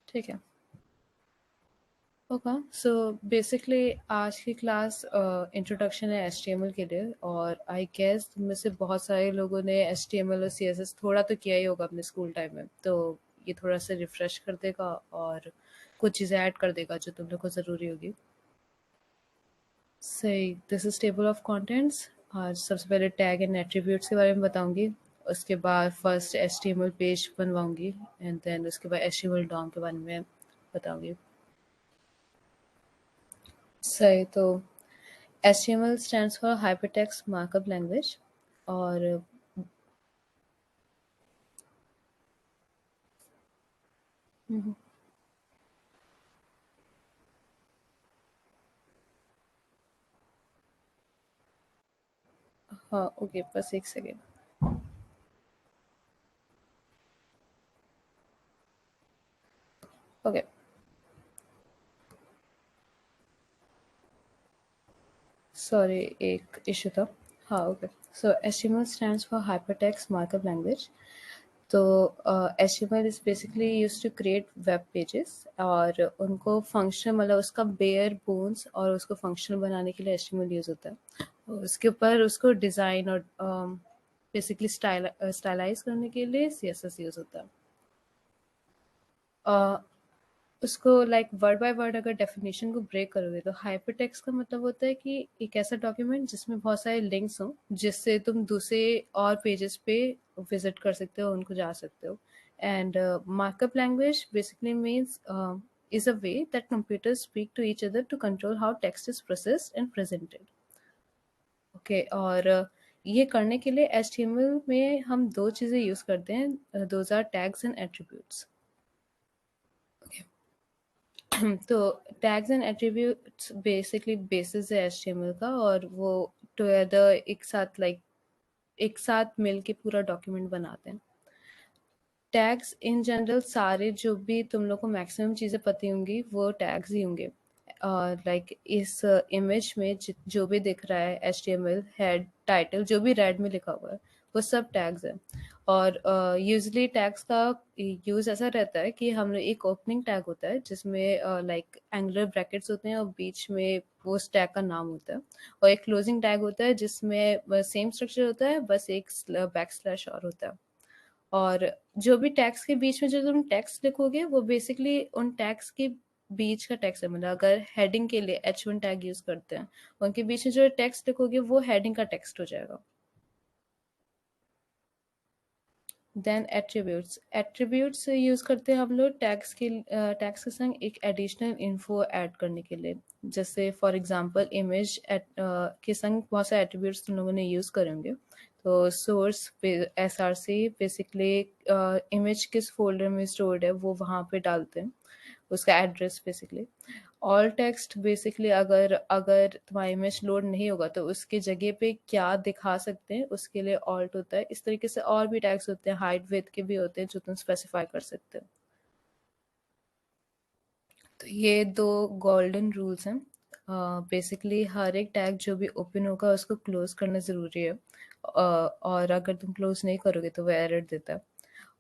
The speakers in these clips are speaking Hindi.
ठीक है। ओके, सो बेसिकली आज की क्लास इंट्रोडक्शन है HTML के लिए, और आई गेस तुम में से बहुत सारे लोगों ने HTML और CSS थोड़ा तो किया ही होगा अपने स्कूल टाइम में, तो ये थोड़ा सा रिफ्रेश कर देगा और कुछ चीज़ें ऐड कर देगा जो तुम लोग को ज़रूरी होगी। सही, this is table of contents. आज सबसे पहले टैग एंड एट्रीब्यूट्स के बारे में बताऊंगी, उसके बाद फर्स्ट HTML पेज बनवाऊंगी, एंड देन उसके बाद HTML DOM के बारे में बताऊंगी। सही, तो HTML stands for Hypertext Markup Language, और हाँ ओके, बस एक सेकेंड। ओके, सॉरी एक इशू था। हाँ okay, so HTML stands for Hypertext Markup Language। तो HTML is basically use to create web pages, और उनको फंक्शन मतलब उसका बेयर बोन्स और उसको फंक्शनल बनाने के लिए HTML यूज होता है। और उसके ऊपर उसको डिज़ाइन और बेसिकली स्टाइलाइज करने के लिए CSS यूज होता है। अ, उसको लाइक वर्ड बाय वर्ड अगर डेफिनेशन को ब्रेक करोगे तो हाइपरटेक्स्ट का मतलब होता है कि एक ऐसा डॉक्यूमेंट जिसमें बहुत सारे लिंक्स हों, जिससे तुम दूसरे और पेजेस पे विजिट कर सकते हो, उनको जा सकते हो। And markup language basically means is a way that computers speak to each other to control how text is processed and presented. Okay, और ये करने के लिए HTML में हम दो चीज़ें यूज़ करते हैं, those are tags and attributes. तो tags and attributes basically basis है HTML का, और वो टुगेदर एक साथ मिल के पूरा डॉक्यूमेंट बनाते हैं। टैग्स इन जनरल सारे जो भी तुम लोग को मैक्सिमम चीज़ें पता होंगी वो टैग्स ही होंगे। लाइक इस इमेज में जो भी दिख रहा है HTML हेड टाइटल जो भी रेड में लिखा हुआ है वो सब टैग्स है। और यूजली टैग्स का यूज ऐसा रहता है कि हम एक ओपनिंग टैग होता है जिसमें लाइक एंगुलर ब्रैकेट्स होते हैं और बीच में वो उस टैग का नाम होता है, और एक क्लोजिंग टैग होता है जिसमें सेम स्ट्रक्चर होता है, बस एक बैक स्लैश और होता है। और जो भी टैग्स के बीच में जो तुम टेक्स्ट लिखोगे वो बेसिकली उन टैग्स के बीच का टेक्स्ट है। मतलब अगर हेडिंग के लिए H1 टैग यूज करते हैं, उनके बीच में जो टेक्स्ट लिखोगे वो हेडिंग का टेक्स्ट हो जाएगा। देन एट्रीब्यूट्स यूज करते हैं हम लोग टैग्स के संग एक एडिशनल इन्फो ऐड करने के लिए। जैसे फॉर एग्जांपल इमेज के संग बहुत सारे एट्रीब्यूट्स तुम लोगों ने यूज करेंगे। तो सोर्स SRC बेसिकली इमेज किस फोल्डर में स्टोर्ड है वो वहाँ पे डालते हैं, उसका address basically. All text basically अगर अगर तुम्हारा इमेज लोड नहीं होगा तो उसके जगह पे क्या दिखा सकते हैं उसके लिए ऑल्ट होता है। इस तरीके से और भी टैग्स होते हैं, हाइट विड्थ के भी होते हैं जो तुम स्पेसिफाई कर सकते हो। तो ये दो गोल्डन रूल्स हैं। बेसिकली हर एक टैग जो भी ओपन होगा उसको क्लोज करना ज़रूरी है, और अगर तुम क्लोज नहीं करोगे तो वो एरर देता है।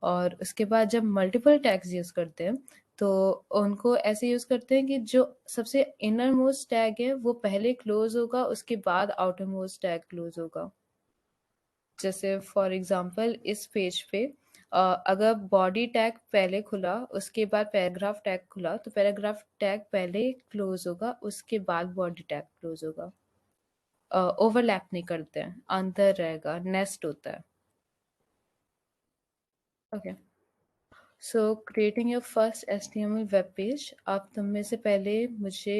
और उसके बाद जब मल्टीपल टैग्स यूज़ करते हैं तो उनको ऐसे यूज़ करते हैं कि जो सबसे इनर मोस्ट टैग है वो पहले क्लोज होगा, उसके बाद आउटर मोस्ट टैग क्लोज होगा। जैसे फॉर एग्जांपल इस पेज पे अगर बॉडी टैग पहले खुला उसके बाद पैराग्राफ टैग खुला तो पैराग्राफ टैग पहले क्लोज होगा उसके बाद बॉडी टैग क्लोज होगा। ओवरलैप नहीं करते हैं, अंतर रहेगा, नेस्ट होता है। Okay, so creating your first HTML web page. अब तुम में से पहले मुझे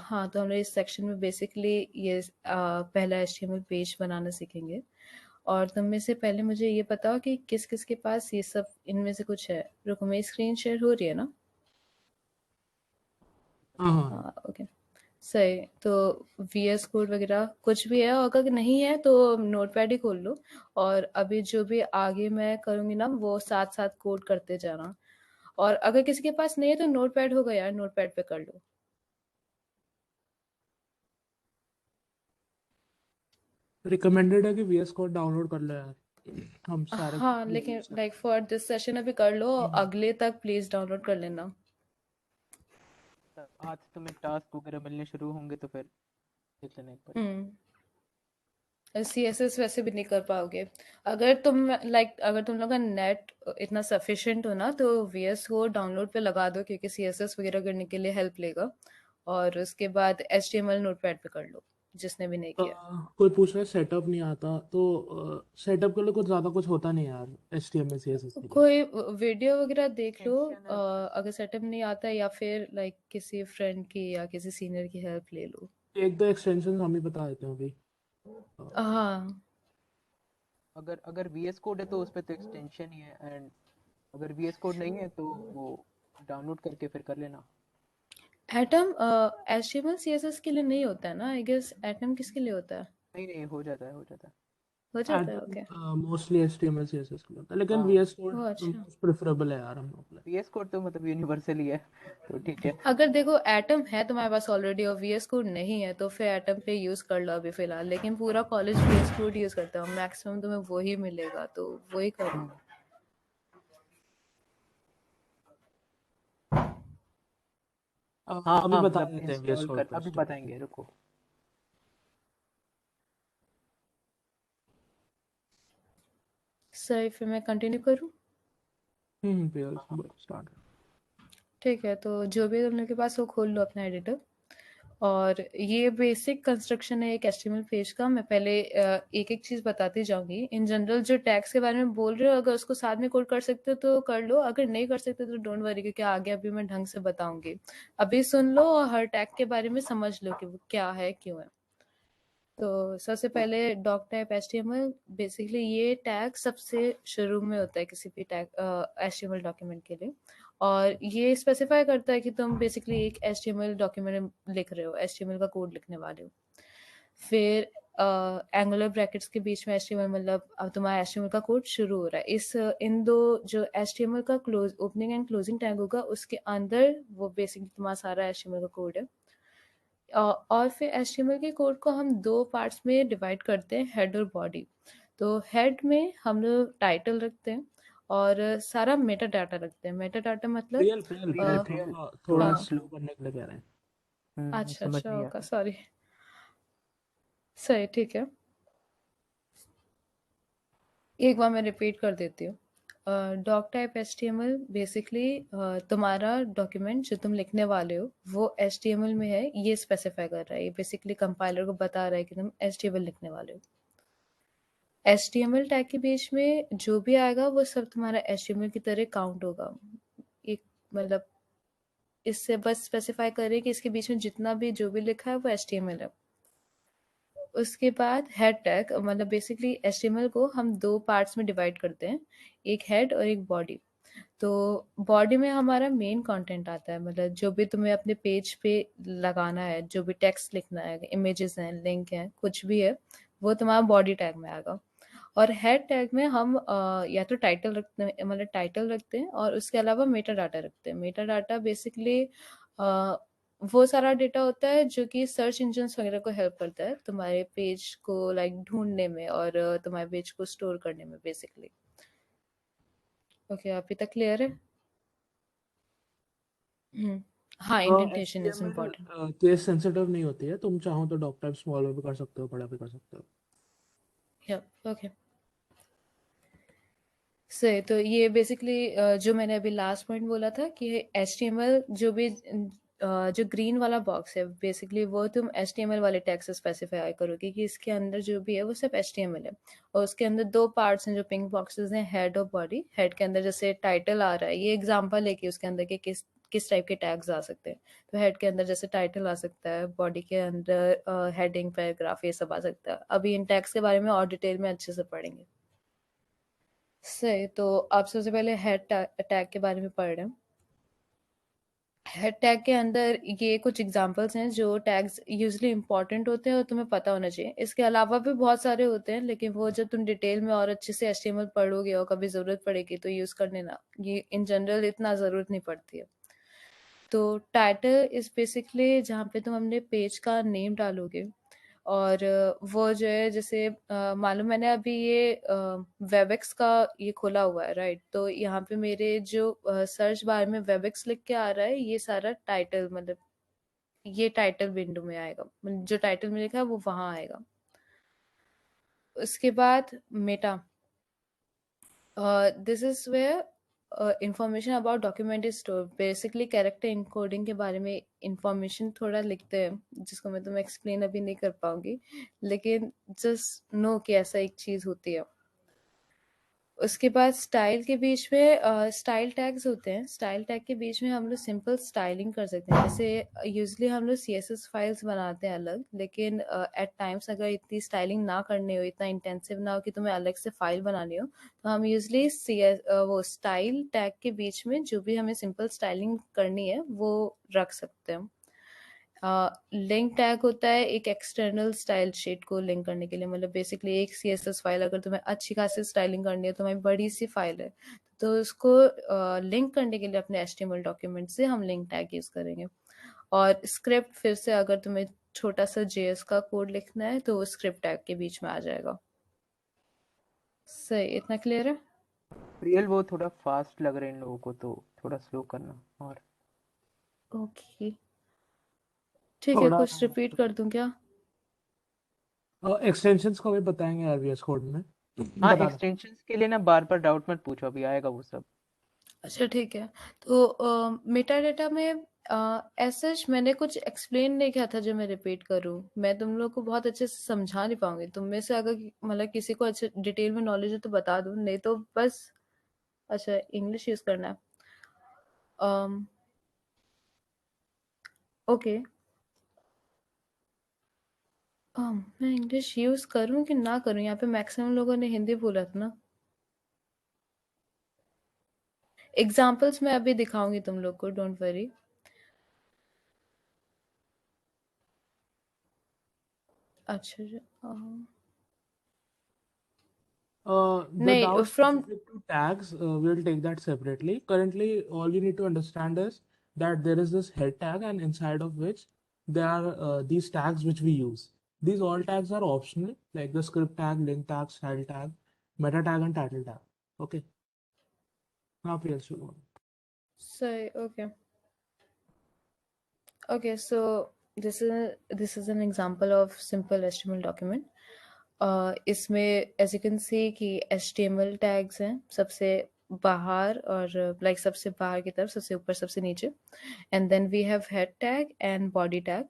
हाँ, तो हम लोग इस सेक्शन में बेसिकली ये पहला HTML पेज बनाना सीखेंगे। और तुम में से पहले मुझे ये बताओ कि किस किस के पास ये सब इनमें से कुछ है। रुको, मेरी स्क्रीन शेयर हो रही है ना? हाँ हाँ हाँ ओके, सही। तो VS कोड वगैरह कुछ भी है, और अगर नहीं है तो नोटपैड ही खोल लो, और अभी जो भी आगे मैं करूँगी ना वो साथ साथ कोड करते जाना। और अगर किसी के पास नहीं है तो नोटपैड होगा यार, नोटपैड पे कर लो। रिकमेंडेड है कि VS कोड डाउनलोड कर लो यार, हम सारे हाँ लेकिन लाइक फॉर दिस सेशन अभी कर लो, अगले तक प्लीज डाउनलोड कर लेना। मतलब आज से तुम्हें टास्क वगैरह मिलने शुरू होंगे तो फिर देख लेना एक बार। CSS वैसे भी नहीं कर पाओगे। अगर तुम लोग का नेट इतना सफिशिएंट हो ना, तो VS को डाउनलोड पे लगा दो, क्योंकि CSS वगैरह करने के लिए हेल्प लेगा। और उसके बाद HTML नोटपैड पे कर लो, जिसने भी नहीं किया। कोई पूछ रहा है सेटअप नहीं आता, तो सेटअप के लिए कुछ ज़्यादा कुछ होता नहीं यार HTML CSS के लिए। कोई वीडियो वगैरह देख लो, एक्सटेंशन है। अगर सेटअप नहीं आता, या फिर किसी फ्रेंड की या किसी सीनियर की हेल्प ले लो। एक दो एक्सटेंशन हम ही बता देते हैं अभी। हाँ, अगर अगर VS कोड है तो उस पे तो एक्सटेंशन ही है, एंड अगर VS कोड नहीं है तो वो डाउनलोड करके फिर कर लेना। एटम HTML CSS के लिए नहीं होता है ना? आई गेस एटम किसके लिए होता है? नहीं नहीं, हो जाता है, हो जाता है। हो जाता है, okay. Atom mostly HTML CSS के लिए होता है, लेकिन हाँ, VS कोड ओह अच्छा। मोस्ट प्रेफरेबल है यार हम लोग के लिए। VS कोड तो मतलब यूनिवर्सल ही है, तो ठीक है। अगर देखो एटम है तुम्हारे पास ऑलरेडी और VS कोड नहीं है, तो फिर एटम पे यूज कर लो अभी फिलहाल। लेकिन पूरा कॉलेज VS कोड यूज करता है, मैक्सिमम तुम्हें वही मिलेगा, तो वही करो। हम्म। हाँ अभी हाँ, बता मतलब देते हैं VS इंस्टॉल कर, कोड पे अभी स्टेप। बताएंगे, रुको। सही, फिर मैं कंटिन्यू करूँ? VS start. ठीक है, तो जो भी तुम लोग के पास, वो खोल लो अपना एडिटर। और ये बेसिक कंस्ट्रक्शन है एक HTML पेज का। मैं पहले एक एक चीज बताती जाऊंगी। इन जनरल जो टैग्स के बारे में बोल रहे हो, अगर उसको साथ में कोड कर सकते हो तो कर लो, अगर नहीं कर सकते तो डोंट वरी, क्योंकि आगे अभी मैं ढंग से बताऊंगी। अभी सुन लो और हर टैग के बारे में समझ लो कि वो क्या है, क्यों है। तो सबसे पहले डॉक टाइप HTML। बेसिकली ये टैग सबसे शुरू में होता है किसी भी टैग HTML डॉक्यूमेंट के लिए। और ये स्पेसिफाई करता है कि तुम बेसिकली एक HTML डॉक्यूमेंट लिख रहे हो, HTML का कोड लिखने वाले हो। फिर एंगुलर ब्रैकेट्स के बीच में HTML, मतलब अब तुम्हारा HTML का कोड शुरू हो रहा है। इन दो जो HTML का close opening and closing tag होगा, उसके अंदर वो बेसिकली तुम्हारा सारा HTML का कोड है। और फिर HTML के कोड को हम दो पार्ट्स में डिवाइड करते हैं, हेड और बॉडी। तो हेड में हम लोग टाइटल रखते हैं, और सारा मेटा डाटा रखते हैं। मेटा डाटा मतलब real real real real real. थोड़ा थोड़ा हाँ, स्लो करने के लिए कह रहे हैं। अच्छा समझ अच्छा नहीं होगा, आया। सॉरी। सही, ठीक है। एक बार मैं रिपीट कर देती हूँ। डॉक टाइप HTML बेसिकली तुम्हारा डॉक्यूमेंट जो तुम लिखने वाले हो वो HTML में है, ये स्पेसिफाई कर रहा है। ये बेसिकली कंपाइलर को बता रहा है कि तुम HTML लिखने वाले हो। HTML टैग के बीच में जो भी आएगा वो सब तुम्हारा HTML की तरह काउंट होगा। एक मतलब इससे बस स्पेसिफाई करें कि इसके बीच में जितना भी जो भी लिखा है वो HTML है। उसके बाद हेड टैग, मतलब बेसिकली HTML को हम दो पार्ट्स में डिवाइड करते हैं, एक हेड और एक बॉडी। तो बॉडी में हमारा मेन कंटेंट आता है, मतलब जो भी तुम्हें अपने पेज पे लगाना है, जो भी टेक्स्ट लिखना है, इमेजेस हैं, लिंक हैं, कुछ भी है, वो तुम्हारा बॉडी टैग में आएगा। और हेड टैग में हम या तो टाइटल रखते हैं, मतलब टाइटल रखते हैं, और उसके अलावा मेटा डाटा रखते हैं। मेटा डाटा बेसिकली वो सारा डेटा होता है जो कि सर्च इंजन्स वगैरह को हेल्प करता है तुम्हारे पेज को ढूंढने में, और तुम्हारे पेज को स्टोर करने में बेसिकली। ओके, अभी तक क्लियर है? हाँ, indentation is HTML important. Case sensitive नहीं होती है, तुम चाहो तो डॉक टाइप स्मॉल भी कर सकते हो, बड़ा भी कर सकते हो। ओके, सही। तो ये बेसिकली जो मैंने अभी लास्ट पॉइंट बोला था कि HTML जो भी जो ग्रीन वाला बॉक्स है, बेसिकली वो तुम HTML वाले टैग से स्पेसिफाई करोगे कि इसके अंदर जो भी है वो सिर्फ HTML है। और उसके अंदर दो पार्ट्स हैं जो पिंक बॉक्सेस हैं, हेड और बॉडी। हेड के अंदर जैसे टाइटल आ रहा है, ये एग्जांपल है कि उसके अंदर के किस किस टाइप के टैग्स आ सकते हैं। तो हेड के अंदर जैसे टाइटल आ सकता है, बॉडी के अंदर हेडिंग, पैराग्राफ, ये सब आ सकता है। अभी इन टैग्स के बारे में और डिटेल में अच्छे से पढ़ेंगे। सही, तो आप सबसे पहले हेड टैग के बारे में पढ़ रहे हैं। हेड टैग के अंदर ये कुछ एग्जांपल्स हैं जो टैग्स यूजली इंपॉर्टेंट होते हैं और तुम्हें पता होना चाहिए। इसके अलावा भी बहुत सारे होते हैं, लेकिन वो जब तुम डिटेल में और अच्छे से HTML पढ़ोगे और कभी जरूरत पड़ेगी तो यूज कर लेना। ये इन जनरल इतना जरूरत नहीं पड़ती है। तो टाइटल इज बेसिकली जहाँ पे तुम अपने पेज का नेम डालोगे। और वो जो है, जैसे मालूम, मैंने अभी ये वेबएक्स का ये खोला हुआ है, राइट? तो यहाँ पे मेरे जो सर्च बार में वेबएक्स लिख के आ रहा है, ये सारा टाइटल, मतलब ये टाइटल विंडो में आएगा, जो टाइटल में लिखा है वो वहां आएगा। उसके बाद meta, this is where information about document is store. Basically character encoding के बारे में इंफॉर्मेशन थोड़ा लिखते हैं, जिसको मैं तुम्हें एक्सप्लेन अभी नहीं कर पाऊंगी, लेकिन जस्ट नो कि ऐसा एक चीज होती है। उसके बाद स्टाइल के बीच में स्टाइल टैग्स होते हैं। स्टाइल टैग के बीच में हम लोग सिंपल स्टाइलिंग कर सकते हैं। जैसे यूजली हम लोग सीएसएस फाइल्स बनाते हैं अलग, लेकिन एट टाइम्स अगर इतनी स्टाइलिंग ना करनी हो, इतना इंटेंसिव ना हो कि तुम्हें अलग से फाइल बनानी हो, तो हम यूजली वो स्टाइल टैग के बीच में जो भी हमें सिंपल स्टाइलिंग करनी है वो रख सकते हैं। लिंक टैग होता है एक एक्सटर्नल स्टाइल शीट को लिंक करने के लिए। मतलब बेसिकली एक सीएसएस फाइल अगर तुम्हें अच्छी खासी स्टाइलिंग करनी है, तुम्हारी बड़ी सी फाइल है, तो उसको लिंक करने के लिए अपने एचटीएमएल डॉक्यूमेंट से हम लिंक टैग यूज करेंगे। और स्क्रिप्ट, फिर से अगर तुम्हें छोटा सा जेएस का कोड लिखना है तो वो स्क्रिप्ट टैग के बीच में आ जाएगा। सही, इतना क्लियर है? रियल वो थोड़ा फास्ट लग रहा है इन लोगों को, तो थोड़ा स्लो करना। और ओके, ठीक है, थोड़ा कुछ रिपीट कर दूं क्या? एक्सटेंशंस को भी बताएंगे यार वीएस कोड में। हाँ, बता दो। एक्सटेंशंस के लिए ना बार बार डाउट मत पूछो, अभी आएगा वो सब। अच्छा ठीक है। तो मेटा डेटा में ऐसा मैंने कुछ एक्सप्लेन नहीं किया था जो मैं रिपीट करूं। मैं तुम लोग को बहुत अच्छे से समझा नहीं पाऊंगी। तुम में से अगर मतलब किसी को अच्छे डिटेल में नॉलेज है तो बता दूं, नहीं तो बस। अच्छा, इंग्लिश यूज करना है? ओके। मैं इंग्लिश यूज करूं कि ना करूं? यहाँ पे मैक्सिमम लोगों ने हिंदी बोला था ना। एग्जाम्पल्स मैं अभी दिखाऊंगी तुम लोग को, डोंट वरी। अच्छा The नहीं, doubt from specific to tags, we'll take that separately. Currently, all you need to understand is that there is this head tag, and inside of which there are these tags which we use. These all tags are optional, like the script tag, link tag, style tag, meta tag, and title tag. Okay. Now, Priya, should go on. सही, okay. Okay, so this is an example of simple HTML document. इसमें as you can see कि HTML tags हैं सबसे बाहर, और like सबसे बाहर की तरफ, सबसे ऊपर, सबसे नीचे। And then we have head tag and body tag.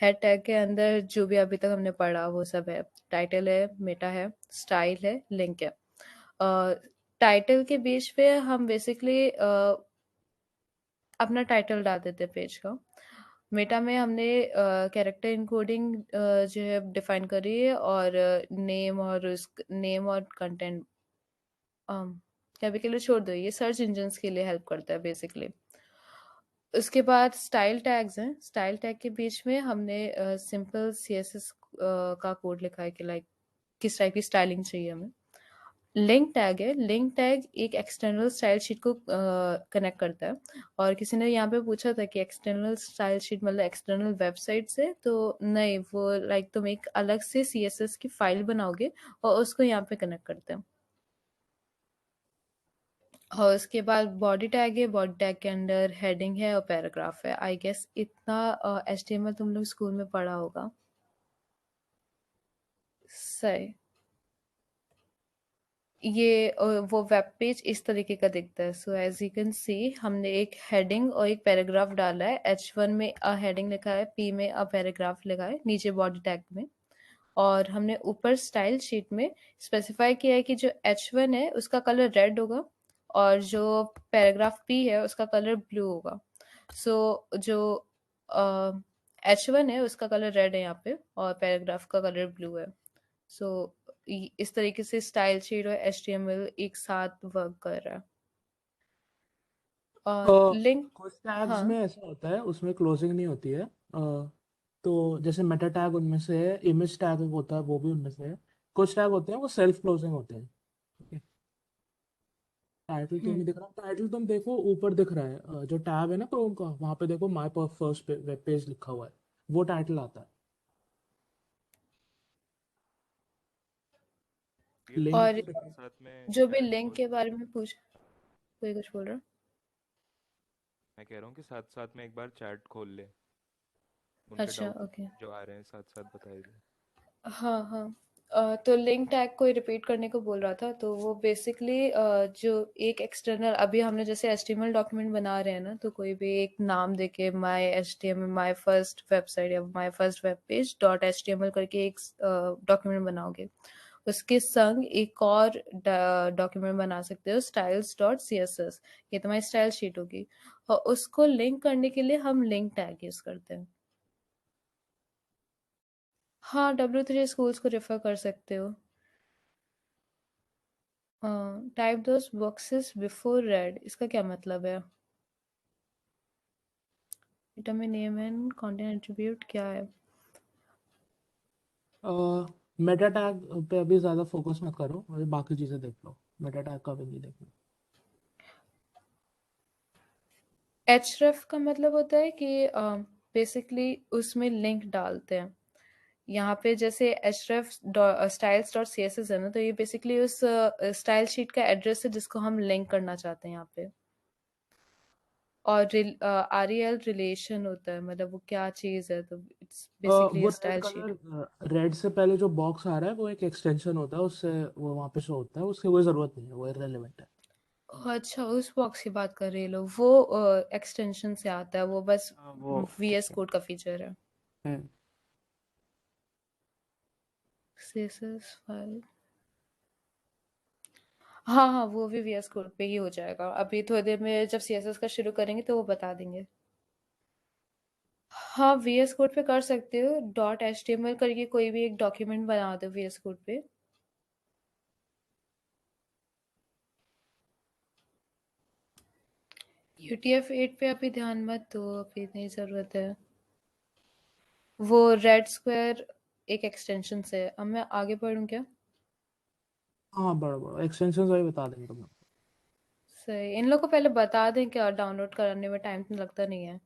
head tag के अंदर जो भी अभी तक हमने पढ़ा वो सब है। टाइटल है, मेटा है, स्टाइल है, लिंक है। टाइटल के बीच पे हम बेसिकली अपना टाइटल डाल देते हैं पेज का। मेटा में हमने कैरेक्टर इनकोडिंग जो है डिफाइन करी है, और नेम और कंटेंट अभी के लिए छोड़ दो, ये सर्च इंजन्स के लिए हेल्प करता है बेसिकली। उसके बाद स्टाइल टैग्स हैं। स्टाइल टैग के बीच में हमने सिंपल सीएसएस का कोड लिखा है कि लाइक किस टाइप की स्टाइलिंग चाहिए हमें। लिंक टैग है। लिंक टैग एक एक्सटर्नल स्टाइल शीट को कनेक्ट करता है। और किसी ने यहाँ पे पूछा था कि एक्सटर्नल स्टाइल शीट मतलब एक्सटर्नल वेबसाइट से, तो नहीं, वो लाइक तुम एक अलग से सीएसएस की फाइल बनाओगे और उसको यहाँ पे कनेक्ट करते हैं। और उसके बाद बॉडी टैग है। बॉडी टैग के अंदर हेडिंग है और पैराग्राफ है। आई गेस इतना एचटीएमएल तुम लोग स्कूल में पढ़ा होगा। सही। ये वो वेब पेज इस तरीके का दिखता है। So as you can see हमने एक हेडिंग और एक पैराग्राफ डाला है। H1 में अ हेडिंग लिखा है, P में अ पैराग्राफ लिखा है, नीचे बॉडी टैग में। और हमने ऊपर स्टाइल शीट में स्पेसिफाई किया है कि जो H1 है उसका कलर रेड होगा, और जो पैराग्राफ P है उसका कलर ब्लू होगा। सो जो H1 है उसका कलर रेड है यहाँ पे, और पैराग्राफ का कलर ब्लू है। सो इस तरीके से स्टाइल शीट और एचटीएमएल एक साथ वर्क कर रहा है। और लिंक, कुछ टैग्स हाँ में ऐसा होता है, उसमें क्लोजिंग नहीं होती है। तो जैसे मेटा टैग उनमें से है, इमेज टैग होता है वो भी उनमें से है। कुछ टैग होते हैं वो सेल्फ क्लोजिंग होते हैं। टाइटल क्यों नहीं दिख रहा? टाइटल तुम देखो ऊपर दिख रहा है, जो टैब है ना क्रोम का, वहां पे देखो माय फर्स्ट वेब पेज लिखा हुआ है, वो टाइटल आता है। ये तो लिंक और मुझे साथ साथ में जो भी चैट लिंक खोल के बारे में पूछ, कोई कुछ बोल रहा? मैं कह रहा हूँ कि साथ साथ में एक बार चैट खोल ले। उनके अच्छा, डाउट ओके। जो आ रहे हैं साथ साथ बताइए। हाँ, हाँ। तो लिंक टैग को रिपीट करने को बोल रहा था, तो वो बेसिकली जो एक एक्सटर्नल, अभी हमने जैसे एचटीएमएल डॉक्यूमेंट बना रहे हैं ना, तो कोई भी एक नाम देके my HTML, my first website या my first web page dot HTML करके एक डॉक्यूमेंट बनाओगे। उसके संग एक और डॉक्यूमेंट बना सकते हो, स्टाइल्स डॉट सीएसएस। ये तुम्हारी स्टाइल शीट होगी, और उसको लिंक करने के लिए हम लिंक टैग यूज करते हैं। हाँ, W3 स्कूल्स को रेफर कर सकते हो। टाइप दोस बॉक्सेस बिफोर रेड, इसका क्या मतलब है? Determine name and content attribute क्या है? मेटा टैग पे अभी ज़्यादा फोकस मत करो, अभी बाकी चीज़ें देख लो, मेटा टैग का भी नहीं देखना। href का मतलब होता है कि बेसिकली उसमें लिंक डालते हैं। यहाँ पे जैसे href styles डॉट css है ना, तो ये बेसिकली उस स्टाइल शीट का एड्रेस है जिसको हम लिंक करना चाहते हैं यहाँ पे। और REL रिलेशन होता है, मतलब वो क्या चीज़ है, तो इट्स वो basically red style sheet. Colour, red से पहले जो बॉक्स आ रहा है वो एक एक्सटेंशन होता है, उससे वो वहाँ पे शो होता है, उसकी कोई ज़रूरत नहीं है, वो इररिलेवेंट है। अच्छा, उस बॉक्स की बात कर रहे हैं लोग, वो एक्सटेंशन से आता है, वो बस वो VS ठीक है। कोड का फीचर है। हम्म। CSS फाइल, हाँ हाँ, वो भी VS कोड पे ही हो जाएगा। अभी थोड़ी देर में जब CSS का शुरू करेंगे तो वो बता देंगे। हाँ, VS कोड पे कर सकते हो, डॉट HTML करके कोई भी एक डॉक्यूमेंट बना दो VS कोड पे। UTF-8 पे अभी ध्यान मत दो, अभी नहीं ज़रूरत है। वो रेड स्क्वायर एक एक्सटेंशन से है। अब मैं आगे बढ़ूँ क्या? हाँ, बड़ा बड़ा एक्सटेंशन वही बता देंगे तुम्हें। सही, इन लोग को पहले बता दें क्या, डाउनलोड करने में टाइम तो लगता नहीं है।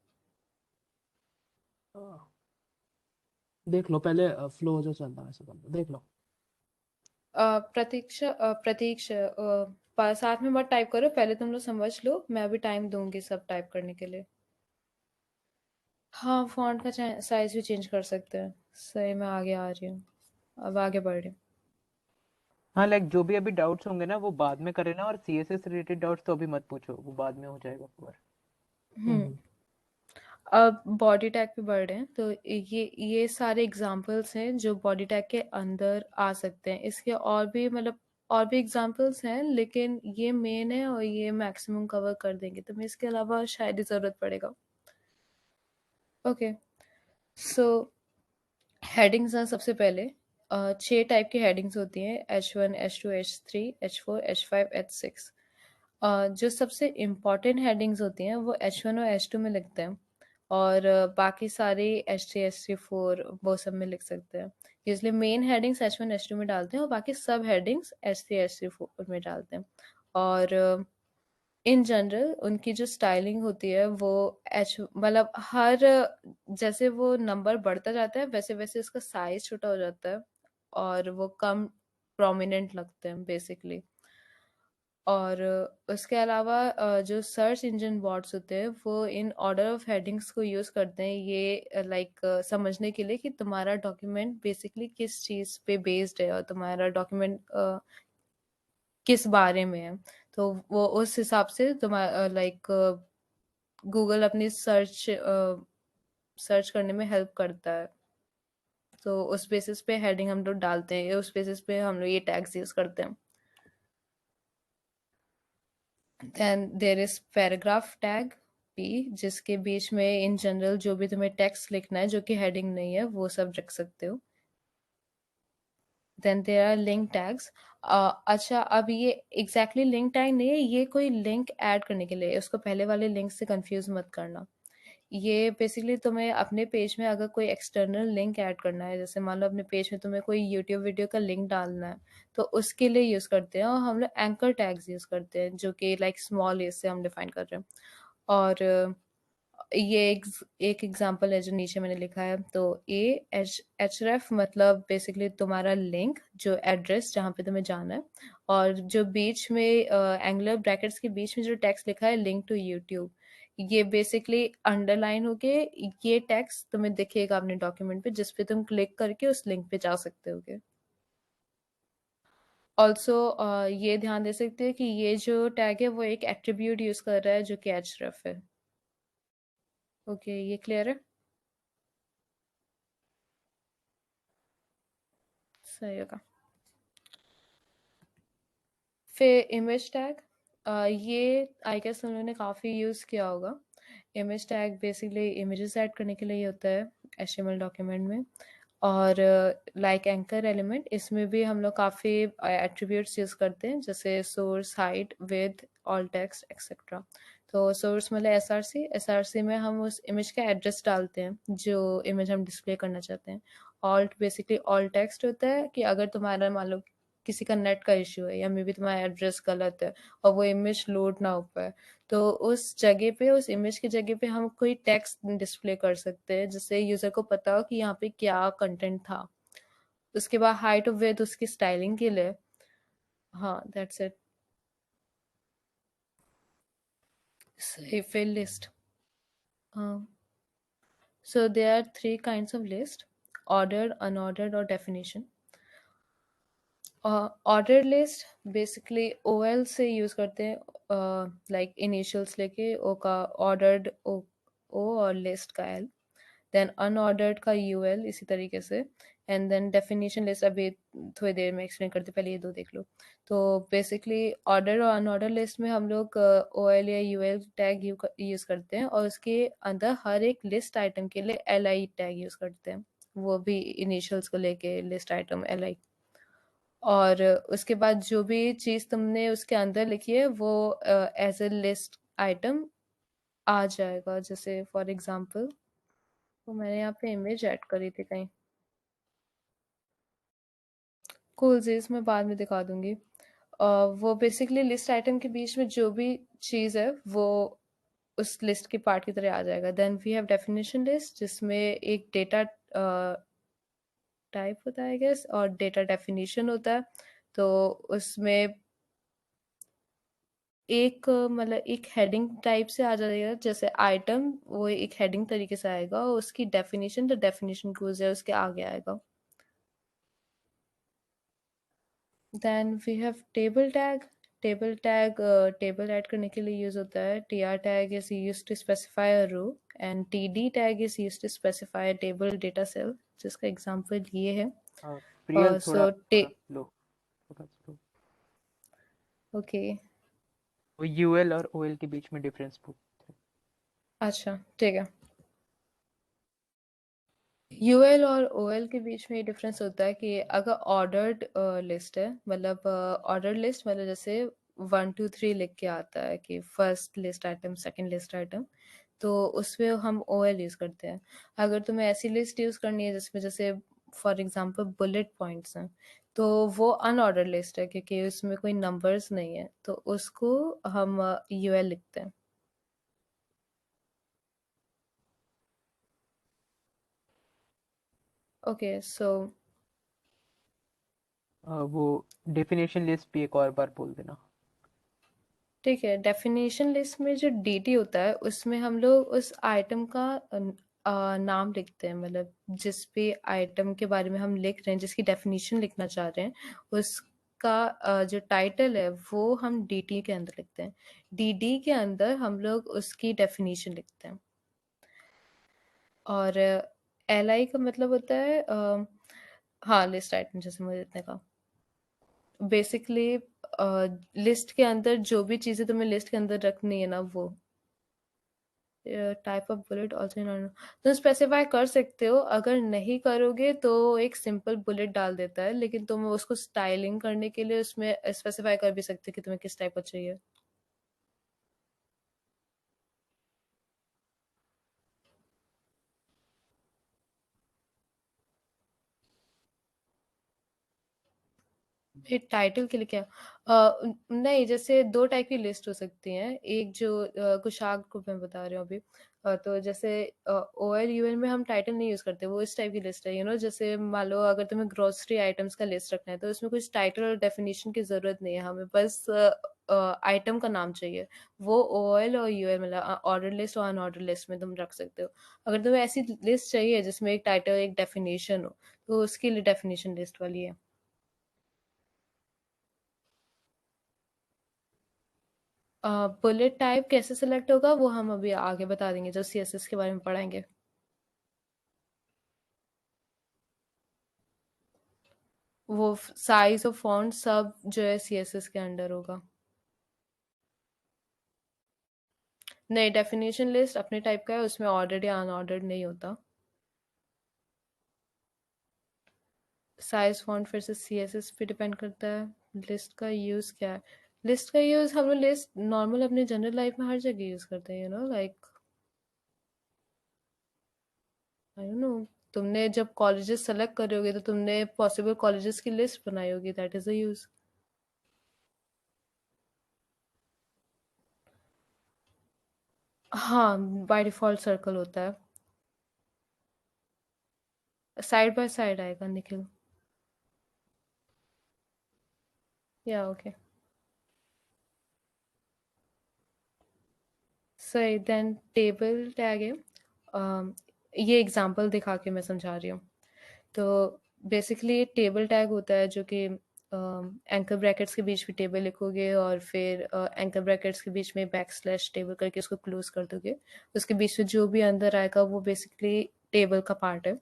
देख लो पहले फ्लो जो चल रहा है सब देख लो। प्रतीक्षा प्रतीक्षा साथ में मत टाइप करो, पहले तुम लोग समझ लो, मैं अभी टाइम दूंगी सब टाइप करने के लिए। हाँ, फॉन्ट का साइज भी चेंज कर सकते हैं। सही, मैं आगे आ रही हूँ, अब आगे बढ़ रही हूँ। हाँ, लाइक जो भी अभी डाउट्स होंगे ना वो बाद में करे ना, और सीएसएस रिलेटेड डाउट्स तो अभी मत पूछो, वो बाद में हो जाएगा कवर। हम्म। अब बॉडी टैग पे बढ़ रहे हैं, तो ये सारे एग्जांपल्स हैं जो बॉडी टैग के अंदर आ सकते हैं। इसके और भी, मतलब और भी एग्जांपल्स हैं, लेकिन ये मेन है और ये मैक्सिमम कवर कर देंगे, तो मैं इसके अलावा शायद ही ज़रूरत पड़ेगा। ओके, सो हेडिंग्स हैं सबसे पहले। 6 टाइप की हेडिंग्स होती हैं, H1, H2, H3, H4, H5, H6। जो सबसे इम्पॉर्टेंट हेडिंग्स होती हैं वो H1 और H2 में लिखते हैं, और बाकी सारी H3, H3, 4 वो सब में लिख सकते हैं। इसलिए मेन हेडिंग्स H1, H2 में डालते हैं और बाकी सब हेडिंग्स H3, H3, 4 में डालते हैं। और इन जनरल उनकी जो स्टाइलिंग होती है वो मतलब हर, जैसे वो नंबर बढ़ता जाता है वैसे वैसे इसका साइज छोटा हो जाता है, और वो कम प्रोमिनेंट लगते हैं बेसिकली। और उसके अलावा जो सर्च इंजन बॉट्स होते हैं वो इन ऑर्डर ऑफ हेडिंग्स को यूज़ करते हैं, ये लाइक समझने के लिए कि तुम्हारा डॉक्यूमेंट बेसिकली किस चीज़ पे बेस्ड है, और तुम्हारा डॉक्यूमेंट किस बारे में है। तो वो उस हिसाब से तुम्हारा लाइक गूगल अपनी सर्च करने में हेल्प करता है। तो उस बेसिस पे हेडिंग हम लोग डालते हैं, उस बेसिस पे हम लोग ये टैग्स यूज करते हैं। Then there is paragraph tag भी, जिसके बीच में इन जनरल जो भी तुम्हें टेक्स्ट लिखना है जो कि हेडिंग नहीं है वो सब रख सकते हो। Then there are link tags. अच्छा, अब ये एग्जैक्टली लिंक टैग नहीं है, ये कोई लिंक ऐड करने के लिए है, उसको पहले वाले लिंक से कंफ्यूज मत करना। ये बेसिकली तुम्हें अपने पेज में अगर कोई एक्सटर्नल लिंक ऐड करना है, जैसे मान लो अपने पेज में तुम्हें कोई यूट्यूब वीडियो का लिंक डालना है, तो उसके लिए यूज करते हैं, और हम लोग एंकर टैग्स यूज करते हैं जो कि लाइक स्मॉल ए से हम डिफाइन कर रहे हैं। और ये एक एग्जांपल है जो नीचे मैंने लिखा है, तो href मतलब बेसिकली तुम्हारा लिंक, जो एड्रेस जहाँ पे तुम्हें जाना है, और जो बीच में एंगुलर ब्रैकेट्स के बीच में जो टेक्स्ट लिखा है लिंक टू यूट्यूब, ये बेसिकली अंडरलाइन होके ये टेक्स्ट तुम्हें दिखेगा अपने डॉक्यूमेंट पे, जिस पे तुम क्लिक करके उस लिंक पे जा सकते होगे। ऑल्सो ये ध्यान दे सकते हो कि ये जो टैग है वो एक एट्रीब्यूट यूज कर रहा है जो कि href है। ओके, ये क्लियर है? सही होगा। फिर इमेज टैग, ये आई गेस उन्होंने काफ़ी यूज़ किया होगा। Image tag basically images add करने के लिए ही होता है HTML डॉक्यूमेंट में। और लाइक एंकर एलिमेंट, इसमें भी हम लोग काफ़ी एट्रीब्यूट्स यूज़ करते हैं, जैसे source, height, width, all text etcetera. तो सोर्स मतलब SRC में हम उस इमेज का एड्रेस डालते हैं जो इमेज हम डिस्प्ले करना चाहते हैं। ऑल्ट बेसिकली ऑल टेक्स्ट होता है कि अगर तुम्हारा मान लो किसी का नेट का इशू है या मे बी तुम्हारा एड्रेस गलत है और वो इमेज लोड ना हो पाए, तो उस जगह पे, उस इमेज की जगह पे हम कोई टेक्स्ट डिस्प्ले कर सकते हैं जिससे यूजर को पता हो कि यहाँ पे क्या कंटेंट था। उसके बाद हाइट और विड्थ उसकी स्टाइलिंग के लिए। हाँ, दैट्स इट। सही, फिल लिस्ट। हाँ, so there are three kinds of list: ordered, unordered और definition। Order list basically OL से यूज़ करते हैं, लाइक इनिशियल्स लेके ओ का ऑर्डर्ड ओ और लिस्ट का L, देन अनऑर्डर्ड का UL इसी तरीके से, एंड देन डेफिनेशन लिस्ट अभी थोड़ी देर में एक्सप्लेन करते, पहले ये दो देख लो। तो बेसिकली ऑर्डर और अनऑर्डर लिस्ट में हम लोग OL या UL टैग यूज़ करते हैं, और उसके अंदर हर एक लिस्ट आइटम के लिए LI टैग यूज़ करते हैं, वो भी इनिशियल्स को लेके लिस्ट आइटम LI। और उसके बाद जो भी चीज़ तुमने उसके अंदर लिखी है वो एज ए लिस्ट आइटम आ जाएगा। जैसे फॉर एग्जांपल, तो मैंने यहाँ पे इमेज ऐड करी थी कहीं, कूल जी, मैं बाद में दिखा दूंगी। वो बेसिकली लिस्ट आइटम के बीच में जो भी चीज़ है वो उस लिस्ट के पार्ट की तरह आ जाएगा। Then we have definition list, जिसमें एक डेटा टाइप होता है आई गेस और डेटा डेफिनेशन होता है। तो उसमें एक मतलब एक हेडिंग टाइप से आ जाएगा, जैसे आइटम वो एक हेडिंग तरीके से आएगा, और उसकी डेफिनेशन, जो डेफिनेशन क्लूज है उसके आगे आएगा। Then we have table tag. Table tag table add करने के लिए यूज होता है। TR tag is use to specify a row and TD tag is use to specify a table data cell, जिसका एग्जांपल ये है। प्रियल थोड़ा सो टे थोड़ा स्लो, थोड़ा स्लो। ओके, वो यूएल और ओएल के बीच में डिफरेंस पूछ। अच्छा ठीक है। यूएल और ओएल के बीच में ये डिफरेंस होता है कि अगर ऑर्डर्ड लिस्ट है, मतलब ऑर्डर्ड लिस्ट मतलब जैसे 1 2 3 लिख के आता है कि first list item, second list item, तो उसमें हम ओएल यूज करते हैं। अगर तुम्हें ऐसी लिस्ट यूज करनी है जिसमें जैसे फॉर एग्जांपल बुलेट पॉइंट्स हैं, तो वो अनऑर्डर्ड लिस्ट है क्योंकि उसमें कोई नंबर्स नहीं है, तो उसको हम यूएल लिखते हैं। ओके, सो वो डेफिनेशन लिस्ट भी एक और बार बोल देना। ठीक है। डेफिनेशन लिस्ट में जो DT होता है उसमें हम लोग उस आइटम का नाम लिखते हैं, मतलब जिस भी आइटम के बारे में हम लिख रहे हैं, जिसकी डेफिनेशन लिखना चाह रहे हैं, उसका जो टाइटल है वो हम DT के अंदर लिखते हैं। DD के अंदर हम लोग उसकी डेफिनेशन लिखते हैं। और LI का मतलब होता है हाँ, लिस्ट आइटम, जैसे मुझे इतने का बेसिकली लिस्ट के अंदर जो भी चीजें तुम्हें लिस्ट के अंदर रखनी है ना, वो type of bullet also not, तुम स्पेसिफाई कर सकते हो। अगर नहीं करोगे तो एक सिंपल बुलेट डाल देता है, लेकिन तुम उसको स्टाइलिंग करने के लिए उसमें स्पेसिफाई कर भी सकते हो कि तुम्हें किस टाइप का चाहिए। फिर टाइटल के लिए क्या, नहीं, जैसे दो टाइप की लिस्ट हो सकती हैं। एक जो कुशाग को मैं बता रही हूँ अभी, तो जैसे OL UL में हम टाइटल नहीं यूज करते, वो इस टाइप की लिस्ट है, जैसे मान लो अगर तुम्हें ग्रोसरी आइटम्स का लिस्ट रखना है तो उसमें कुछ टाइटल और डेफिनेशन की जरूरत नहीं है, हमें बस आइटम का नाम चाहिए, वो ओएल और यूएल मतलब ऑर्डर लिस्ट और अनऑर्डर लिस्ट में तुम रख सकते हो। अगर तुम्हें ऐसी लिस्ट चाहिए जिसमें एक टाइटल एक डेफिनेशन हो, तो उसके लिए डेफिनेशन लिस्ट वाली है। बुलेट टाइप कैसे सिलेक्ट होगा वो हम अभी आगे बता देंगे जब सीएसएस के बारे में पढ़ेंगे। वो साइज और फॉन्ट सब जो है सीएसएस के अंडर होगा। नहीं, डेफिनेशन लिस्ट अपने टाइप का है, उसमें ऑर्डर्ड या अनऑर्डर्ड नहीं होता। साइज फॉन्ट फिर से सीएसएस पे डिपेंड करता है। लिस्ट का यूज क्या है? लिस्ट का यूज हम लोग लिस्ट नॉर्मल अपने जनरल लाइफ में हर जगह यूज करते हैं, लाइक आई डोंट नो, तुमने जब कॉलेजेस सेलेक्ट कर रहे होगे तो तुमने पॉसिबल कॉलेजेस की लिस्ट बनाई होगी, दैट इज द यूज। हाँ, बाय डिफॉल्ट सर्कल होता है। साइड बाय साइड आएगा निखिल। या ओके, सही। देन टेबल टैग है। ये एग्जांपल दिखा के मैं समझा रही हूँ। तो बेसिकली टेबल टैग होता है जो कि एंकर ब्रैकेट्स के बीच में टेबल लिखोगे और फिर एंकर ब्रैकेट्स के बीच में बैक स्लैश टेबल करके उसको क्लोज कर दोगे। उसके बीच में जो भी अंदर आएगा वो बेसिकली टेबल का पार्ट है।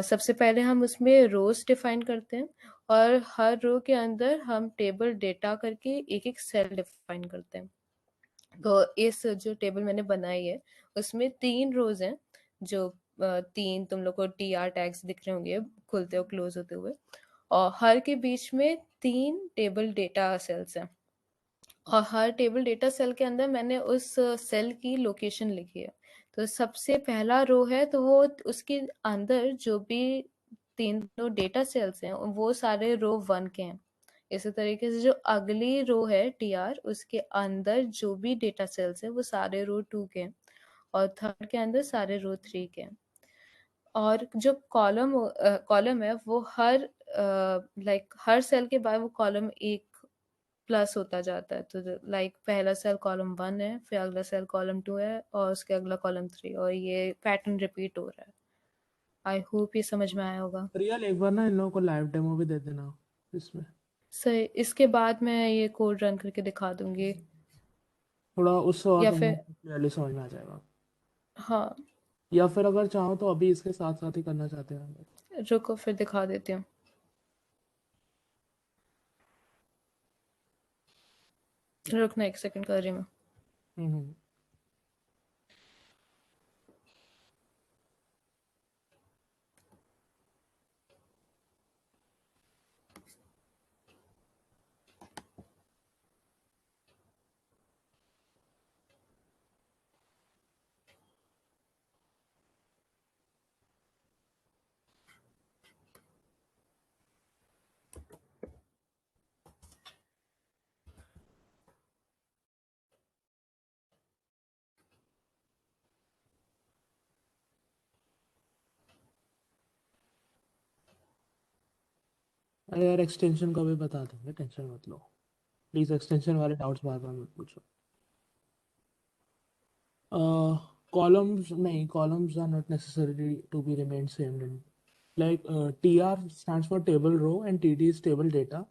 सबसे पहले हम उसमें रोज डिफाइन करते हैं और हर रो के अंदर हम टेबल डेटा करके एक एक सेल डिफाइन करते हैं। तो इस जो टेबल मैंने बनाई है उसमें 3 रोज हैं, जो 3 तुम लोग को टीआर टैग्स दिख रहे होंगे खुलते और क्लोज होते हुए, और हर के बीच में 3 टेबल डेटा सेल्स हैं। और हर टेबल डेटा सेल के अंदर मैंने उस सेल की लोकेशन लिखी है। तो सबसे पहला रो है तो वो उसके अंदर जो भी तीनों डेटा सेल्स हैं वो सारे रो 1 के हैं। इसी तरीके से जो अगली रो है टीआर उसके अंदर जो भी डेटा सेल्स हैं वो सारे रो 2 के हैं और थर्ड के अंदर सारे रो 3 के हैं। और जो कॉलम है वो हर लाइक हर सेल के बाद वो कॉलम एक प्लस होता जाता है। तो लाइक पहला सेल कॉलम 1 है, फिर अगला सेल कॉलम 2 है और उसके अगला कॉलम 3, और ये पैटर्न रिपीट हो रहा है। आई होप ये समझ में आया होगा। रियल एक बार ना इन लोगों को लाइव डेमो भी दे देना इसमें। सही, इसके बाद मैं ये कोड रन करके दिखा दूंगी। थोड़ा उससे और या तुम्हें फिर क्लियरली समझ में आ जाएगा। हाँ, या फिर अगर चाहो तो अभी इसके साथ साथ ही करना चाहते हैं हम लोग। रुको फिर दिखा देती हूँ। रुकना, 1 सेकंड कर रही हूँ। हम्म। अरे यार एक्सटेंशन का भी बता देंगे, टेंशन मत लो। प्लीज एक्सटेंशन वाले डाउट्स बार बार मत पूछो। कॉलम्स नहीं, columns are not necessary to be remain same in like TR stands for table row and TD is table data.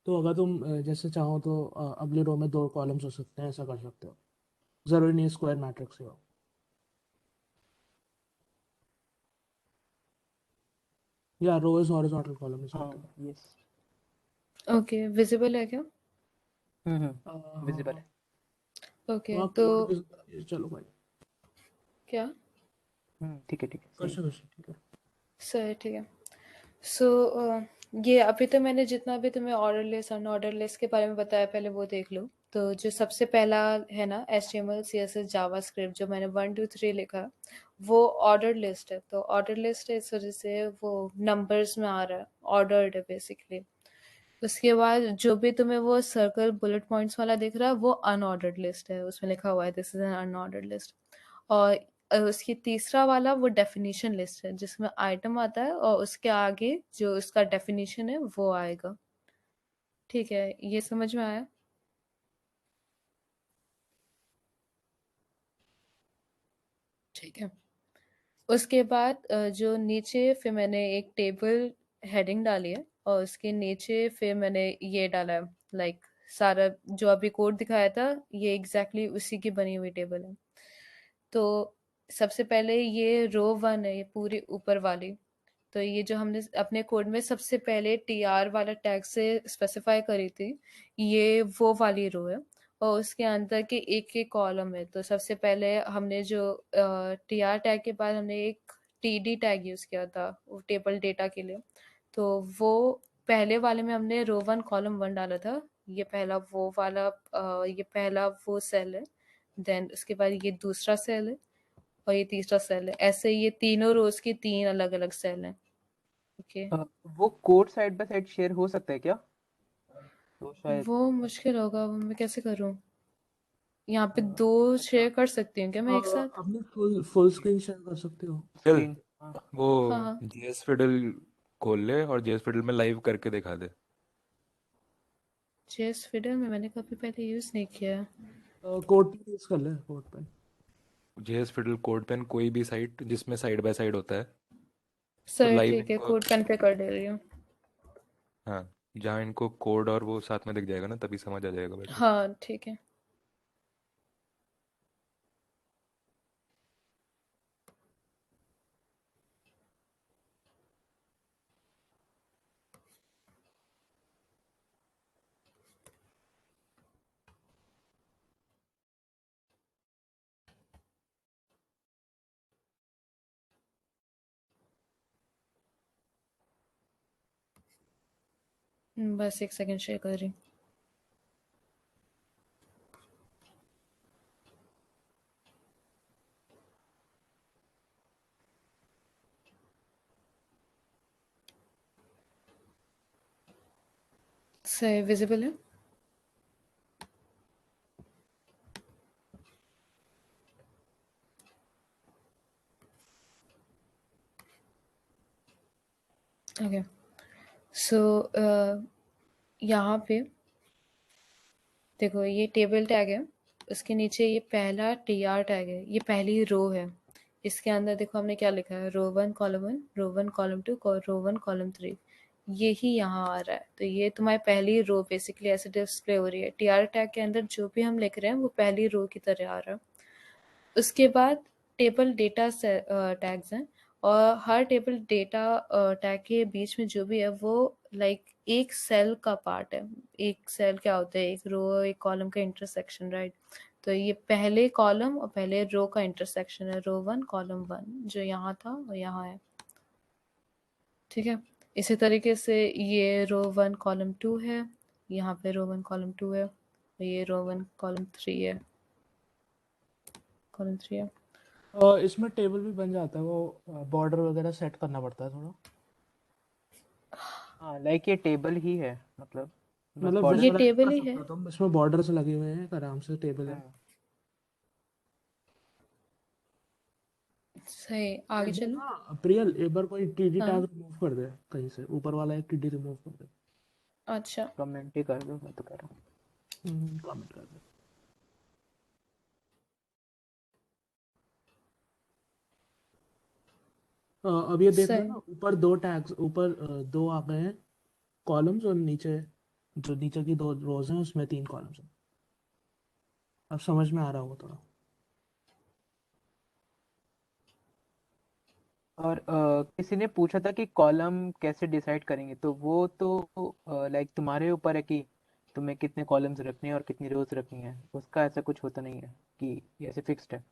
तो अगर तुम जैसे चाहो तो अगले रो में 2 कॉलम्स हो सकते हैं, ऐसा कर सकते हो। जरूरी नहीं स्क्वायर मैट्रिक्स ही हो। या रो इज हॉरिजॉन्टल, कॉलम इज हाँ वर्टिकल। यस। ओके, विजिबल है क्या? विजिबल हाँ। है। ओके, हाँ तो कोड भी चलो भाई। क्या? ठीक है ठीक है सही है। क्वेश्चन क्वेश्चन ठीक है। सही, ठीक है। सो ये अभी तो मैंने जितना भी तुम्हें ऑर्डर लिस्ट अनऑर्डर लिस्ट के बारे में बताया पहले वो देख लो। तो जो सबसे पहला है ना HTML CSS जावास्क्रिप्ट जो मैंने 1 2 3 लिखा, वो ऑर्डर लिस्ट है। तो ऑर्डर लिस्ट है इस वजह से वो नंबर्स में आ रहा है, ऑर्डर्ड है बेसिकली। उसके बाद जो भी तुम्हें वो सर्कल बुलेट पॉइंट्स वाला दिख रहा है वो अनऑर्डर्ड लिस्ट है, उसमें लिखा हुआ है this is an unordered list. और उसकी तीसरा वाला वो डेफिनेशन लिस्ट है जिसमें आइटम आता है और उसके आगे जो उसका डेफिनेशन है वो आएगा। ठीक है, ये समझ में आया? ठीक है। उसके बाद जो नीचे फिर मैंने एक टेबल हेडिंग डाली है और उसके नीचे फिर मैंने ये डाला है, लाइक सारा जो अभी कोड दिखाया था ये एग्जैक्टली उसी की बनी हुई टेबल है। तो सबसे पहले ये रो 1 है, ये पूरी ऊपर वाली। तो ये जो हमने अपने कोड में सबसे पहले टीआर वाला टैग से स्पेसिफाई करी थी, ये वो वाली रो है और उसके अंदर के एक एक कॉलम है। तो सबसे पहले हमने जो टीआर टैग के बाद हमने एक टीडी टैग यूज किया था वो टेबल डेटा के लिए। तो वो पहले वाले में हमने रो 1 कॉलम 1 डाला था। ये पहला वो वाला ये पहला वो सेल है, देन उसके बाद ये दूसरा सेल है और ये तीसरा सेल है। ऐसे ये तीनों रोज की 3 अलग अलग सेल हैं। ओके, वो code side by side share हो सकता है क्या? तो शायद वो मुश्किल होगा, वो मैं कैसे करूं? यहाँ पे 2 शेयर कर सकती हूँ क्या मैं एक साथ? अपनी फुल स्क्रीन शेयर कर सकते हो। चल स्क्रीन। हाँ वो हाँ हाँ, जेएस फिडल खोल ले और जेएस फिडल में लाइव करके दिखा दे। जेएस फिडल में मैंने कभी पहले यूज नहीं किया है। कोड पे यूज कर ले, कोड पे। जेएस फिडल कोड पेन कोई भी साइट जिसमें साइड बाय साइड होता है तो सर लाइव ठीक है, इनको, कोड पेन पे कर दे रही हूँ। हाँ जहाँ इनको कोड और वो साथ में दिख जाएगा ना तभी समझ आ जाएगा वैसे। हाँ ठीक है। बस एक सेकंड शेयर कर रही हूँ। सही विजिबल है? ओके, सो यहाँ पे देखो ये टेबल टैग है, उसके नीचे ये पहला टीआर टैग है, ये पहली रो है। इसके अंदर देखो हमने क्या लिखा है, रो 1 कॉलम 1, रो 1 कॉलम 2, रो 1 कॉलम 3। यही यहाँ आ रहा है। तो ये तुम्हारी पहली रो बेसिकली ऐसे डिस्प्ले हो रही है। टीआर टैग के अंदर जो भी हम लिख रहे हैं वो पहली रो की तरह आ रहा है। उसके बाद टेबल डेटा टैग्स हैं और हर टेबल डेटा टैग के बीच में जो भी है वो लाइक एक सेल का पार्ट है। एक सेल क्या होता है, एक रो एक कॉलम का इंटरसेक्शन, राइट? तो ये पहले कॉलम और पहले रो का इंटरसेक्शन है, रो 1 कॉलम 1 जो यहाँ था वो यहाँ है। ठीक है, इसी तरीके से ये रो 1 कॉलम 2 है, यहाँ पे रो 1 कॉलम 2 है, ये रो 1 कॉलम 3 है, कॉलम 3 है। इसमें टेबल भी बन जाता है, वो बॉर्डर वगैरह सेट करना पड़ता है थोड़ा। हाँ, लाइक ये टेबल ही है, मतलब बस मतलब बॉर्डर। ये विजुअलाइज टेबल कर ही सकते है। हो तुम, इसमें बॉर्डर्स लगे हुए हैं, एक आराम से टेबल है। हाँ। सही, आगे एक बार चलो। ना प्रियल, एक बार कोई टीडी हाँ, टैग रिमूव कर दे कहीं से, ऊपर वाला एक टीडी रिमूव कर दे। अच्छा। कमेंट ही कर दो, मैं तो कर रहा हूँ। कमेंट कर दे। अब ये देख रहे हो ना, सही, ऊपर दो टैग्स, ऊपर दो आ गए हैं कॉलम्स, और नीचे जो नीचे की दो रोज हैं उसमें 3 कॉलम्स हैं। अब समझ में आ रहा होगा थोड़ा। और किसी ने पूछा था कि कॉलम कैसे डिसाइड करेंगे, तो वो तो लाइक तुम्हारे ऊपर है कि तुम्हें कितने कॉलम्स रखने हैं और कितनी रोज रखनी है। उसका ऐसा कुछ होता नहीं है कि ये ऐसे फिक्स्ड है।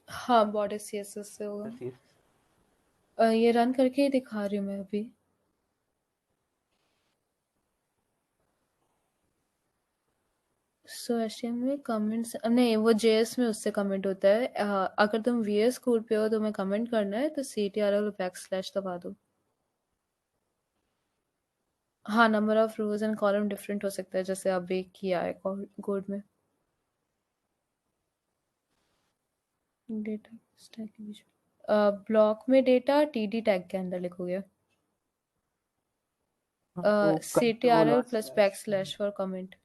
हाँ बॉर्डर सीएसएस से होगा। बस ये। ये रन करके ही दिखा रही हूँ मैं अभी। सो एचटीएमएल में कमेंट्स नहीं, वो जेएस में उससे कमेंट होता है। अगर तुम वीएस कोड पे हो तो मैं कमेंट करना है तो ctrl बैकस्लैश दबा दो। हाँ, number of rose and column different हो सकता है जैसे अभी किया है कोड में। डेटा स्टैक के बीच में ब्लॉक में डेटा टीडी टैग के अंदर लिखोगे। हाँ, वो कंट्रोल ctrl और plus slash. Backslash for comment.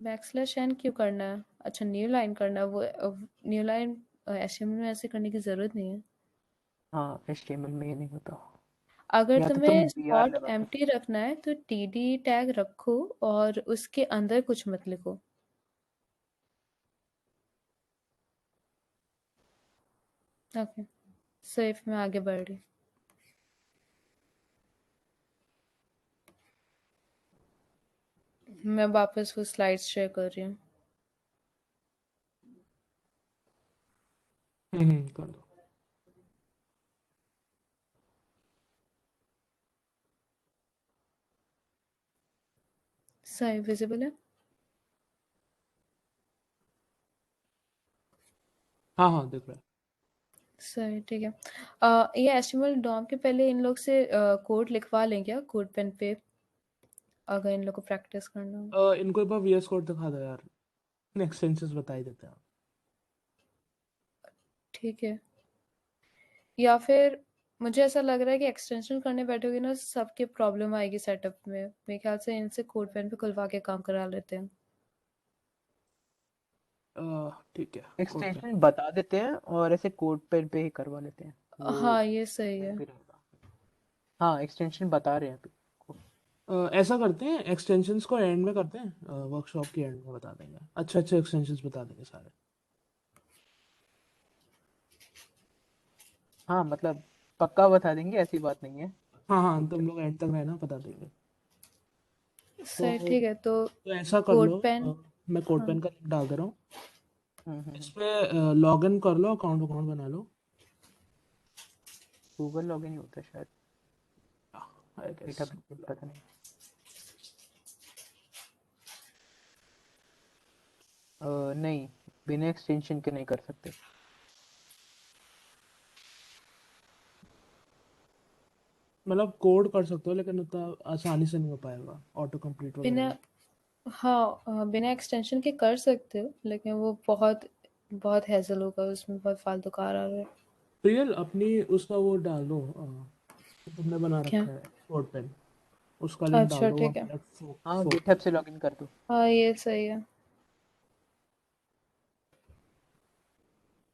Backslash N क्यों करना है? अच्छा, न्यू लाइन करना है। वो न्यू लाइन एचटीएमएल में ऐसे करने की जरूरत नहीं है। हाँ HTML में ये नहीं होता, अगर या तो तुम तुम्हें BR स्पॉट लगा एम्प्टी रखना है तो टीडी टैग रखो और उसके अंदर कुछ मत लिखो। ओके, सेफ में आगे बढ़ रही। मैं वापस वो स्लाइड्स शेयर कर रही हूँ। कर दो। सही विजिबल है? हाँ हाँ दिख रहा है। सही, ठीक है। ये एचटीएमएल डॉम के पहले इन लोग से कोड लिखवा लें क्या, कोड पेन पे, अगर इन लोग को प्रैक्टिस करना हो। इनको एक बार VS कोड दिखा दो यार, एक्सटेंशंस बता ही देते हैं। ठीक है। या फिर मुझे ऐसा लग रहा है कि एक्सटेंशन करने बैठोगे ना सबके प्रॉब्लम आएगी सेटअप में। मेरे ख्याल से इनसे कोड पेन पे खुलवा के काम करा लेते हैं। ठीक है, कोड पे। एक्सटेंशन बता देते हैं और ऐसे कोड पेन पे ही करवा लेते हैं, वो हाँ, ये सही है। भी रहेगा। हाँ एक्सटेंशन बता रहे हैं अभी को। ऐसा करते हैं, एक्सटेंशंस को एंड में करते हैं, वर्कशॉप के एंड में बता देंगे, अच्छे अच्छे एक्सटेंशंस बता देंगे सारे। हाँ मतलब पक्का बता देंगे, ऐसी बात नहीं है। हाँ हाँ, ठीक तुम है। लोग एंड तक रहना, बता देंगे। सही, तो ठीक है। तो तो ऐसा कर लो, कोड पेन। मैं कोड हाँ, पेन का लिंक डाल दे रहा हूँ। इस हम्म। पे लॉग इन कर लो, अकाउंट अकाउंट बना लो। गूगल लॉगिन ही होता है शायद, आई गेस। गिटहब पता नहीं। नहीं, बिना एक्सटेंशन के नहीं कर सकते। मतलब कोड कर सकते हो लेकिन उतना आसानी से नहीं हो पाएगा, ऑटो कंप्लीट बिना, वगैरह। हाँ, बिना एक्सटेंशन के कर सकते हो, लेकिन वो बहुत बहुत हैसल होगा, उसमें बहुत फालतू कार आ रहा है। प्रियल, अपनी उसका वो डाल दो, जो तुमने बना क्या? रखा है कोड पेन, उसका लिंक डाल अच्छा, दो वहाँ ठीक है। पे। हाँ गिटहब से लॉगिन कर दो। हाँ, ये सही है।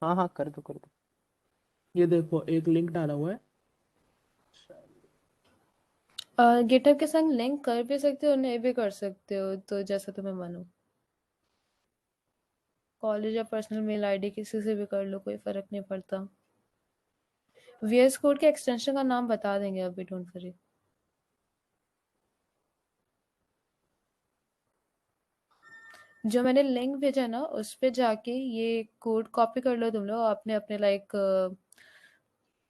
हाँ हाँ कर दो कर दो। ये देखो एक लिंक डाला हुआ है। गिटहब के संग लिंक कर भी सकते हो, नहीं भी कर सकते हो, तो जैसा तुम्हें मन हो। कॉलेज या पर्सनल मेल आईडी किसी से भी कर लो, कोई फर्क नहीं पड़ता। VS कोड के एक्सटेंशन का नाम बता देंगे अभी, डोंट वरी। जो मैंने लिंक भेजा ना उस पे जाके ये कोड कॉपी कर लो तुम लोग, अपने अपने लाइक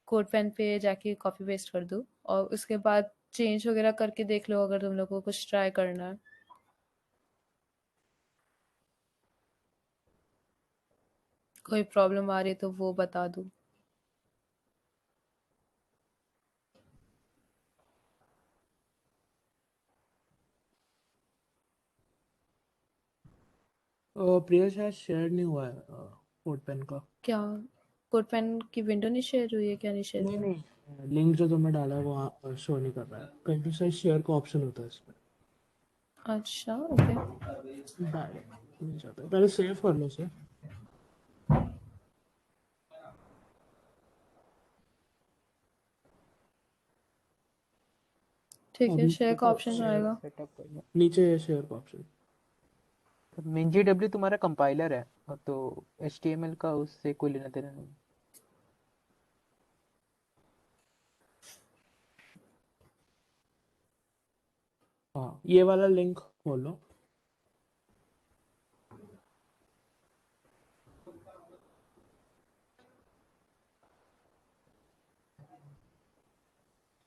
कोड पेन पे जाके कॉपी पेस्ट कर दो, और उसके बाद चेंज वगैरह करके देख लो अगर तुम लोग को कुछ ट्राई करना है। कोई प्रॉब्लम आ रही है तो वो बता दूँ। प्रिया शायद शेयर नहीं हुआ है कोड पेन का। क्या? कोड पेन की विंडो नहीं शेयर हुई है? क्या नहीं शेयर नहीं हुआ? नहीं, लिंक जो तुमने डाला है वो शो नहीं कर रहा है, कहीं पे शायद शेयर का ऑप्शन होता है इसमें। अच्छा, ओके। डायरेक्ट नहीं जाता है। पहले सेव कर लो उसे। ठीक है, अब शेयर का देखो ऑप्शन शेयर आएगा। सेटअप कर लो। नीचे है शेयर का ऑप्शन। MinGW तुम्हारा कंपाइलर है, और तो HTML का उससे कोई लेना देना नहीं। हाँ, ये वाला लिंक खोलो।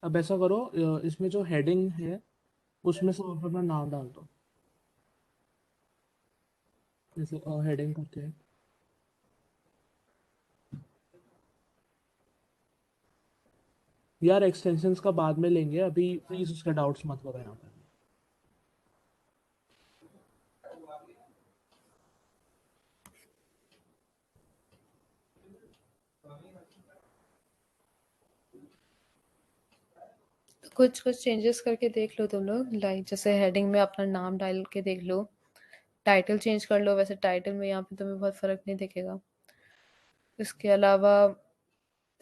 अब ऐसा करो, इसमें जो हेडिंग है उसमें से अपना नाम डाल दो, जैसे हेडिंग करके है। यार एक्सटेंशंस का बाद में लेंगे, अभी प्लीज उसके डाउट्स मत करो यहाँ पे। कुछ कुछ चेंजेस करके देख लो तुम लोग, लाइक जैसे हेडिंग में अपना नाम डाल के देख लो, टाइटल चेंज कर लो, वैसे टाइटल में यहाँ पे तुम्हें बहुत फ़र्क नहीं दिखेगा। इसके अलावा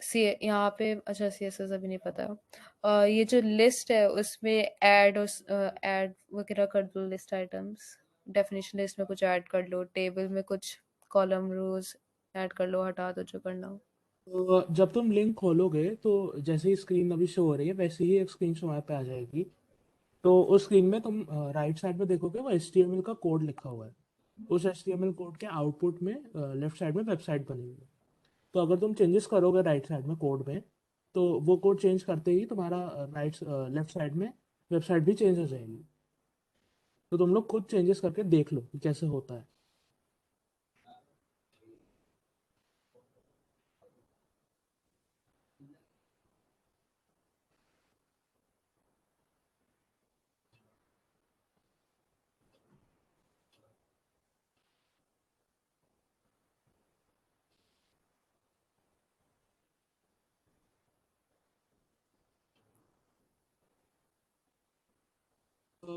सी यहाँ पे अच्छा CSS अभी नहीं पता है। ये जो लिस्ट है उसमें ऐड और ऐड वगैरह कर दो, लिस्ट आइटम्स, डेफिनेशन लिस्ट में कुछ ऐड कर लो, टेबल में कुछ कॉलम रोज ऐड कर लो, हटा दो जो करना हो। तो जब तुम लिंक खोलोगे तो जैसे ही स्क्रीन अभी शो हो रही है वैसे ही एक स्क्रीन शो पे आ जाएगी। तो उस स्क्रीन में तुम राइट साइड में देखोगे वो HTML का कोड लिखा हुआ है। उस HTML कोड के आउटपुट में लेफ्ट साइड में वेबसाइट बनी हुई है। तो अगर तुम चेंजेस करोगे राइट साइड में कोड में, तो वो कोड चेंज करते ही तुम्हारा लेफ्ट साइड में वेबसाइट भी चेंज हो जाएगी। तो तुम लोग खुद चेंजेस करके देख लो कि कैसे होता है।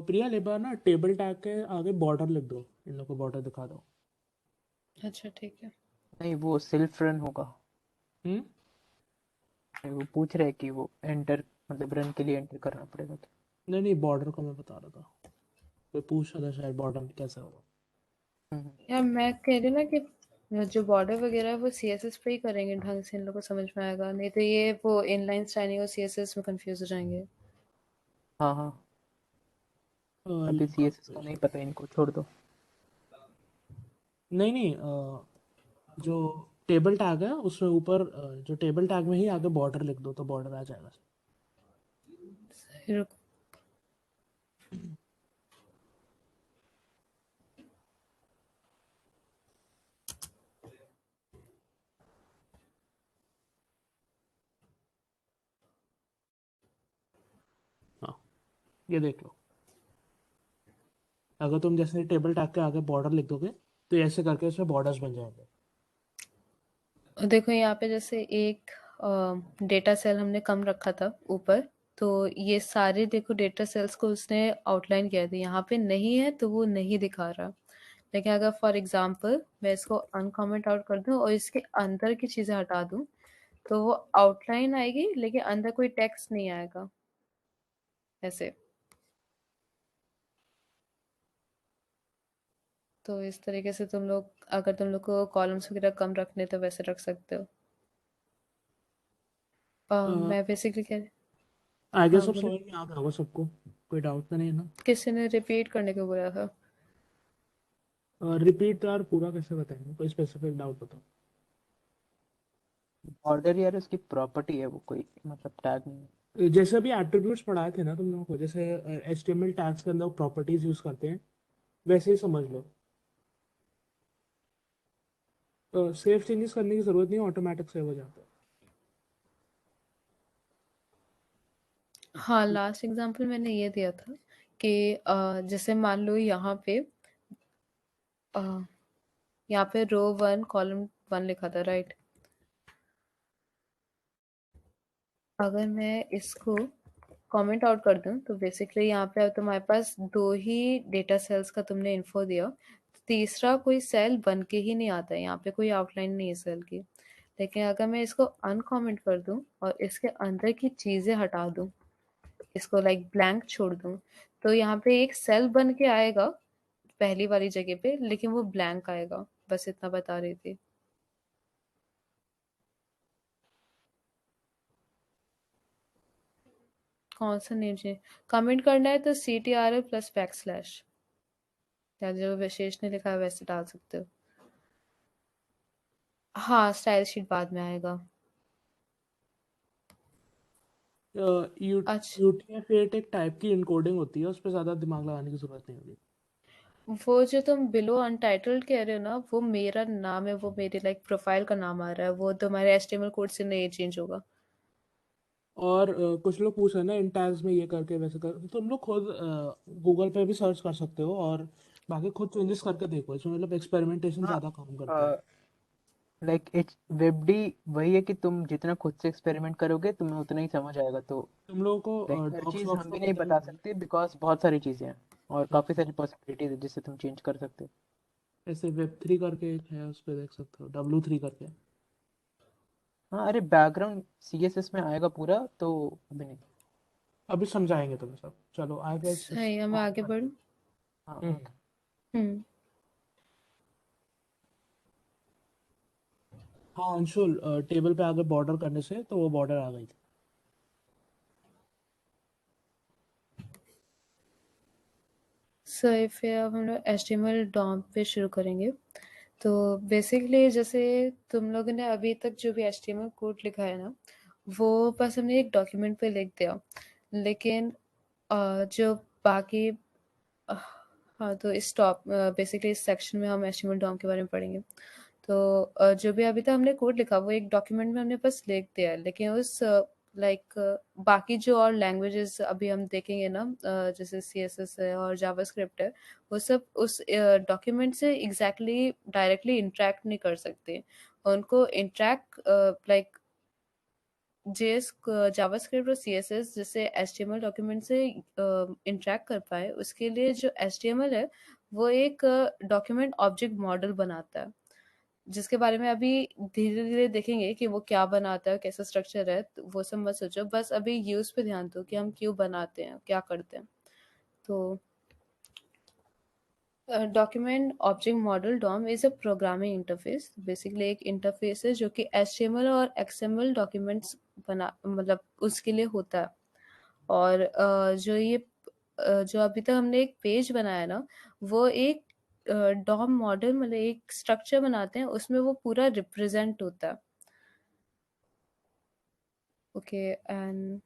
प्रिया ले बार ना टेबल टैग के आगे बॉर्डर लिख दो, इन लोग को बॉर्डर दिखा दो। अच्छा ठीक है। नहीं, वो सेल्फ रन होगा। हम्म। वो पूछ रहे कि वो एंटर मतलब रन के लिए एंटर करना पड़ेगा तो। नहीं नहीं, बॉर्डर का मैं बता रहा था। कोई पूछ रहा था शायद बॉर्डर कैसा होगा। हम्म, यार मैं कह रही हूँ ना कि जो बॉर्डर वगैरह है वो CSS पे ही करेंगे, ढंग से इन लोगों को समझ में आएगा, नहीं तो ये वो इनलाइन स्टाइलिंग और CSS में कंफ्यूज हो जाएंगे। हाँ हाँ, अभी लिंक CSS का नहीं पता, इनको छोड़ दो। नहीं नहीं, जो टेबल टैग है उसमें ऊपर जो टेबल टैग में ही आगे बॉर्डर लिख दो तो बॉर्डर आ जाएगा। रुको। हाँ, ये देख लो। अगर तुम जैसे टेबल टैग के आगे बॉर्डर लिख दोगे तो ऐसे करके इसमें बॉर्डर्स बन जाएंगे। देखो यहाँ पे जैसे एक डेटा सेल हमने कम रखा था ऊपर, तो ये सारे देखो डेटा सेल्स को उसने आउटलाइन किया था, यहाँ पे नहीं है तो वो नहीं दिखा रहा। लेकिन अगर फॉर एग्जांपल मैं इसको अनकमेंट आउट कर दूं और इसके अंदर की चीजें हटा दूं, तो वो आउटलाइन आएगी लेकिन अंदर कोई टेक्स्ट नहीं आएगा ऐसे। तो इस तरीके से तुम लोग, अगर तुम लोग को कॉलम्स वगैरह कम रखने तो वैसे रख सकते हो। मैं बेसिकली कह आई हाँ गेस अब बोलो। समझ में आ गया होगा सबको, कोई डाउट तो नहीं है ना? किसी ने रिपीट करने को बोला था। रिपीट यार पूरा कैसे बताएंगे, कोई स्पेसिफिक डाउट बताओ। बॉर्डर यार उसकी प्रॉपर्टी है, वो कोई मतलब टैग नहीं है। जैसे अभी एट्रीब्यूट्स पढ़ाए थे ना तुम लोगों को, जैसे HTML टैग्स के अंदर प्रॉपर्टीज यूज करते हैं, वैसे ही समझ लो। सेव चेंजेस करने की जरूरत नहीं, ऑटोमेटिक सेव हो जाता है। हाँ, लास्ट एग्जांपल मैंने ये दिया था कि जैसे मान लो अ, यहाँ पे रो 1 कॉलम 1 लिखा था, राइट? अगर मैं इसको कमेंट आउट कर दूं तो बेसिकली यहाँ पे अब तुम्हारे पास दो ही डेटा सेल्स का तुमने इन्फो दिया, तीसरा कोई सेल बन के ही नहीं आता है, यहाँ पे कोई आउटलाइन नहीं है सेल की। लेकिन अगर मैं इसको अनकमेंट कर दूं और इसके अंदर की चीजें हटा दूं, इसको लाइक ब्लैंक छोड़ दूं, तो यहाँ पे एक सेल बन के आएगा पहली वाली जगह पे, लेकिन वो ब्लैंक आएगा। बस इतना बता रही थी। कौन सा नेम चाहिए? कमेंट करना है तो CTRL प्लस बैकस्लैश, या जो विशेष ने लिखा है वैसे डाल सकते हो। हाँ, स्टाइल शीट बाद में आएगा। अच्छा, UTF-8 एक टाइप की इनकोडिंग होती है, उस पर ज्यादा दिमाग लगाने की जरूरत नहीं होगी। वो जो तुम बिलो अनटाइटल्ड कह रहे हो ना, वो मेरा नाम है, वो मेरे लाइक प्रोफाइल का नाम आ रहा है, वो तुम्हारे HTML कोड से नहीं चेंज होगा। और कुछ लोग पूछ रहे हैं ना इन टैग्स में ये करके वैसे कर, तो तुम लोग खुद गूगल पे भी सर्च कर सकते हो और बाकी खुद चेंजेस करके देखो, इसमें मतलब एक्सपेरिमेंटेशन हाँ, ज्यादा काम करता है। लाइक इट्स वेबडी वही है कि तुम जितना खुद से एक्सपेरिमेंट करोगे तुम्हें उतना ही समझ आएगा। तो तुम लोगों लाइक को हर डॉक्स चीज़ वॉक्स हम तो भी नहीं पता ही बता होगा। सकते बिकॉज बहुत सारी चीज़ें हैं। और काफ़ी सारी पॉसिबिलिटीज है जिससे तुम चेंज कर सकते हो। ऐसे वेब3 करके एक है, उस पर देख सकते हो, W3 करके। हाँ, अरे बैकग्राउंड CSS में आएगा पूरा, तो अभी नहीं। अभी समझाएंगे तुम्हें सब। चलो आई गेस सही है, मैं आगे बढ़ूँ? हाँ okay। हम्म हाँ अंशुल, टेबल पे आगे बॉर्डर करने से तो वो बॉर्डर आ गई थी। सही, फिर अब हम लोग HTML डॉम पे शुरू करेंगे। तो बेसिकली जैसे तुम लोगों ने अभी तक जो भी HTML कोड लिखा है ना, वो बस हमने एक डॉक्यूमेंट पे लिख दिया। लेकिन जो बाकी अ, हाँ, तो इस टॉप बेसिकली इस सेक्शन में हम HTML डॉम के बारे में पढ़ेंगे। तो जो भी अभी तक हमने कोड लिखा वो एक डॉक्यूमेंट में हमने बस लिख दिया है, लेकिन उस लाइक बाकी जो और लैंग्वेजेस अभी हम देखेंगे ना, जैसे CSS है और जावास्क्रिप्ट है, वो सब उस डॉक्यूमेंट से एग्जैक्टली डायरेक्टली इंटरेक्ट नहीं कर सकते। उनको इंटरेक्ट लाइक JS जावास्क्रिप्ट और CSS जैसे HTML डॉक्यूमेंट से इंटरेक्ट कर पाए, उसके लिए जो HTML है वो एक डॉक्यूमेंट ऑब्जेक्ट मॉडल बनाता है, जिसके बारे में अभी धीरे धीरे देखेंगे कि वो क्या बनाता है, कैसा स्ट्रक्चर है। तो वो सब मत सोचो, बस अभी यूज पे ध्यान दो कि हम क्यों बनाते हैं, क्या करते हैं। तो document object model DOM is a programming interface. Basically एक इंटरफेस है जो कि HTML और XML डॉक्यूमेंट्स बना मतलब उसके लिए होता है। और जो अभी तक हमने एक पेज बनाया ना, वो एक डॉम मॉडल मतलब एक स्ट्रक्चर बनाते हैं, उसमें वो पूरा रिप्रेजेंट होता है। ओके एंड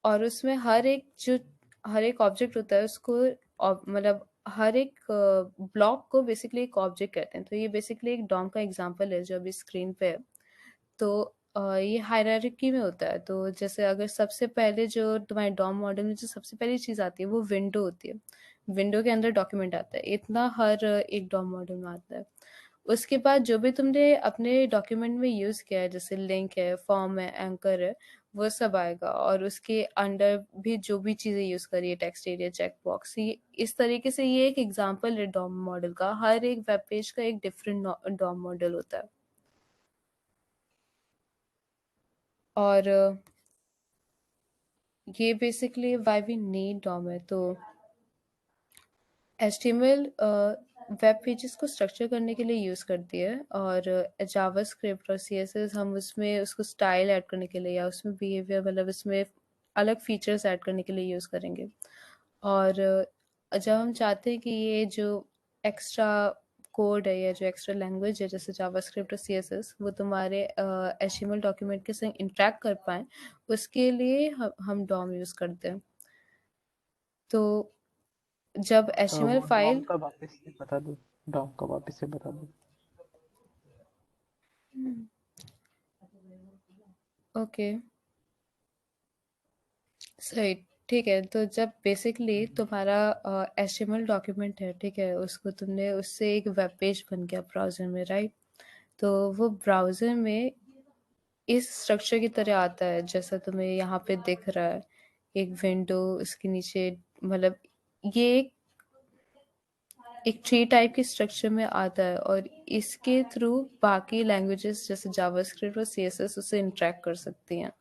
और उसमें हर एक ऑब्जेक्ट होता है उसको मतलब हर एक ब्लॉक को बेसिकली एक ऑब्जेक्ट कहते हैं। तो ये बेसिकली एक डॉम का एग्जांपल है जो अभी स्क्रीन पे है। तो ये हायरार्की में होता है। तो जैसे अगर सबसे पहले जो तुम्हारे डॉम मॉडल में जो सबसे पहली चीज़ आती है वो विंडो होती है। विंडो के अंदर डॉक्यूमेंट आता है, इतना हर एक डॉम मॉडल में आता है। उसके बाद जो भी तुमने अपने डॉक्यूमेंट में यूज़ किया है, जैसे लिंक है, फॉर्म है, एंकर है, वो सब आएगा। और उसके अंडर भी जो भी चीज़ें यूज़ करी है, टेक्स्ट एरिया, चेक बॉक्स, ये इस तरीके से ये एक एग्जांपल है डॉम मॉडल का। हर एक वेब पेज का एक डिफरेंट डॉम मॉडल होता है। और ये basically why we need DOM है। तो HTML वेब पेजेस को स्ट्रक्चर करने के लिए यूज़ करती है, और जावास्क्रिप्ट और CSS हम उसमें उसको स्टाइल ऐड करने के लिए या उसमें बिहेवियर मतलब उसमें अलग फीचर्स ऐड करने के लिए यूज़ करेंगे। और जब हम चाहते हैं कि ये जो एक्स्ट्रा कोड है या जो एक्स्ट्रा लैंग्वेज है जैसे जावास्क्रिप्ट और CSS वो तुम्हारे HTML डॉक्यूमेंट के संग इंटरेक्ट कर पाएँ, उसके लिए हम डॉम यूज़ करते हैं। तो जब HTML वो डॉम फाइल का वापस से बता दो, डॉम का वापस से बता दो। ओके सही, ठीक है। तो जब बेसिकली तुम्हारा HTML डॉक्यूमेंट है, ठीक है, उसको तुमने उससे एक वेब पेज बन गया ब्राउज़र में, राइट? तो वो ब्राउज़र में इस स्ट्रक्चर की तरह आता है जैसा तुम्हें यहाँ पे दिख रहा है। एक विंडो, उसके नीचे मतलब ये एक ट्री टाइप की स्ट्रक्चर में आता है, और इसके थ्रू बाकी लैंग्वेजेस जैसे जावास्क्रिप्ट और CSS उससे इंटरेक्ट कर सकती हैं।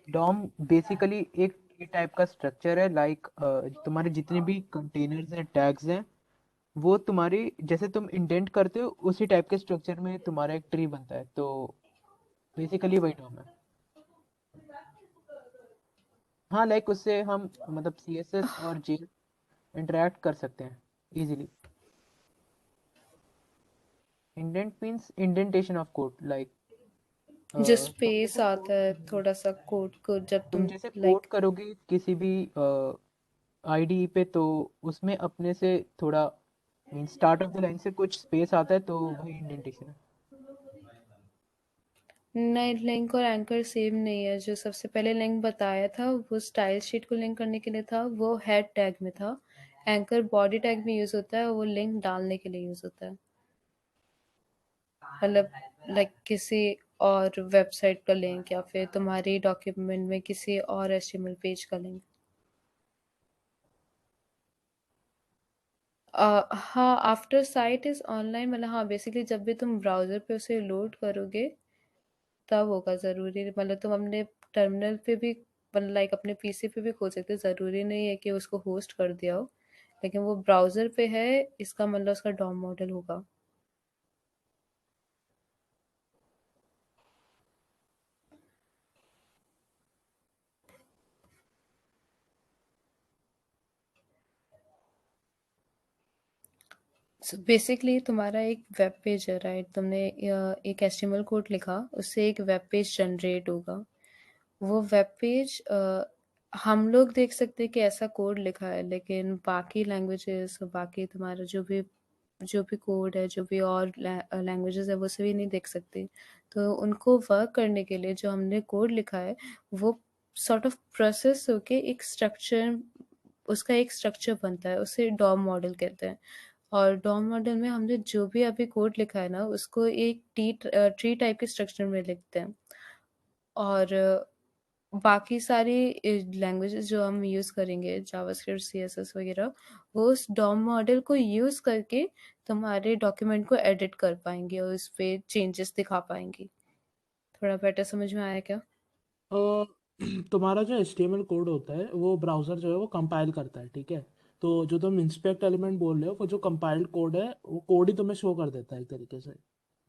डॉम बेसिकली एक ट्री टाइप का स्ट्रक्चर है, लाइक तुम्हारे जितने भी कंटेनर्स हैं, टैग्स हैं, वो तुम्हारी जैसे तुम इंडेंट करते हो उसी टाइप के स्ट्रक्चर में तुम्हारा एक ट्री बनता है। तो बेसिकली वही डॉम है। हाँ, लाइक उससे हम मतलब CSS और JS इंटरेक्ट कर सकते हैं easily. Indent means indentation of code, like जो तुम स्पेस जैसे आता है थोड़ा सा कोड को जब तुम तुम जैसे कोड लाइक करोगे किसी भी IDE पे, तो उसमें अपने से थोड़ा mean start of the line से कुछ स्पेस आता है, तो वही इंडेंटेशन है। नहीं, लिंक और एंकर सेम नहीं है। जो सबसे पहले लिंक बताया था वो स्टाइल शीट को लिंक करने के लिए था, वो हेड टैग में था। एंकर बॉडी टैग में यूज होता है, वो लिंक डालने के लिए यूज होता है। मतलब लाइक किसी और वेबसाइट का लिंक या फिर तुम्हारी डॉक्यूमेंट में किसी और एचटीएमएल पेज का लिंक। हाँ, आफ्टर साइट इज ऑनलाइन मतलब हाँ बेसिकली जब भी तुम ब्राउजर पे उसे लोड करोगे तब होगा ज़रूरी, मतलब तुम अपने टर्मिनल पे भी मतलब लाइक अपने पीसी पे भी खोल सकते हो, ज़रूरी नहीं है कि उसको होस्ट कर दिया हो, लेकिन वो ब्राउजर पे है इसका मतलब उसका डॉम मॉडल होगा। बेसिकली तुम्हारा एक वेब पेज है राइट, तुमने एक एचटीएमएल कोड लिखा, उससे एक वेब पेज जनरेट होगा। वो वेब पेज हम लोग देख सकते हैं कि ऐसा कोड लिखा है, लेकिन बाकी लैंग्वेजेस, बाकी तुम्हारा जो भी कोड है, जो भी और लैंग्वेजेस है, वो सभी नहीं देख सकते। तो उनको वर्क करने के लिए जो हमने कोड लिखा है वो सॉर्ट ऑफ प्रोसेस होके एक स्ट्रक्चर, उसका एक स्ट्रक्चर बनता है, उसे डॉम मॉडल कहते हैं। और डॉम मॉडल में हमने जो भी अभी कोड लिखा है ना उसको एक ट्री टाइप के स्ट्रक्चर में लिखते हैं। और बाकी सारी लैंग्वेजेस जो हम यूज़ करेंगे जावास्क्रिप्ट सीएसएस वगैरह, वो उस डॉम मॉडल को यूज़ करके तुम्हारे डॉक्यूमेंट को एडिट कर पाएंगे और उस पे चेंजेस दिखा पाएंगे। थोड़ा बेटर समझ में आया क्या? अ, तुम्हारा जो HTML कोड होता है वो ब्राउज़र जो है वो कंपाइल करता है, ठीक है। तो जो तुम इंस्पेक्ट एलिमेंट बोल रहे हो वो जो कंपाइल्ड कोड है वो कोड ही तुम्हें शो कर देता है एक तरीके से।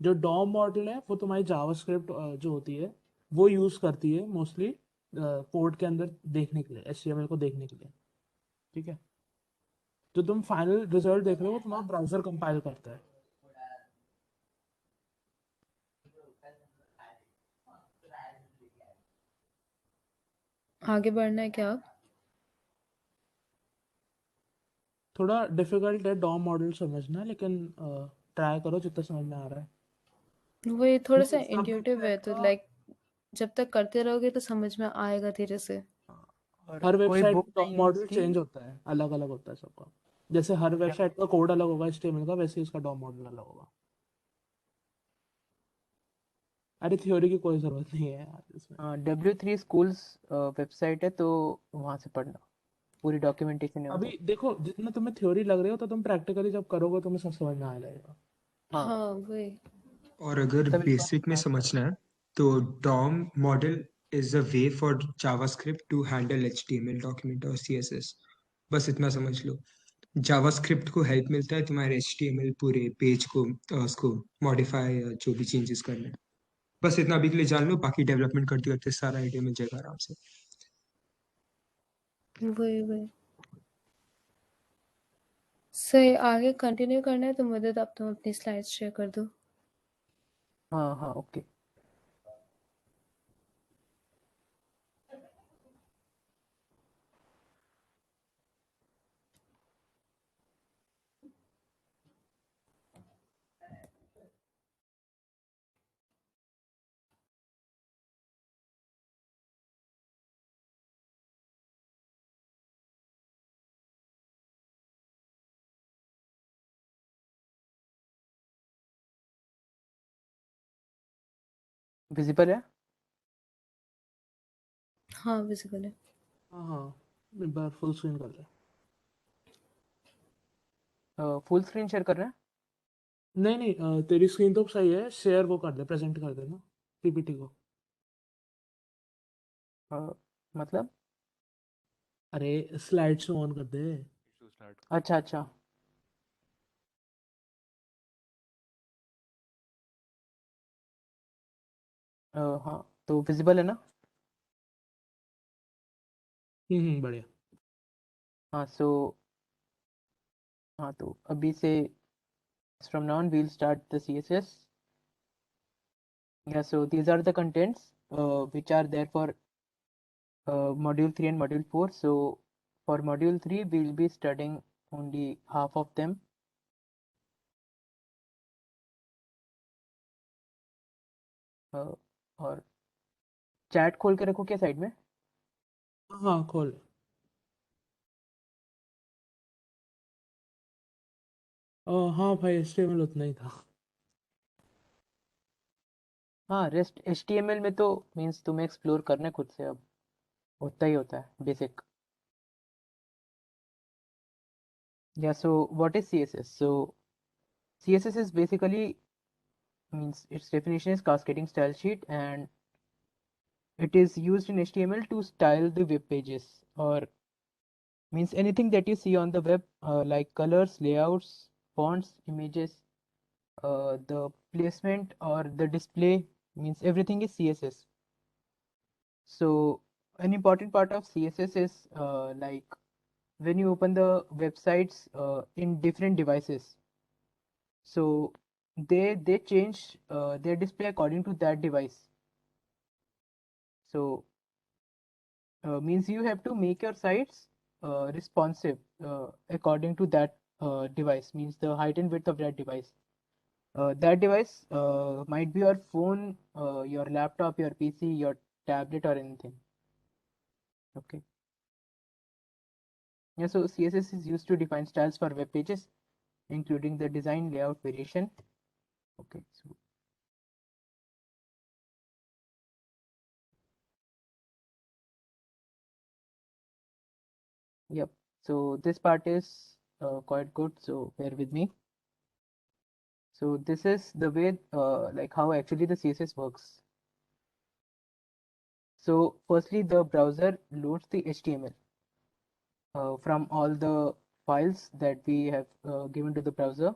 जो डॉम मॉडल है वो तुम्हारी जावास्क्रिप्ट जो होती है वो यूज़ करती है मोस्टली कोड के अंदर देखने के लिए, HTML को देखने के लिए, ठीक है। जो तुम फाइनल रिजल्ट देख रहे हो वो तुम्हारा ब्राउज़र कंपाइल करता है। आगे बढ़ना है क्या आप? थोड़ा डिफिकल्ट है डॉम मॉडल समझना, लेकिन ट्राई करो जितना समझ में आ रहा है। वो ये थोड़ा सा ये सब इंट्यूटिव है, तो का लाइक जब तक करते रहोगे तो समझ में आएगा धीरे से। और हर कोई वेबसाइट बुक का डॉम नहीं है मॉडल इसकी? चेंज होता है, अलग अलग होता है सबका। जैसे हर वेबसाइट का कोड अलग होगा HTML का, वैसे ही उसका डॉम मॉडल अलग होगा। अरे थ्योरी की कोई जरूरत नहीं है यार इसमें। W3 स्कूल्स वेबसाइट है, तो वहाँ से पढ़ना, पूरी डॉक्यूमेंटेशन है उधर। अभी देखो जितना तुम्हें थ्योरी लग रही हो तो तुम प्रैक्टिकली जब करोगे तुम्हें सब समझ में आ जाएगा। हाँ, हाँ वही। और अगर सब इस बार बेसिक में स्टार्ट करो। समझना है तो DOM model is a way for JavaScript to handle HTML document और CSS। बस इतना समझ लो। जावास्क्रिप्ट को हेल्प मिलता है तुम्हारे HTML पूरे पेज को उसको मॉडिफाई या जो भी चेंजेस करने हैं। बस इतना अभी के लिए जान लो, बाकी डेवलपमेंट करते करते सारा आइडिया मिल जाएगा आराम से। वही वही सही। आगे कंटिन्यू करना है तो मुझे अब तुम अपनी स्लाइड्स शेयर कर दो। हाँ हाँ, ओके। विजिबल है? हाँ विजिबल है। हाँ हाँ, एक बार फुल स्क्रीन कर ले। फुल स्क्रीन शेयर कर रहे हैं? नहीं नहीं, तेरी स्क्रीन तो सही है, शेयर वो कर दे, प्रेजेंट कर देना PPT को। मतलब? अरे स्लाइड शो ऑन कर दे। Issue start. अच्छा अच्छा। हाँ, तो विजिबल है ना? बढ़िया। हाँ, सो हाँ, तो अभी से from now on we'll start the CSS. Yeah, so these are the contents which are there for module 3 and module 4. So for module 3 we'll be studying only half of them. और चैट खोल के रखो क्या साइड में? हाँ खोल। हाँ भाई HTML उतना ही था। हाँ, रेस्ट HTML में तो मीन्स तुम्हें एक्सप्लोर करने खुद से अब उतना ही होता है basic. Yeah, so what is CSS? So CSS is basically means its definition is cascading style sheet, and it is used in HTML to style the web pages, or means anything that you see on the web, like colors, layouts, fonts, images, the placement or the display, means everything is CSS. So an important part of CSS is like when you open the websites in different devices, so they change their display according to that device. So means you have to make your sites responsive according to that device, means the height and width of that device. That device might be your phone, your laptop, your PC, your tablet, or anything. Okay. Yeah, so CSS is used to define styles for web pages, including the design, layout, variation. Okay, so yep. So this part is quite good. So bear with me. So this is the way like how actually the CSS works. So firstly, the browser loads the HTML from all the files that we have given to the browser.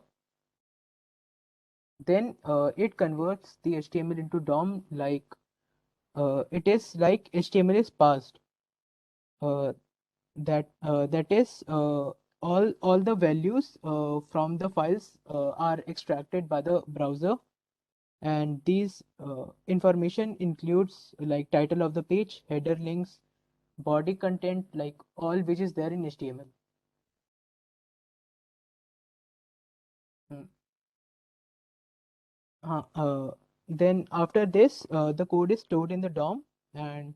Then it converts the HTML into DOM, like it is like HTML is parsed. That is all the values from the files are extracted by the browser, and these information includes like title of the page, header, links, body content, like all which is there in HTML. Mm. Then after this, the code is stored in the DOM, and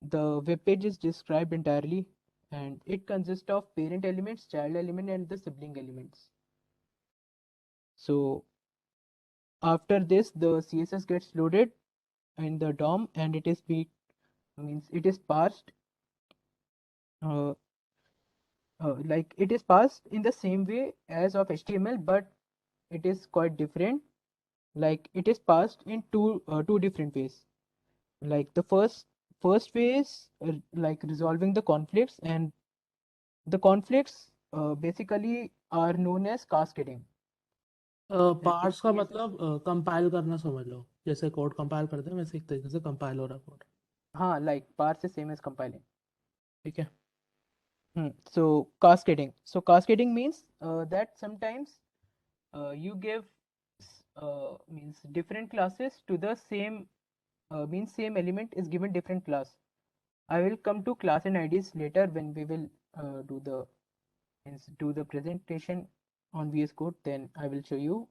the web page is described entirely, and it consists of parent elements, child element, and the sibling elements. So after this, the CSS gets loaded in the DOM, and it is means it is parsed uh, like it is parsed in the same way as of HTML, but it is quite different. Like it is parsed in two different ways. Like the first way is like resolving the conflicts, and the conflicts basically are known as cascading. And in parse का CSS, मतलब कंपाइल करना समझ लो, जैसे कोड कंपाइल करते हैं वैसे एक तरीके से कंपाइल हो रहा कोड. हाँ, like parse is same as compiling. ठीक है. So cascading. So cascading means that sometimes you give means different classes to the same means same element is given different class. I will come to class and IDs later when we will do the presentation on VS Code. Then I will show you.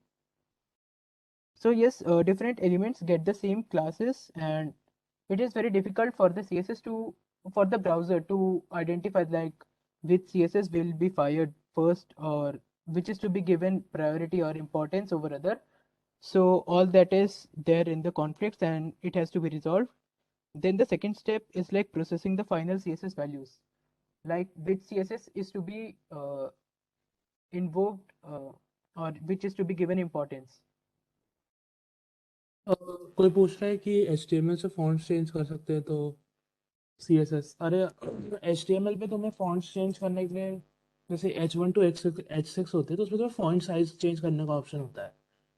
So yes, different elements get the same classes, and it is very difficult for the CSS to for the browser to identify like which CSS will be fired first, or which is to be given priority or importance over other. So all that is there in the conflicts, and it has to be resolved. Then the second step is like processing the final CSS values, like which CSS is to be invoked or which is to be given importance. कोई पूछ रहा है कि HTML से फॉन्ट्स चेंज कर सकते हैं तो CSS. अरे HTML पे तुम्हें फॉन्ट्स चेंज करने के लिए जैसे H1 to H6 होते हैं तो उसमें तुम्हें फॉन्ट साइज चेंज करने का ऑप्शन होता है.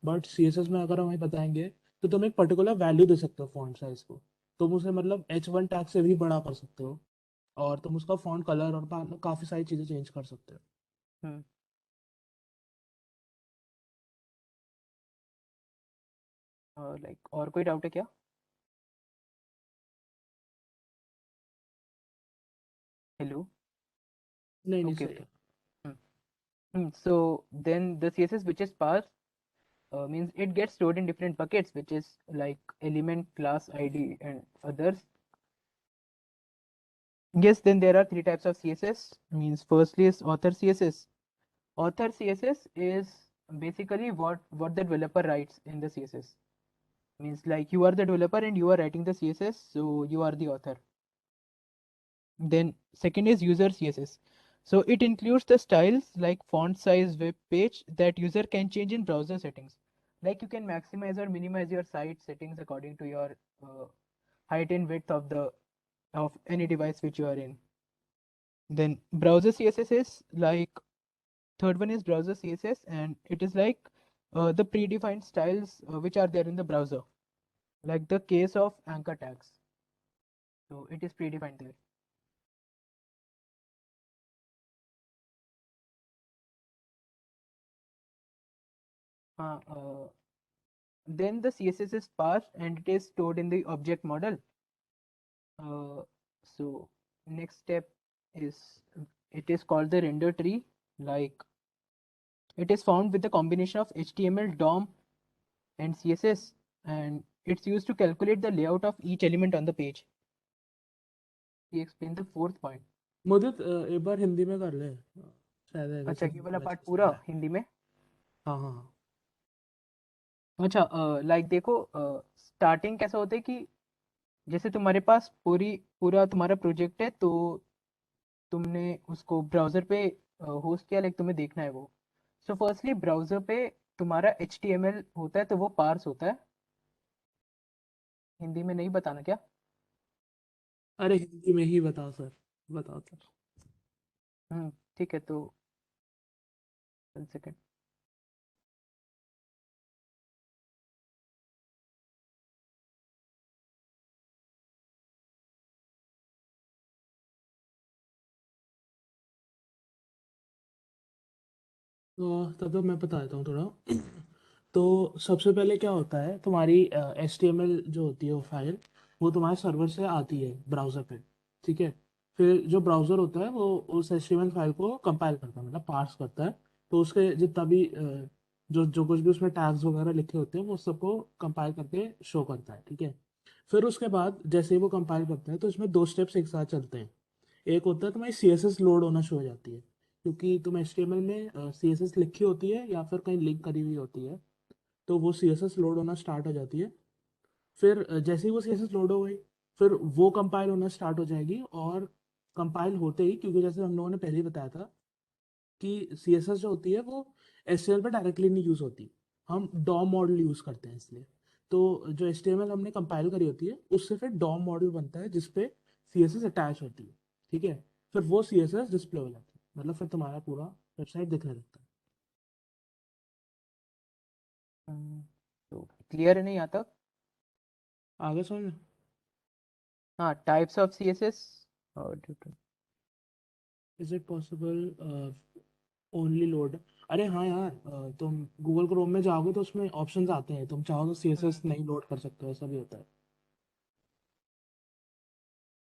बट CSS में अगर हमें बताएंगे तो तुम एक पर्टिकुलर वैल्यू दे सकते हो फॉन्ट साइज को. तुम उसे मतलब H1 टैग से भी बड़ा कर सकते हो, और तुम उसका फॉन्ट कलर और काफ़ी सारी चीज़ें चेंज कर सकते हो. Hmm. Like और कोई डाउट है क्या? Hello. नहीं नहीं Okay, सही okay. है. So then the CSS which is parsed means it gets stored in different buckets, which is like element, class, ID, and others. Yes, then there are three types of CSS. Means firstly is author CSS. Author CSS is basically what the developer writes in the CSS. means like you are the developer and you are writing the CSS, so you are the author. Then second is user CSS. So it includes the styles like font size, web page that user can change in browser settings. Like you can maximize or minimize your site settings according to your height and width of any device which you are in. Then browser CSS is like, third one is browser CSS, and it is like the predefined styles which are there in the browser, like the case of anchor tags. So it is predefined there. Then the CSS is parsed and it is stored in the object model. So next step is, it is called the render tree. Like it is found with the combination of HTML, DOM, and CSS, and it's used to calculate the layout of each element on the page. He explained the fourth point. मुदित एक बार हिंदी में कर ले शायद आएगा अच्छा, ये समझ वाला में पार्ट अच्छे से। पूरा हिंदी में। हाँ हाँ हाँ अच्छा, लाइक देखो, स्टार्टिंग कैसा होता है कि जैसे तुम्हारे पास पूरा तुम्हारा प्रोजेक्ट है, तो तुमने उसको ब्राउजर पे होस्ट किया, लाइक तुम्हें देखना है वो। सो फर्स्टली ब्राउजर पे तुम्हारा HTML होता है, तो वो पार्स होता है। हिंदी में नहीं बताना क्या? अरे हिंदी में ही बताओ सर, बताओ सर। ठीक है, तो 1 सेकेंड। तब तो मैं बता देता हूँ थोड़ा। तो सबसे पहले क्या होता है, तुम्हारी HTML जो होती है वो फाइल, वो तुम्हारे सर्वर से आती है ब्राउज़र पे, ठीक है। फिर जो ब्राउज़र होता है वो उस HTML फाइल को कंपाइल करता है, मतलब पार्स करता है। तो उसके जितना भी जो जो कुछ भी उसमें टैग्स वगैरह लिखे होते हैं वो सबको कंपाइल करके शो करता है, ठीक है। फिर उसके बाद जैसे ही वो कंपाइल करता है तो इसमें दो स्टेप्स एक साथ चलते हैं। एक होता है तुम्हारी CSS लोड होना शुरू हो जाती है, क्योंकि तुम HTML में CSS लिखी होती है या फिर कहीं लिंक करी हुई होती है, तो वो CSS लोड होना स्टार्ट हो जाती है। फिर जैसे ही वो CSS लोड हो गई, फिर वो कंपाइल होना स्टार्ट हो जाएगी। और कंपाइल होते ही, क्योंकि जैसे हम लोगों ने पहले ही बताया था कि CSS जो होती है वो HTML पे डायरेक्टली नहीं यूज़ होती, हम DOM मॉडल यूज़ करते हैं इसलिए। तो जो HTML हमने कंपाइल करी होती है उससे फिर DOM मॉडल बनता है जिसपे CSS अटैच होती है, ठीक है। फिर वो CSS डिस्प्ले हो जाती है, मतलब फिर तुम्हारा पूरा वेबसाइट दिखने लगता है। तो क्लियर है नहीं यहाँ तक? आगे समझ में? हाँ, टाइप्स ऑफ CSS और is it possible only load? अरे हाँ यार, तुम गूगल क्रोम में जाओगे तो उसमें ऑप्शंस आते हैं, तुम चाहो तो CSS नहीं लोड कर सकते हो, ऐसा भी होता है।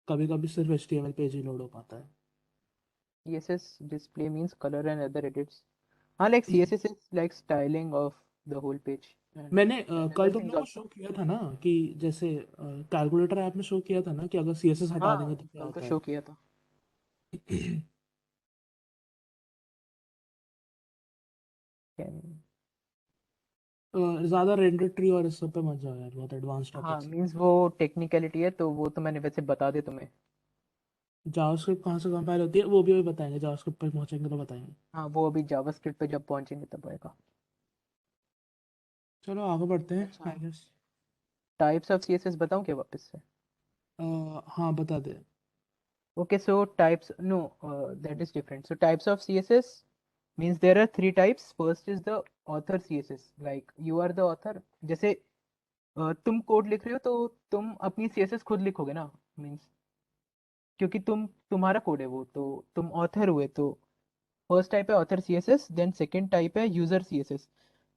कभी कभी सिर्फ HTML पेज ही लोड हो पाता है। CSS display means color and other edits. हाँ, like CSS is like styling of the whole page. मैंने And कल other तुम things लोग को also. शो किया था ना कि जैसे कैलकुलेटर ऐप में शो किया था ना कि अगर CSS हटा देंगे हाँ, तो क्या कल तो होता शो किया था। है। Can- ज्यादा रेंडर ट्री और इस सब पे मत जाओ यार, बहुत एडवांस हाँ, टॉपिक्स है। मीन्स वो टेक्निकलिटी है, तो वो तो मैंने वैसे बता दिया तुम्हें। जावास्क्रिप्ट कहाँ से कंपाइल होती है वो भी अभी बताएंगे, जावास्क्रिप्ट पे पहुंचेंगे तो बताएंगे। हाँ, वो अभी जावास्क्रिप्ट पे जब पहुंचेंगे तब आएगा। चलो आगे बढ़ते हैं अच्छा, I guess. Types of CSS बताऊं क्या वापस से? हाँ बता दे। Okay, so types, no, that is different. So types of CSS means there are 3 types. First is the author CSS, like you are the author. जैसे तुम कोड लिख रहे हो तो तुम अपनी CSS खुद लिखोगे ना, मीन्स क्योंकि तुम्हारा कोड है वो, तो तुम ऑथर हुए। तो फर्स्ट टाइप है author CSS, then second type है यूजर CSS।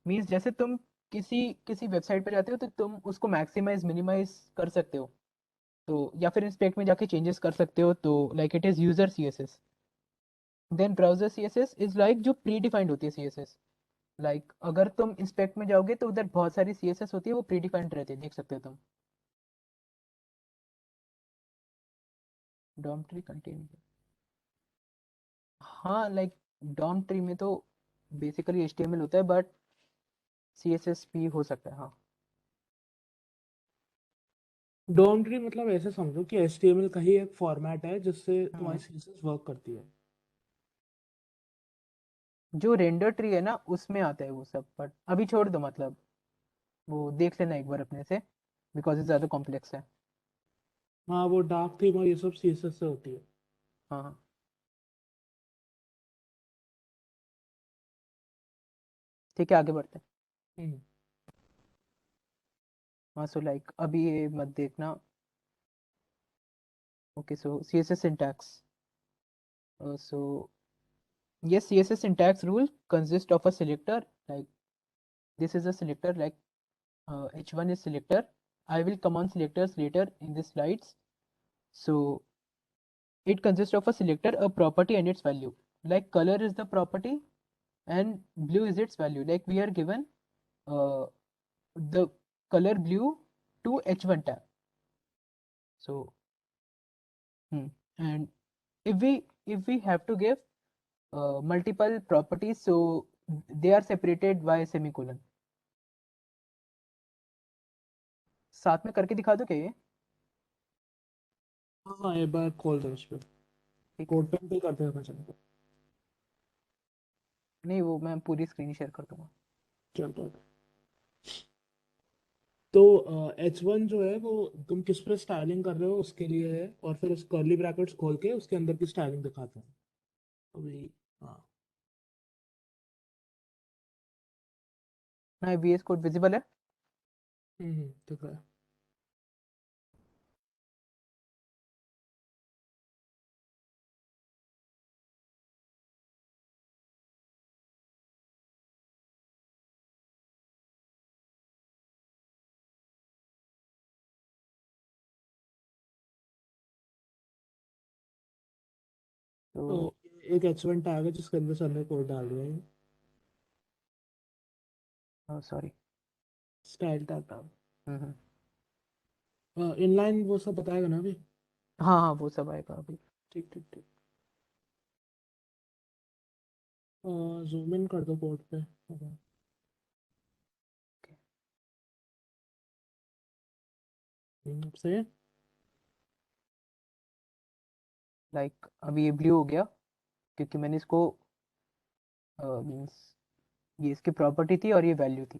मीन्स जैसे तुम किसी किसी वेबसाइट पे जाते हो तो तुम उसको मैक्सिमाइज मिनिमाइज कर सकते हो, तो या फिर इंस्पेक्ट में जाके चेंजेस कर सकते हो, तो like it is user CSS। Then browser CSS is like जो प्री डिफाइंड होती है CSS। लाइक अगर तुम इंस्पेक्ट में जाओगे तो उधर बहुत सारी CSS होती है, वो प्री डिफाइंड रहती है, देख सकते हो तुम। डॉम ट्री कंटेन, हाँ, लाइक डॉम ट्री में तो बेसिकली HTML होता है, बट CSS भी हो सकता है, हाँ। डॉम ट्री मतलब ऐसे समझो कि HTML का ही एक फॉर्मेट है जिससे तुम्हारी हम्म, CSS वर्क करती है। जो रेंडर ट्री है ना उसमें आता है वो सब, बट अभी छोड़ दो, मतलब वो देख लेना एक बार अपने से, बिकॉज ये ज़्यादा कॉम्प्लेक्स है। हाँ, वो डार्क थीम और ये सब CSS से होती है। हाँ हाँ, ठीक है, आगे बढ़ते हैं। हम्म। हाँ, सो लाइक अभी ये मत देखना। Okay, so CSS syntax. So yes, CSS syntax rule consist of a selector, like this is a selector, like h1 is selector. I will come on selectors later in the slides. So it consists of a selector, a property and its value. Like color is the property and blue is its value. Like we are given uh, the color blue to h1 tab. So and if we have to give multiple properties, so they are separated by semicolon. साथ में करके दिखा दो क्या ये? हाँ हाँ, एक बार खोल दो उस पर, ठीक है, कोड पेन पे करते हुए चलेगा। नहीं वो मैं पूरी स्क्रीन शेयर कर दूंगा। चल। तो H1 जो है वो तुम किस पे स्टाइलिंग कर रहे हो उसके लिए है, और फिर उस कर्ली ब्रैकेट्स खोल के उसके अंदर की स्टाइलिंग दिखाता है अभी। हाँ। ना VS कोड विजिबल है? दिख रहा है। तो तो एक H1 टैग है जिसके अंदर सर ने कोड डाल दिया है, सॉरी। स्टाइल टैग डाल। हम्म। इनलाइन वो सब बताएगा ना अभी। हाँ हाँ, वो सब आएगा अभी। ठीक ठीक ठीक। जूम इन कर दो कोड पे। सही है। लाइक अभी ये ब्लू हो गया क्योंकि मैंने इसको मीन्स ये इसकी प्रॉपर्टी थी और ये वैल्यू थी।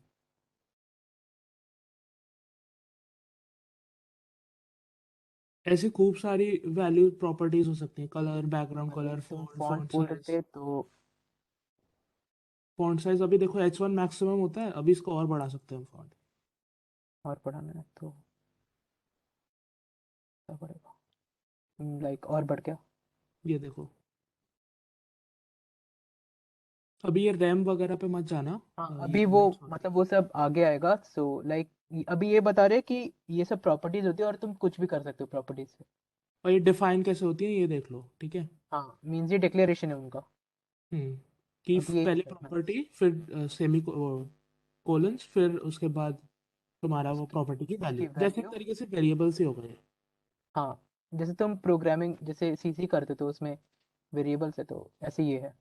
ऐसी खूब सारी वैल्यू प्रॉपर्टीज हो सकती हैं, कलर, बैकग्राउंड अगर कलर, तुम फॉन्ट, फॉन्ट फॉन्ट बोल रहे साइज। थे तो फॉन्ट साइज अभी देखो H1 मैक्सिमम होता है, अभी इसको और बढ़ा सकते हैं हम फॉन्ट। और बढ़ाना है तो क्या पड़ेगा? लाइक और बढ़ गया। ये देखो, अभी ये रैम वगैरह पे मत जाना। हाँ, ये अभी वो कमेंट्स वगैरह। मतलब वो सब आगे आएगा। सो लाइक अभी ये बता रहे कि ये सब प्रॉपर्टीज होती है और तुम कुछ भी कर सकते हो प्रॉपर्टीज से। और ये डिफाइन कैसे होती है ये देख लो, ठीक है। हाँ, मीन्स ये डिक्लेरेशन है उनका। हम्म कि अभी यही पहले देखना है बस। प्रॉपर्टी, फिर सेमी कोलन्स, फिर उसके बाद तुम्हारा वो उसकी प्रॉपर्टी की वैल्यू, उसकी जैसे एक वैल्यू। तरीके से वेरिएबल्स ही हो गए। हाँ, जैसे तुम प्रोग्रामिंग जैसे सीसी करते तो उसमें वेरिएबल्स है, तो ऐसे ये है।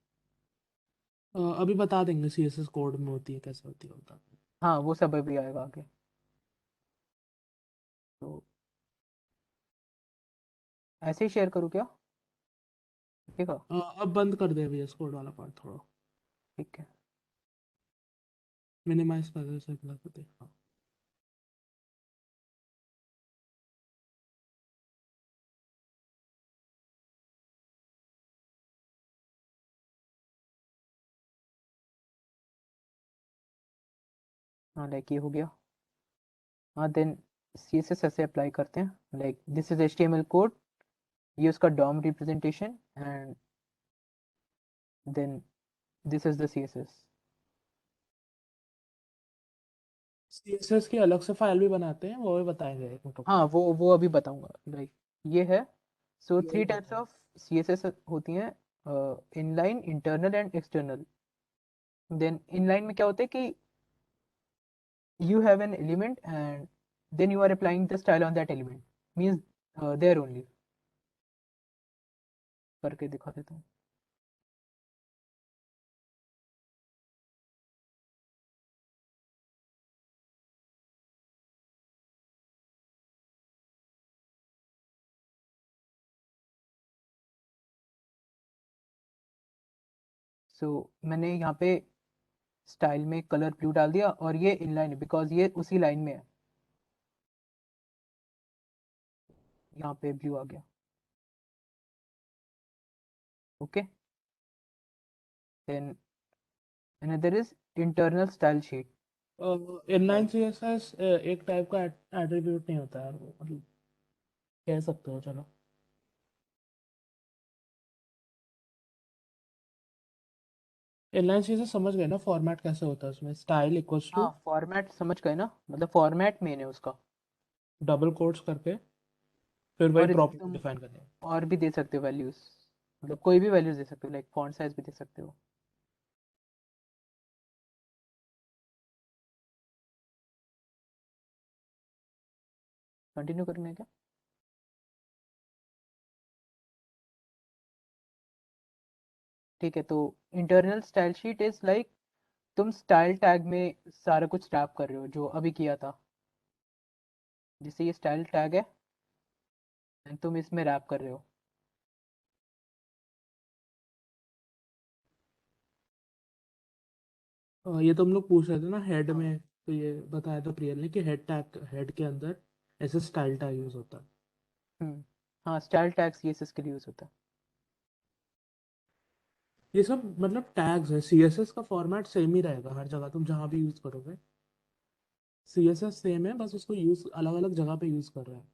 अभी बता देंगे CSS कोड में होती है कैसे होती है बता। हाँ, वो सब अभी आएगा आगे। तो ऐसे ही शेयर करूँ क्या? ठीक है। अब बंद कर दे VS कोड वाला पार्ट थोड़ा, ठीक है। मिनिमाइज कर दे, सही कर दे। हाँ। हाँ, लाइक ये हो गया। हाँ, देन CSS ऐसे अप्लाई करते हैं। Like this is HTML code, ये उसका DOM representation, and then this is the CSS। CSS की अलग से फाइल भी बनाते हैं, वो भी बताएंगे एक मिनट हाँ, को। वो अभी बताऊंगा। लाइक ये है। सो ये भी थ्री टाइप्स बताएं। ऑफ CSS होती हैं, inline, internal and external. Then inline में क्या होता है कि you have an element and then you are applying the style on that element, means there only। करके दिखा देता हूँ। सो मैंने यहाँ पे स्टाइल में कलर ब्लू डाल दिया और ये इनलाइन है बिकॉज ये उसी लाइन में है, यहाँ पे ब्लू आ गया। Okay, then another is internal style sheet. Inline CSS एक टाइप का एट्रीब्यूट नहीं होता है वो, मतलब कह सकते हो। चलो, इनलाइन सीएसएस समझ गए ना फॉर्मेट कैसे होता है उसमें? स्टाइल इक्वल्स हाँ टू फॉर्मेट समझ गए ना, मतलब फॉर्मेट मेन है उसका। डबल कोट्स करके फिर वही और इसमें प्रॉपर्टी तुम डिफाइन करनी है। और भी दे सकते हो वैल्यूज, मतलब कोई भी वैल्यूज दे सकते हो, लाइक फॉन्ट साइज भी दे सकते हो। कंटिन्यू करना है क्या? ठीक है, तो internal style sheet is like तुम स्टाइल टैग में सारा कुछ रैप कर रहे हो जो अभी किया था, जैसे ये स्टाइल टैग है and तुम इसमें रैप कर रहे हो। ये तो हम लोग पूछ रहे थे ना हेड हाँ। में, तो ये बताया था प्रियल ने कि हेड टैग, हेड के अंदर ऐसे स्टाइल टैग यूज होता है। हम्म, हाँ स्टाइल टैग सीएसएस के लिए यूज होता है। ये सब मतलब टैग्स है, सीएसएस का फॉर्मेट सेम ही रहेगा हर जगह, तुम जहाँ भी यूज करोगे सीएसएस सेम है, बस उसको यूज अलग अलग जगह पे यूज कर रहे हैं।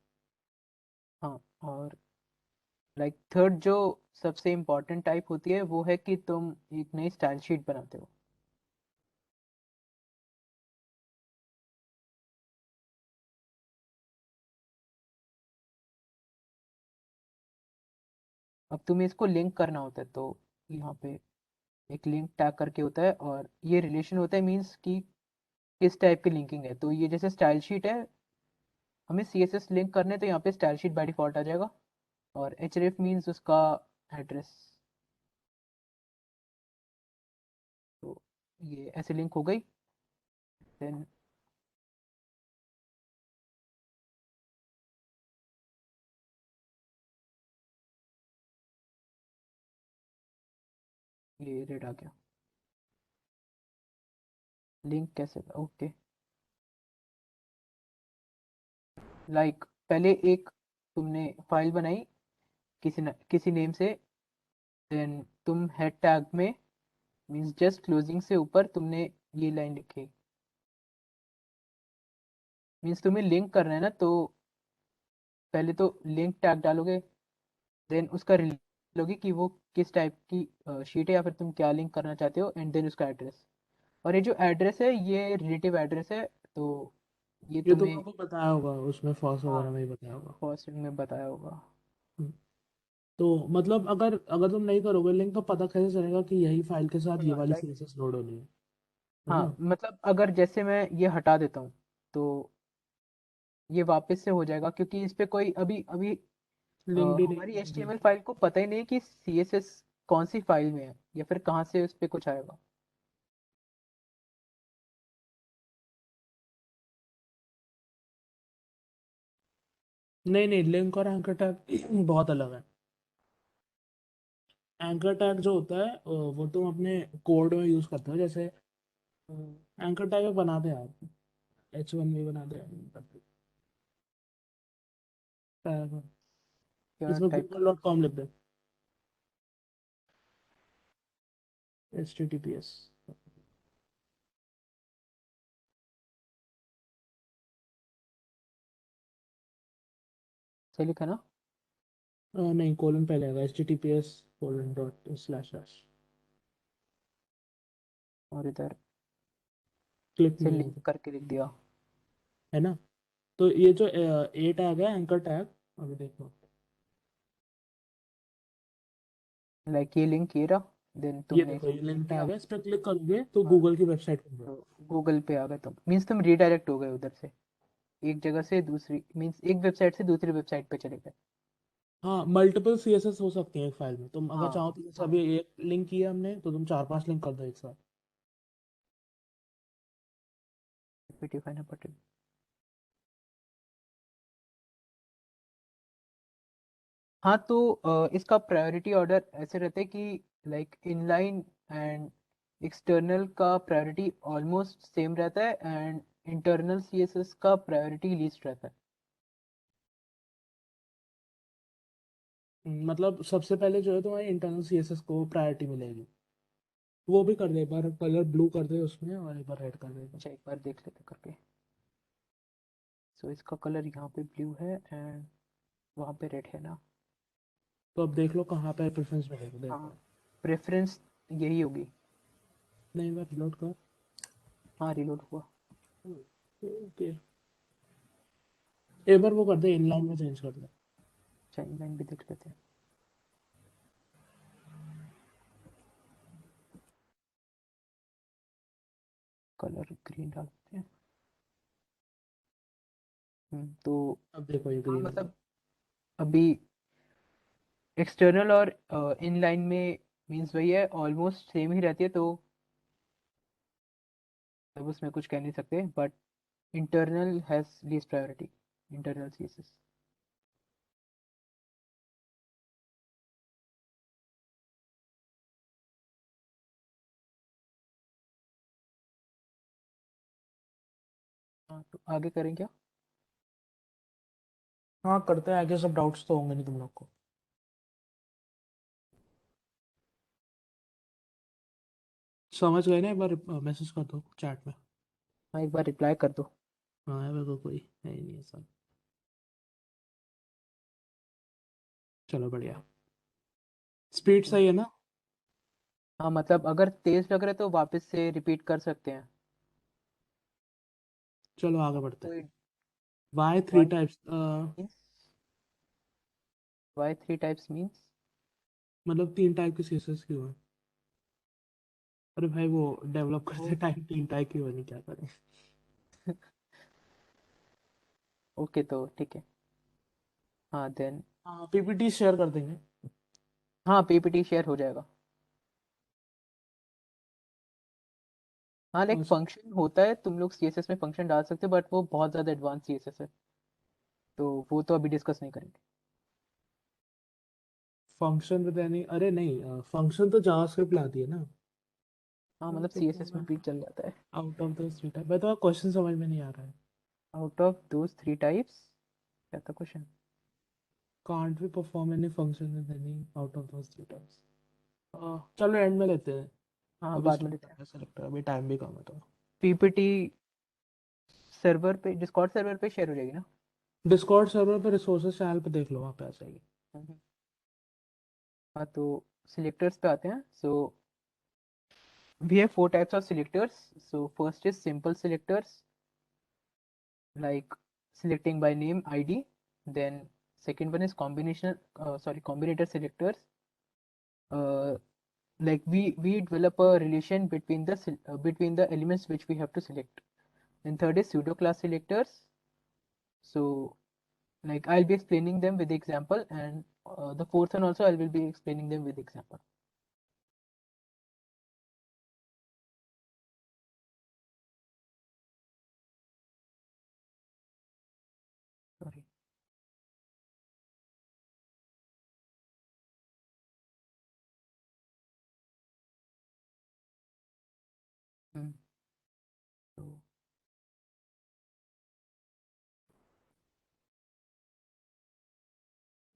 हाँ, और लाइक थर्ड जो सबसे इम्पोर्टेंट टाइप होती है वो है कि तुम एक नई स्टाइल शीट बनाते हो। अब तुम्हें इसको लिंक करना होता है, तो यहाँ पे एक लिंक टैग करके होता है और ये रिलेशन होता है, मीन्स कि किस टाइप की लिंकिंग है। तो ये जैसे स्टाइल शीट है, हमें सीएसएस लिंक करने, तो यहाँ पे स्टाइल शीट बाय डिफॉल्ट आ जाएगा और href मीन्स उसका एड्रेस। तो ये ऐसे लिंक हो गई। देन ये रेड आ गया। लिंक कैसे? ओके, लाइक पहले एक तुमने फाइल बनाई किसी नेम से, देन तुम हेड टैग में मीन्स जस्ट क्लोजिंग से ऊपर तुमने ये लाइन लिखी, मीन्स तुम्हें लिंक करना है ना, तो पहले तो लिंक टैग डालोगे, देन उसका लोगे कि वो किस टाइप की शीट है या फिर तुम क्या लिंक करना चाहते हो, एंड देन उसका एड्रेस। और ये जो एड्रेस है ये रिलेटिव एड्रेस है, तो ये ये तुम तुम्हें लोग को बताया होगा उसमें फॉस हाँ वगैरह में ही बताया होगा। फर्स्ट में बताया होगा। हम्म। तो मतलब अगर अगर तुम नहीं करोगे लिंक, तो पता कैसे चलेगा कि यही फाइल के साथ ये वाली लाइक सीएसएस लोड होनी है हाँ, ना? मतलब अगर जैसे मैं ये हटा देता हूँ तो ये वापस से हो जाएगा, क्योंकि इस पे कोई अभी अभी लिंक भी नहीं हमारी होगी। HTML फाइल को पता ही नहीं कि CSS कौन सी फाइल में है या फिर कहाँ से उस पे कुछ आएगा। नहीं नहीं, लिंक और एंकर टैग बहुत अलग है। एंकर टैग जो होता है वो तुम अपने कोड में यूज करते हो, जैसे एंकर टैग बना दे आप, H1 भी बना दे टैग, क्या इसमें टाइप का? google.com लिख दे, HTTPS। सही लिखा ना? नहीं, कोलन पहले आएगा, HTTPS colon dot slash slash, और इधर क्लिक से नहीं लिंक होगा, करके लिख दिया। है ना? तो ये जो ए टैग है एंकर टैग, अभी देखो, लाइक ये लिंक ये रहा, देन ये तुमने देखो इसको ये क्लिक लिंक किया टैग है, इस पर क्लिक करोगे तो और गूगल की वेबसाइट खुल तो गूगल पे आ गए तुम, मीन्स तुम रीडायरेक्ट हो गए उधर से, एक जगह से दूसरी, मीन्स एक वेबसाइट से दूसरी वेबसाइट पे चले गए। हाँ, मल्टीपल सीएसएस हो सकती हैं एक फाइल में, तुम अगर हाँ चाहो तो, जैसे अभी एक लिंक किया हमने तो तुम चार पांच लिंक कर दो एक साथ। डिफाइन पटेल। हाँ तो इसका प्रायोरिटी ऑर्डर ऐसे रहता है कि लाइक इनलाइन एंड एक्सटर्नल का प्रायोरिटी ऑलमोस्ट सेम रहता है एंड इंटरनल सीएसएस का प्रायोरिटी लीस्ट रहता है। मतलब सबसे पहले जो है तुम्हारी इंटरनल सीएसएस को प्रायोरिटी मिलेगी। वो भी कर दे, एक बार कलर ब्लू कर दे उसमें और एक बार रेड कर दे। अच्छा एक बार देख लेते करके। सो इसका कलर यहाँ पे ब्लू है एंड वहाँ पे रेड है ना। तो अब देख लो कहाँ पे प्रेफरेंस मिलेगी, देख हाँ लो। प्रेफरेंस यही होगी। नहीं, बार रिलोड कर। हाँ रिलोड हुआ। ओके, एक बार वो कर दे, इनलाइन में चेंज कर दे। अच्छा इनलाइन भी देख लेते हैं। कलर ग्रीन डालते हैं। तो अब देखो ये हाँ ग्रीन है। मतलब अभी एक्सटर्नल और इनलाइन में मीन्स वही है, ऑलमोस्ट सेम ही रहती है, तो अब उसमें कुछ कह नहीं सकते, but internal has least priority, internal CSS. हाँ तो आगे करें क्या? हाँ करते हैं आगे, सब डाउट्स तो होंगे नहीं तुम लोग को। समझ गए ना? एक बार मैसेज कर दो चैट में। हाँ एक बार रिप्लाई कर दो। हाँ है, मेरे को कोई है ही नहीं ऐसा। चलो बढ़िया, स्पीड सही है ना? हाँ मतलब अगर तेज लग रहा है तो वापस से रिपीट कर सकते हैं। चलो आगे बढ़ते हैं। कोई why three why types, means why three types means मतलब 3 टाइप के सीएसएस क्यों है? अरे भाई वो डेवलप करते ओ टाइम 3 टाइप की बनी, क्या करें। ओके तो ठीक है। हाँ देन हाँ पीपीटी शेयर कर देंगे। हाँ पीपीटी शेयर हो जाएगा। हाँ लाइक अच्छा, फंक्शन होता है, तुम लोग सीएसएस में फंक्शन डाल सकते हो, बट वो बहुत ज़्यादा एडवांस सीएसएस है, तो वो तो अभी डिस्कस नहीं करेंगे। फंक्शन विद एनी, अरे नहीं, फंक्शन तो जावास्क्रिप्ट लाती है ना। हाँ हाँ, मतलब तो सीएसएस में भी चल जाता है। Out of the three type, मैं तो क्वेश्चन समझ में नहीं आ रहा है। Out of those three types क्या था क्वेश्चन? कांट भी perform any function with any out of those three types. चलो एंड में लेते हैं, हाँ अभी बाद में स्टार्ट लेते हैं। करना सेलेक्ट, अभी टाइम भी कम है तो। पीपीटी सर्वर पे, डिस्कॉर्ड सर्वर पे शेयर हो जाएगी ना? डिस्कॉर्ड सर्वर पे रिसोर्सेज चैनल पे देख लो, वहाँ पे आ जाएगी। हम्म। हाँ तो सिलेक्टर्स पे आते हैं। सो we have four types of selectors. So first is simple selectors, like selecting by name id. Then second one is combinator selectors. uh, like we develop a relation between between the elements which we have to select. And third is pseudo class selectors. So like I'll be explaining them with example, and the fourth one also I will be explaining them with example. Sorry. Hmm.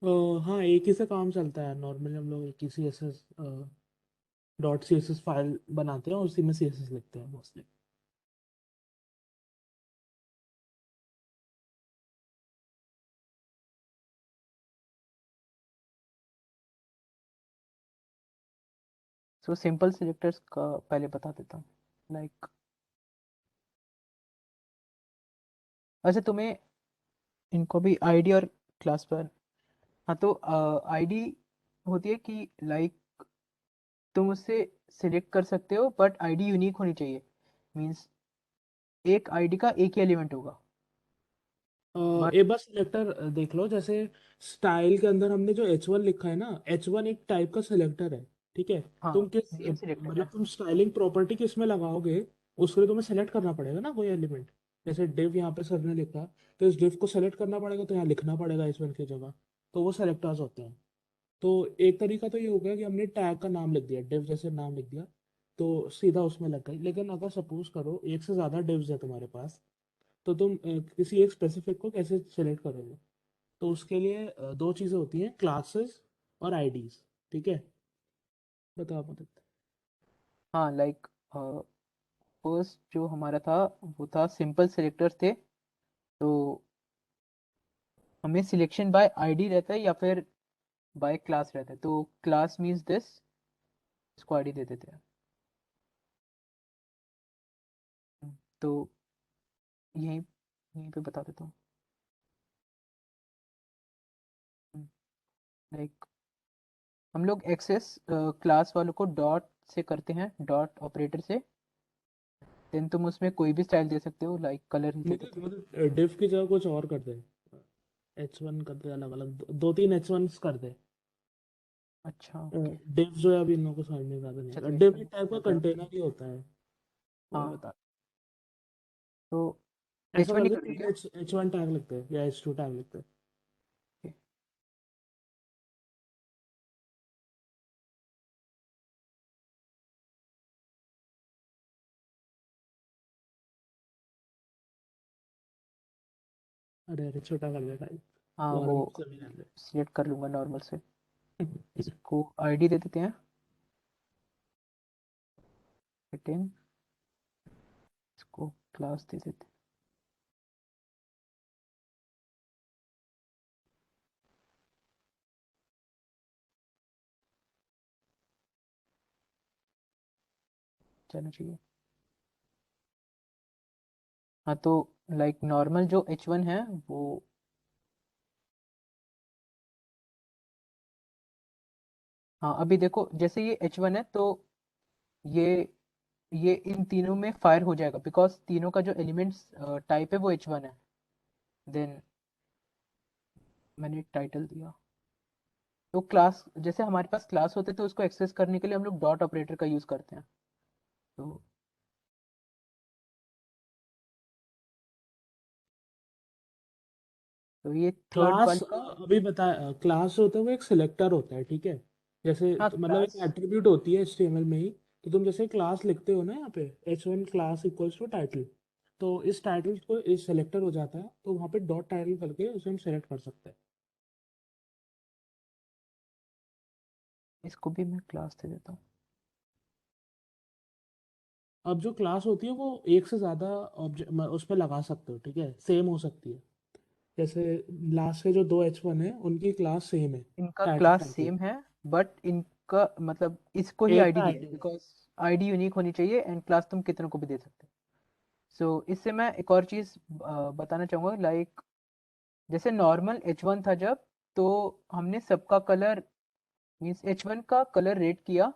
So हाँ एक ही से काम चलता है नॉर्मली, हम लोग एक ही C S S dot C S S file बनाते हैं और उसी में सी एस एस लिखते हैं मोस्टली। so simple selectors का पहले बता देता हूँ। like अच्छा तुम्हें इनको भी आईडी और क्लास पर। हाँ तो आईडी होती है कि लाइक तुम उससे सिलेक्ट कर सकते हो, बट आईडी यूनिक होनी चाहिए। मींस एक आईडी का एक ही एलिमेंट होगा। बट एक बार सिलेक्टर देख लो, जैसे स्टाइल के अंदर हमने जो H1 लिखा है ना, H1 एक टाइप का सिलेक्टर है, ठीक है। हाँ तुम किस नेम सिलेक्टर मतलब है। तुम स्टाइलिंग प्रॉपर्टी किस में लगाओगे, उसके लिए तुम्हें सेलेक्ट करना पड़ेगा ना कोई एलिमेंट। जैसे डिव यहाँ पे सर ने लिखा, तो इस डिव को सेलेक्ट करना पड़ेगा, तो यहाँ लिखना पड़ेगा H1 की जगह। तो वो सेलेक्टर्स होते हैं। तो एक तरीका तो ये हो गया कि हमने टैग का नाम लिख दिया, डिव जैसे नाम लिख दिया, तो सीधा उसमें लग गई। लेकिन अगर सपोज करो एक से ज़्यादा डिव्स है तुम्हारे पास, तो तुम किसी एक स्पेसिफिक को कैसे सेलेक्ट करोगे? तो उसके लिए दो चीज़ें होती हैं, क्लासेस और आईडीज। ठीक है, बताओ मतलब। हाँ लाइक फर्स्ट जो हमारा था वो था सिंपल सिलेक्टर्स थे, तो हमें सिलेक्शन बाय आईडी रहता है या फिर बाय क्लास रहता है। तो क्लास मीन्स दिस, इसको आईडी दे देते हैं। तो यहीं यहीं पे बता देता हूँ। लाइक हम लोग एक्सेस क्लास वालों को डॉट से करते हैं, डॉट ऑपरेटर से। देन तुम उसमें कोई भी स्टाइल दे सकते हो, लाइक कलर ही दे मुझे देते हैं। मतलब डिव की जगह कुछ और कर दे, H1 कर दे, अलग अलग दो तीन H1 कर दे। अच्छा ओके, डिव जो है अभी इन लोगों को समझ में ज़्यादा नहीं आएगा। चलो एक डिव एक मिनट टाइप का मैं कर, कंटेनर ही होता है, वो हाँ बता। तो ऐसा H1 कर ही दे, कर दूँ तीन क्या? H1 टैग लिखते हैं या H2 टैग लिखते हैं। Okay. अरे अरे, छोटा कर दे भाई, हाँ वो नॉर्मल से भी कर सिलेक्ट कर लूँगा नॉर्मल से। ले। इसको आईडी दे देते हैं, रिटर्न, इसको क्लास दे देते हैं। चलो चाहिए। हाँ तो लाइक नॉर्मल जो H1 है वो, हाँ अभी देखो जैसे ये H1 है तो ये ये इन तीनों में फायर हो जाएगा बिकॉज तीनों का जो एलिमेंट्स टाइप है वो H1 है। देन मैंने टाइटल दिया। तो क्लास, जैसे हमारे पास क्लास होते हैं तो उसको एक्सेस करने के लिए हम लोग डॉट ऑपरेटर का यूज़ करते हैं। तो तो ये थर्ड क्लास वाली को, अभी बता, क्लास होता है वो एक सिलेक्टर होता है, ठीक है। जैसे हाँ मतलब एक क्लास, एट्रीब्यूट होती है HTML में ही। तो तुम जैसे क्लास लिखते हो ना यहाँ पे, H1 class equals to title, तो इस टाइटल को इस सेलेक्टर हो जाता है, तो वहाँ पे डॉट टाइटल करके उसे हम सेलेक्ट कर सकते हैं। इसको भी मैं क्लास दे देता हूँ। अब जो क्लास होती है वो एक से ज़्यादा ऑब्जेक्ट उस पर लगा सकते हो, ठीक है, सेम हो सकती है। जैसे लास्ट के जो दो H1 है उनकी क्लास सेम है, इनका टाइटल क्लास टाइटल, सेम है, बट इनका मतलब इसको ही एक आईडी का दिया है आईडी है। बिकॉज आईडी यूनिक होनी चाहिए एंड क्लास तुम कितनों को भी दे सकते हो। सो इससे मैं एक और चीज़ बताना चाहूँगा, लाइक जैसे नॉर्मल H1 था जब, तो हमने सबका कलर मीन्स H1 का कलर रेड किया,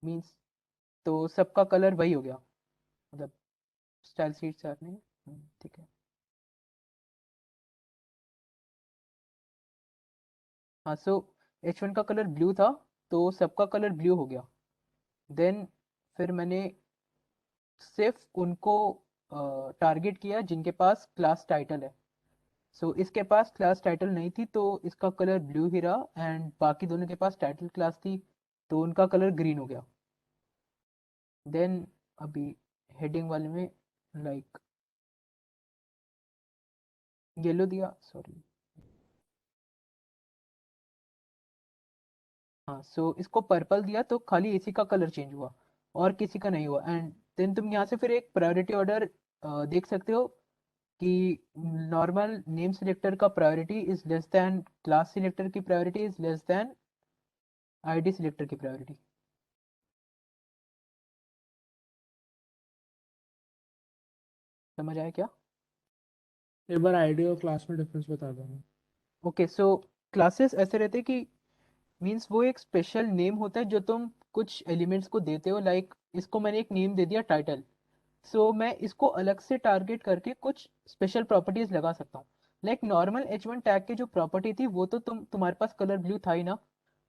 मीन्स तो सबका कलर वही हो गया, मतलब स्टाइल शीट से आपने, ठीक है। हाँ सो H1 का कलर ब्लू था तो सबका कलर ब्लू हो गया। देन फिर मैंने सिर्फ उनको टारगेट किया जिनके पास क्लास टाइटल है। सो इसके पास क्लास टाइटल नहीं थी तो इसका कलर ब्लू ही रहा, एंड बाकी दोनों के पास टाइटल क्लास थी तो उनका कलर ग्रीन हो गया। देन अभी हेडिंग वाले में लाइक येलो दिया, सॉरी, हाँ सो इसको पर्पल दिया तो खाली इसी का कलर चेंज हुआ और किसी का नहीं हुआ। एंड देन तुम यहाँ से फिर एक प्रायोरिटी ऑर्डर देख सकते हो कि नॉर्मल नेम सिलेक्टर का priority is less than class selector की priority is less than ID selector की प्रायोरिटी। समझ आया क्या? एक बार आईडी और क्लास में डिफरेंस बता दो। ओके सो क्लासेस ऐसे रहते हैं कि मीन्स वो एक स्पेशल नेम होता है जो तुम कुछ एलिमेंट्स को देते हो, लाइक इसको मैंने एक नेम दे दिया टाइटल, सो मैं इसको अलग से टारगेट करके कुछ स्पेशल प्रॉपर्टीज लगा सकता हूँ। लाइक नॉर्मल H1 टैग की जो प्रॉपर्टी थी वो तो तुम्हारे पास कलर ब्लू था ही ना,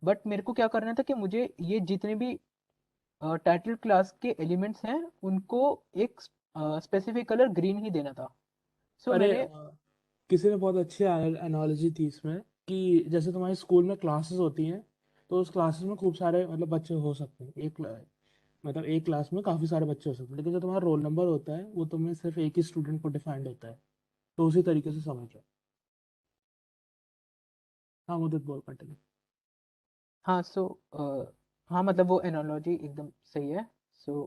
बट मेरे को क्या करना था कि मुझे ये जितने भी टाइटल क्लास के एलिमेंट्स हैं उनको एक स्पेसिफिक कलर ग्रीन ही देना था। सो अरे मैंने, किसी ने बहुत अच्छी एनालॉजी थी इसमें, कि जैसे तुम्हारे स्कूल में क्लासेस होती हैं, तो उस क्लासेस में खूब सारे मतलब बच्चे हो सकते हैं, मतलब एक क्लास में काफ़ी सारे बच्चे हो सकते हैं, लेकिन जो तुम्हारा रोल नंबर होता है वो तुम्हें सिर्फ एक ही स्टूडेंट को डिफाइंड होता है। तो उसी तरीके से समझ लो। हाँ मुझे बोल कंटिन्यू। हाँ सो हाँ मतलब वो एनालॉजी एकदम सही है। सो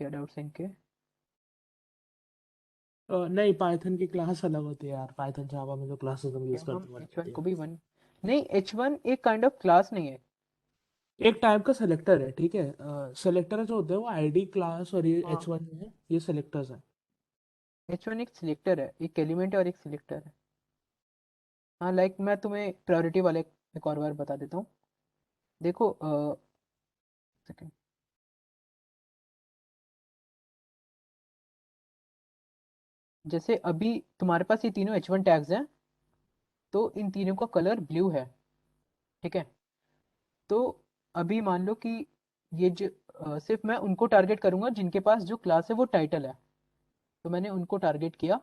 क्या डाउट्स हैं इनके? नहीं, पाइथन की क्लास अलग होती है यार, पाइथन जावा में जो क्लासेस हम यूज़ क्या हम करते हैं वो अलग H1 होती को है। भी वन? नहीं, H1 एक काइंड ऑफ क्लास नहीं है। एक टाइप का सेलेक्टर है, ठीक है। सेलेक्टर जो होते हैं वो आईडी क्लास, और ये हाँ, H1 जो है ये सेलेक्टर्स है। H1 एक सिलेक्टर है, एक एलिमेंट है और एक सिलेक्टर है। हाँ लाइक मैं तुम्हें प्रायोरिटी वाले एक और बार बता देता हूँ। देखो सेकंड, जैसे अभी तुम्हारे पास ये तीनों H1 टैग्स हैं, तो इन तीनों का कलर ब्लू है, ठीक है। तो अभी मान लो कि ये जो सिर्फ मैं उनको टारगेट करूंगा जिनके पास जो क्लास है वो टाइटल है। तो मैंने उनको टारगेट किया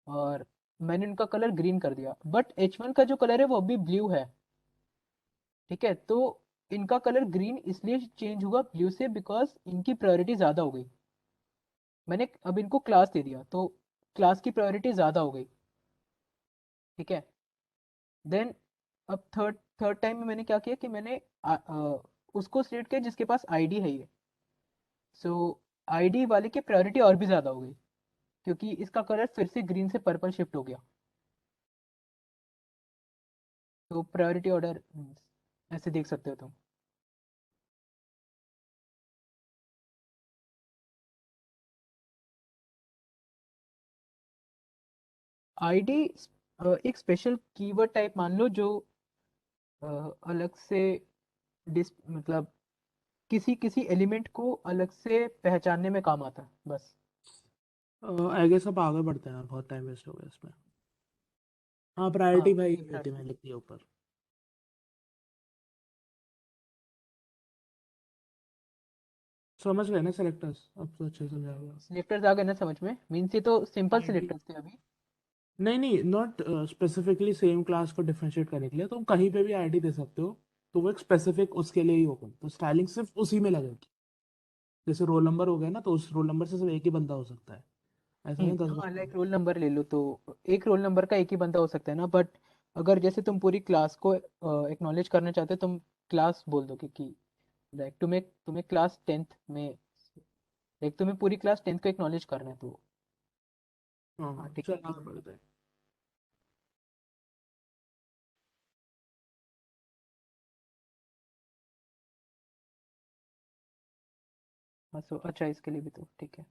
और मैंने उनका कलर ग्रीन कर दिया, बट H1 का जो कलर है वो अभी ब्लू है, ठीक है। तो इनका कलर ग्रीन इसलिए चेंज हुआ ब्लू से बिकॉज इनकी प्रायोरिटी ज़्यादा हो गई। मैंने अब इनको क्लास दे दिया तो क्लास की प्रायोरिटी ज़्यादा हो गई, ठीक है। देन अब थर्ड थर्ड टाइम में मैंने क्या किया कि मैंने उसको सिलेक्ट किया जिसके पास आईडी है ये। सो आईडी वाले की प्रायोरिटी और भी ज़्यादा हो गई क्योंकि इसका कलर फिर से ग्रीन से पर्पल शिफ्ट हो गया। तो प्रायोरिटी ऑर्डर ऐसे देख सकते हो तुम। आईडी एक स्पेशल कीवर्ड टाइप मान लो जो अलग से मतलब किसी किसी एलिमेंट को अलग से पहचानने में काम आता है बस। आई गेस अब आगे बढ़ते हैं यार, बहुत टाइम वेस्ट हो गया इसमें। हाँ हाँ प्रायोरिटी भाई होती एग्जैक्टली। मैंने लिख दिया ऊपर। समझ गए ना सेलेक्टर्स, अब तो अच्छे से समझा गया। सिलेक्टर्स आ गए ना समझ में? मीन्स ये तो सिंपल आईडी, सिलेक्टर्स थे अभी। नहीं नहीं, नॉट स्पेसिफिकली सेम क्लास को डिफरेंशिएट करने के लिए तुम कहीं पे भी आईडी दे सकते हो, तो वो एक स्पेसिफिक उसके लिए ही होगा, तो स्टाइलिंग सिर्फ उसी में लगेगी। जैसे रोल नंबर हो गया ना, तो उस रोल नंबर से सिर्फ एक ही बंदा हो सकता है, ऐसा नहीं 10 हाँ बंदे लाइक हो। रोल नंबर ले लो तो एक रोल नंबर का एक ही बंदा हो सकता है ना, बट अगर जैसे तुम पूरी क्लास को एक्नॉलेज करना चाहते हो तुम क्लास बोल दो कि लाइक तुम्हें तुम्हें क्लास 10th में, लाइक तुम्हें पूरी क्लास 10th को एक्नॉलेज करना है तो हाँ हाँ हाँ, ठीक चल है। आगे बढ़ते हैं। हाँ सो अच्छा इसके लिए भी तो ठीक है।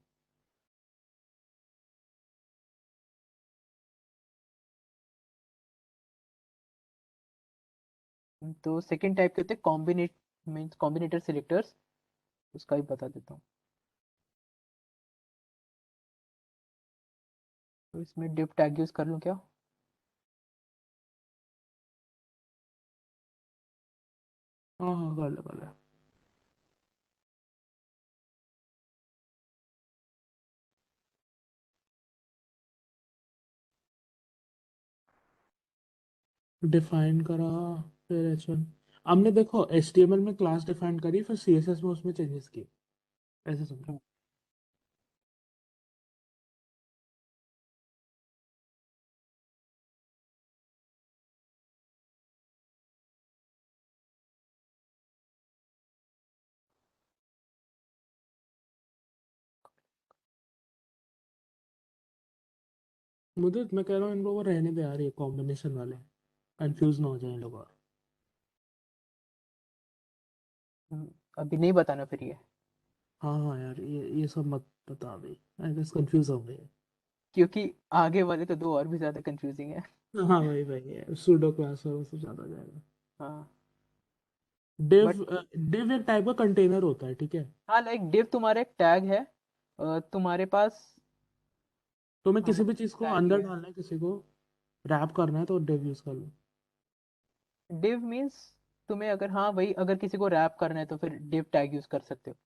तो सेकंड टाइप के होते हैं कॉम्बिनेट मीन्स कॉम्बिनेटर सिलेक्टर्स, उसका भी बता देता हूँ। तो इसमें डिव टैग यूज़ कर लूँ क्या? हाँ हाँ कर ले कर ले। डिफाइन करा, फिर H1। हमने देखो HTML में क्लास डिफाइन करी, फिर CSS में उसमें चेंजेस किए, ऐसे समझो। हम्म, मुझे, मैं कह रहा हूँ इन लोगों को रहने दे यार, ये कॉम्बिनेशन वाले कंफ्यूज ना हो जाए लोग और। हम्म, अभी नहीं बताना फिर ये, हाँ हाँ यार, ये सब मत बता भाई, आई गेस कंफ्यूज हो गए। क्योंकि आगे वाले तो दो और भी ज़्यादा कंफ्यूजिंग है। हाँ भाई भाई, सूडो क्लास और वो सब ज्यादा हो जाएगा। हाँ डिव, बट डिव एक टाइप का कंटेनर होता है, ठीक है। हाँ लाइक div तुम्हारा एक टैग है, तुम्हारे पास तुम्हें हाँ किसी भी मतलब चीज को टैग ही अंदर है। डालना है, किसी को रैप करना है, तो डिव यूज कर लो। div मीन्स तुम्हें अगर हाँ वही अगर किसी को रैप करना है तो फिर div टैग यूज़ कर सकते हो।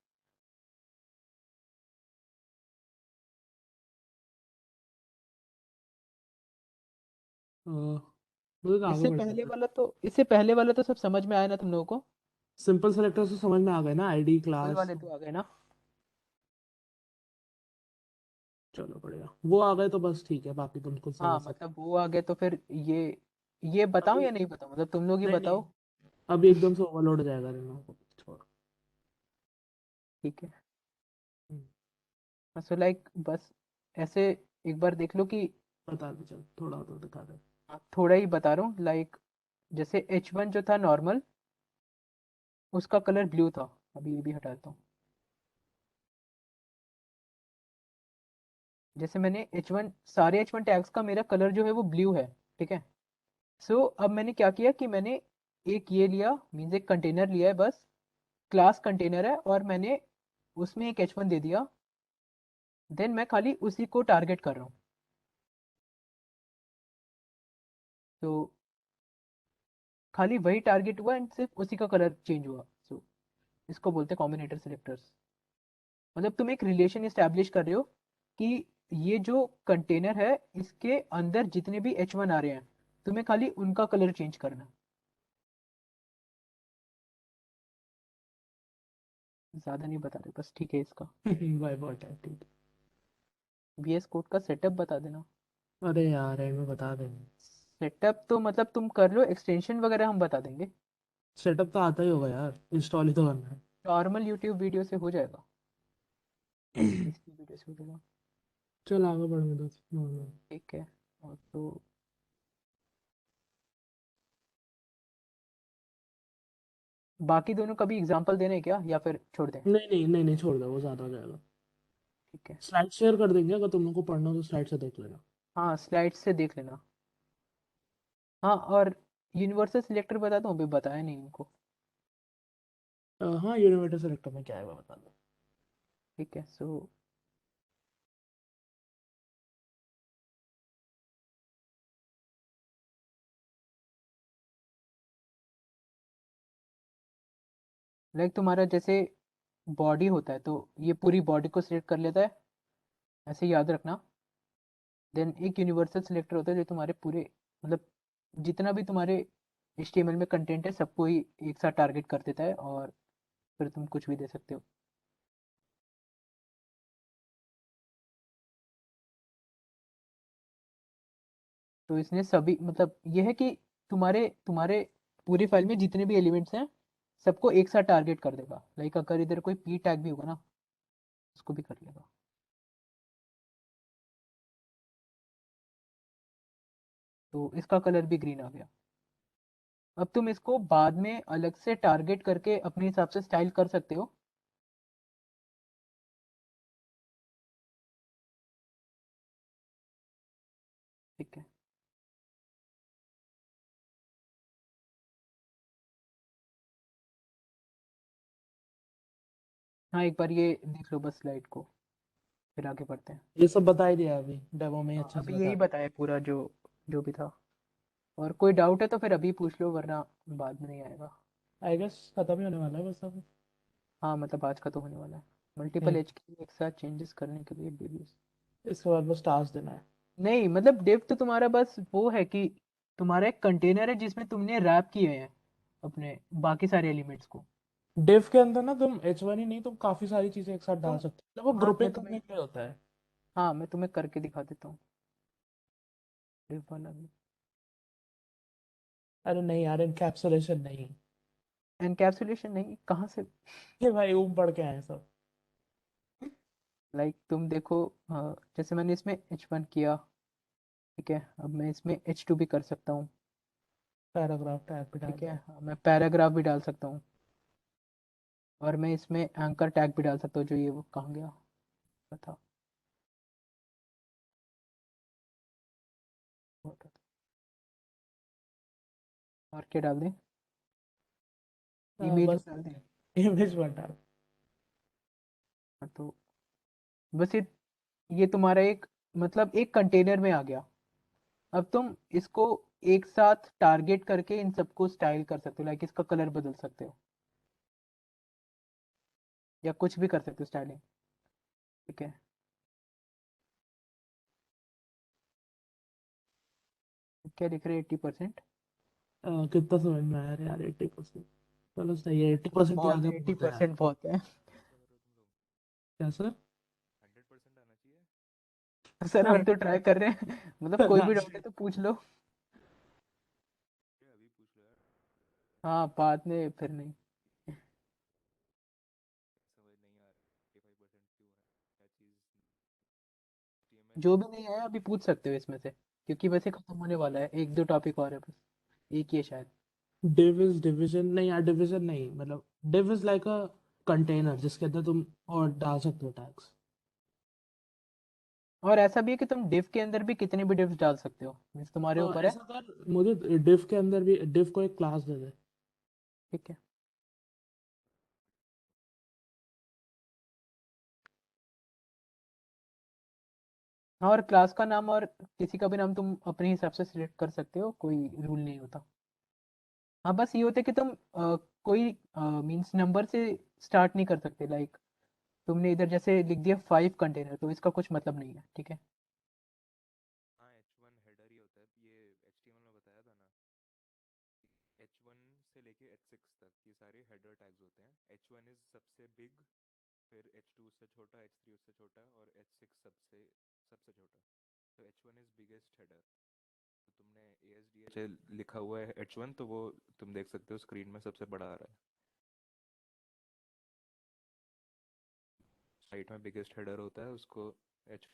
मुझे तो आगे बढ़ना है। इससे पहले वाला तो सब समझ में आया ना तुम लोगों को? सिंपल सेलेक्टर से समझ में आ गए ना, आईडी सिंपल क्लास। वाले तो आ गए ना? चलो बढ़िया, वो आ गए तो बस ठीक है, बाकी तुम खुद हाँ समझ सकते। मतलब वो आ गए तो फिर ये बताऊं अभी या नहीं बताऊं, मतलब तुम लोग ही नहीं नहीं, बताओ। अभी एकदम से ओवरलोड हो जाएगा दिमाग को, छोड़। ठीक है। हम्म, सो लाइक बस ऐसे एक बार देख लो कि बता दे, चल थोड़ा तो दिखा दे। थोड़ा ही बता रहा हूँ लाइक जैसे H1 जो था नॉर्मल, उसका कलर ब्लू था। अभी ये भी हटाता हूँ। जैसे मैंने H1 सारे H1 टैग्स का मेरा कलर जो है वो ब्लू है। ठीक है। सो अब मैंने क्या किया कि मैंने एक ये लिया, मीन्स एक कंटेनर लिया है बस, क्लास कंटेनर है, और मैंने उसमें एक H1 दे दिया। देन मैं खाली उसी को टारगेट कर रहा हूँ। तो खाली वही टारगेट हुआ एंड सिर्फ उसी का कलर चेंज हुआ। सो इसको बोलते हैं कॉम्बिनेटर सिलेक्टर्स। मतलब तुम एक रिलेशन इस्टेब्लिश कर रहे हो कि ये जो कंटेनर है इसके अंदर जितने भी H1 आ रहे हैं तुम्हें खाली उनका कलर चेंज करना है। ज़्यादा नहीं बता रहे, बस ठीक है इसका। भाई बहुत है, ठीक VS कोड का सेटअप बता देना। है। अरे यार एंड में बता देंगे। सेटअप तो मतलब तुम कर लो, एक्सटेंशन वगैरह हम बता देंगे। सेटअप तो आता ही होगा यार, इंस्टॉल ही तो करना नॉर्मल यूट्यूब वीडियो से हो जाएगा, है। इसकी वीडियो से हो जाएगा। चल आगे बढ़ने दो। ठीक है। और तो बाकी दोनों का भी एग्जांपल देना है क्या, या फिर छोड़ दें? नहीं नहीं नहीं नहीं, छोड़ दो, वो ज़्यादा हो जाएगा। ठीक है। स्लाइड शेयर कर देंगे, अगर तुम लोग को पढ़ना हो तो स्लाइड से देख लेना। हाँ स्लाइड से देख लेना। हाँ और यूनिवर्सल सिलेक्टर बता दूँ, अभी बताया नहीं उनको। हाँ, यूनिवर्सल सेलेक्टर में क्या है वो बता दो। ठीक है। सो लाइक तुम्हारा जैसे बॉडी होता है तो ये पूरी बॉडी को सिलेक्ट कर लेता है, ऐसे याद रखना। देन एक यूनिवर्सल सिलेक्टर होता है जो तुम्हारे पूरे मतलब जितना भी तुम्हारे HTML में कंटेंट है सबको ही एक साथ टारगेट कर देता है, और फिर तुम कुछ भी दे सकते हो। तो इसने सभी मतलब ये है कि तुम्हारे तुम्हारे पूरी फाइल में जितने भी एलिमेंट्स हैं सबको एक साथ टारगेट कर देगा। लाइक अगर इधर कोई P टैग भी होगा ना उसको भी कर लेगा। तो इसका कलर भी ग्रीन आ गया। अब तुम इसको बाद में अलग से टारगेट करके अपने हिसाब से स्टाइल कर सकते हो। ठीक है। हाँ एक बार ये देख लो बस स्लाइड को, फिर आगे बढ़ते हैं। ये सब बता ही दिया अभी, डेमो में ही हाँ अच्छे से अभी बता यही दिया। बताया पूरा जो जो भी था। और कोई डाउट है तो फिर अभी पूछ लो, वरना बाद में नहीं आएगा। आई गेस खत्म ही होने वाला है बस अब। हाँ मतलब आज का तो होने वाला है। मल्टीपल हम्म, एज के एक साथ चेंजेस करने के लिए डिव्यूज। इसके बाद बस टास्क देना है। नहीं मतलब डिव तो तुम्हारा बस वो है कि तुम्हारा एक कंटेनर है जिसमें तुमने रैप किए हैं अपने बाकी सारे एलिमेंट्स को। डिव के अंदर ना तुम H1 ही नहीं, तुम काफी सारी चीजें एक साथ डाल तुम सकते हो, वो हाँ मैं ग्रुपिंग तुम्हें करने के लिए होता है। हाँ मैं तुम्हें करके दिखा देता हूँ डिव वाला भी। अरे नहीं यार, इनकैप्सुलेशन नहीं। एनकैप्सुलेशन नहीं कहाँ से? ये भाई ऊम पड़ के आए हैं सब। लाइक तुम देखो, जैसे मैंने इसमें H1 किया। ठीक है। अब मैं इसमें H2 भी कर सकता हूँ। पैराग्राफ टैग भी डाल ठीक है। दिया। हाँ, मैं पैराग्राफ भी डाल सकता हूँ। और मैं इसमें एंकर टैग भी डाल सकता हूँ, जो ये वो कहाँ गया था। और क्या डाल दें? इमेज बस डाल दें? इमेज मत डाल। हाँ, तो बस ये तुम्हारा एक मतलब एक कंटेनर में आ गया। अब तुम इसको एक साथ टारगेट करके इन सबको स्टाइल कर सकते हो, लाइक इसका कलर बदल सकते हो या कुछ भी कर सकते हो स्टाइलिंग। ठीक है। क्या लिख रहे 80%? कितना समझ में आया यार 80%? चलो सही है, 80% भी बहुत आगे है, एट्टी बहुत है यार। परसेंट बहुत है। क्या सर? 100% आना चाहिए। सर हम तो ट्राई कर रहे हैं, मतलब कोई भी डाउट है तो पूछ लो। ये अभी पूछ लो यार, हाँ बाद में फिर नहीं। समझ नहीं आ रहा 85% क्यों है, क्या चीज़ HTML। जो भी नहीं आया अभी पूछ सकते हो इसमें से, क्योंकि वैसे खत्म होने वाला है, एक दो टॉपिक और है बस, एक ही है शायद। डिव इज डिवीजन नहीं यार, डिवीजन नहीं, मतलब div is like a container जिसके अंदर तुम और डाल सकते हो टैग्स। और ऐसा भी है कि तुम डिव के अंदर भी कितने भी डिव्स डाल सकते हो, मीन्स तुम्हारे ऊपर है। ऐसा कर, मुझे डिव के अंदर भी डिव को एक क्लास दे दे। ठीक है। और क्लास का नाम और किसी का भी नाम तुम अपने हिसाब से सिलेक्ट कर सकते हो, कोई रूल नहीं होता। हाँ बस ये होता है कि तुम कोई मीन्स नंबर से स्टार्ट नहीं कर सकते, लाइक तुमने इधर जैसे लिख दिया 5 कंटेनर, तो इसका कुछ मतलब नहीं है, ठीक है। हाँ H1 हेडर ही होता है, ये HTML में बताया था ना। H1 से लेके H6 तक ये सारे हेडर टैग्स होते हैं। H1 इज सबसे बिग, फिर H2 उससे छोटा, H3 उससे छोटा और H6 सबसे सबसे छोटा। तो H1 इज बिगेस्ट हेडर। तो तुमने ASDH लिखा हुआ है H1, तो वो तुम देख सकते हो स्क्रीन में सबसे बड़ा आ रहा है। साइट में बिगेस्ट हेडर होता है उसको H,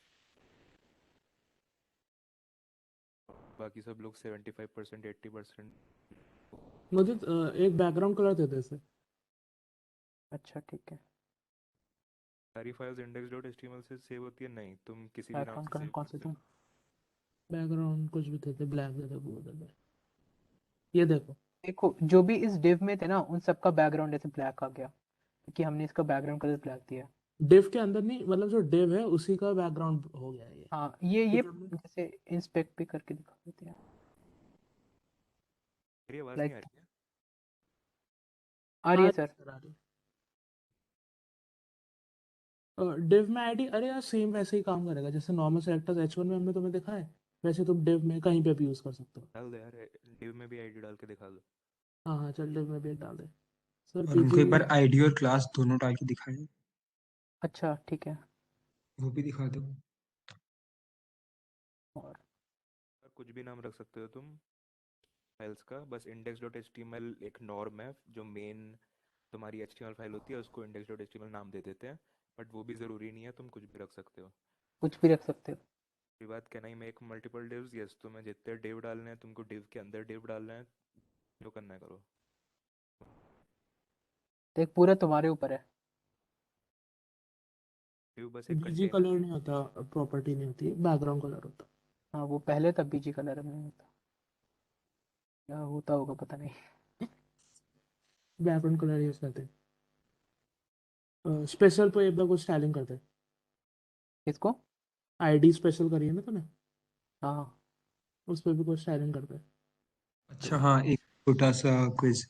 बाकी सब लोग 75% 80%। मुझे एक बैकग्राउंड कलर दे दे इसे। अच्छा ठीक है। सारी फाइल्स index.html से सेव होती है नहीं, तुम किसी भी नाम बैकग्राउंड से कलर सेव कौन कर से सकते तुम? हो। बैकग्राउंड कुछ भी दे दे, ब्लैक दे दे, ब्लू दे दे। ये देखो। देखो जो भी इस डिव में थे ना, उन सबका बैकग्राउंड ऐसे ब्लैक आ गया, क्योंकि हमने इसका बैकग्राउंड कलर ब्लैक दिया। डिव के अंदर नहीं, मतलब जो डिव है उसी का बैकग्राउंड हो गया ये। हाँ ये क्योंकि हमने जैसे इंस्पेक्ट भी करके दिखा देते हैं, मेरी आवाज़ नहीं आ लाइक रही है? आ रही आ है रही सर। है सर, आ रही है। डिव में आईडी, अरे यार सेम वैसे ही काम करेगा जैसे नॉर्मल सेलेक्टर्स H1 में हमने तुम्हें दिखा है, वैसे तुम डिव में कहीं पे भी यूज कर सकते हो। डाल दो यार, div में भी आईडी डाल के दिखा दो। हाँ हाँ, चल डिव में भी डाल दे। सर और उनको पीजी। एक बार आईडी और क्लास दोनों डाल के दिखाएं, अच्छा ठीक है। वो भी दिखा दो। और और कुछ भी नाम रख सकते हो तुम फाइल्स का, बस index.html एक नॉर्म है जो मेन तुम्हारी HTML फाइल होती है, उसको index.html नाम दे देते हैं। बट वो भी ज़रूरी नहीं है, तुम कुछ भी रख सकते हो। कुछ भी रख सकते हो। ये बात can I make multiple divs, yes तुम्हें जितने div डालने हैं तुमको div के अंदर div डालना है, जो करना है करो। देख पूरा तुम्हारे ऊपर है। div बस एक बीजी कंटेनर कलर है। नहीं होता, प्रॉपर्टी नहीं होती, बैकग्राउंड कलर होता। हाँ वो पहले तब बीजी कलर में होता, क्या होता होगा पता नहीं। बैकग्राउंड कलर यूज करते हैं। स्पेशल पे एक बार कुछ स्टाइलिंग करते हैं। किसको? आईडी स्पेशल करी है ना तूने, हाँ उस पर भी कुछ स्टाइलिंग करते हैं। अच्छा हाँ, एक छोटा सा क्विज।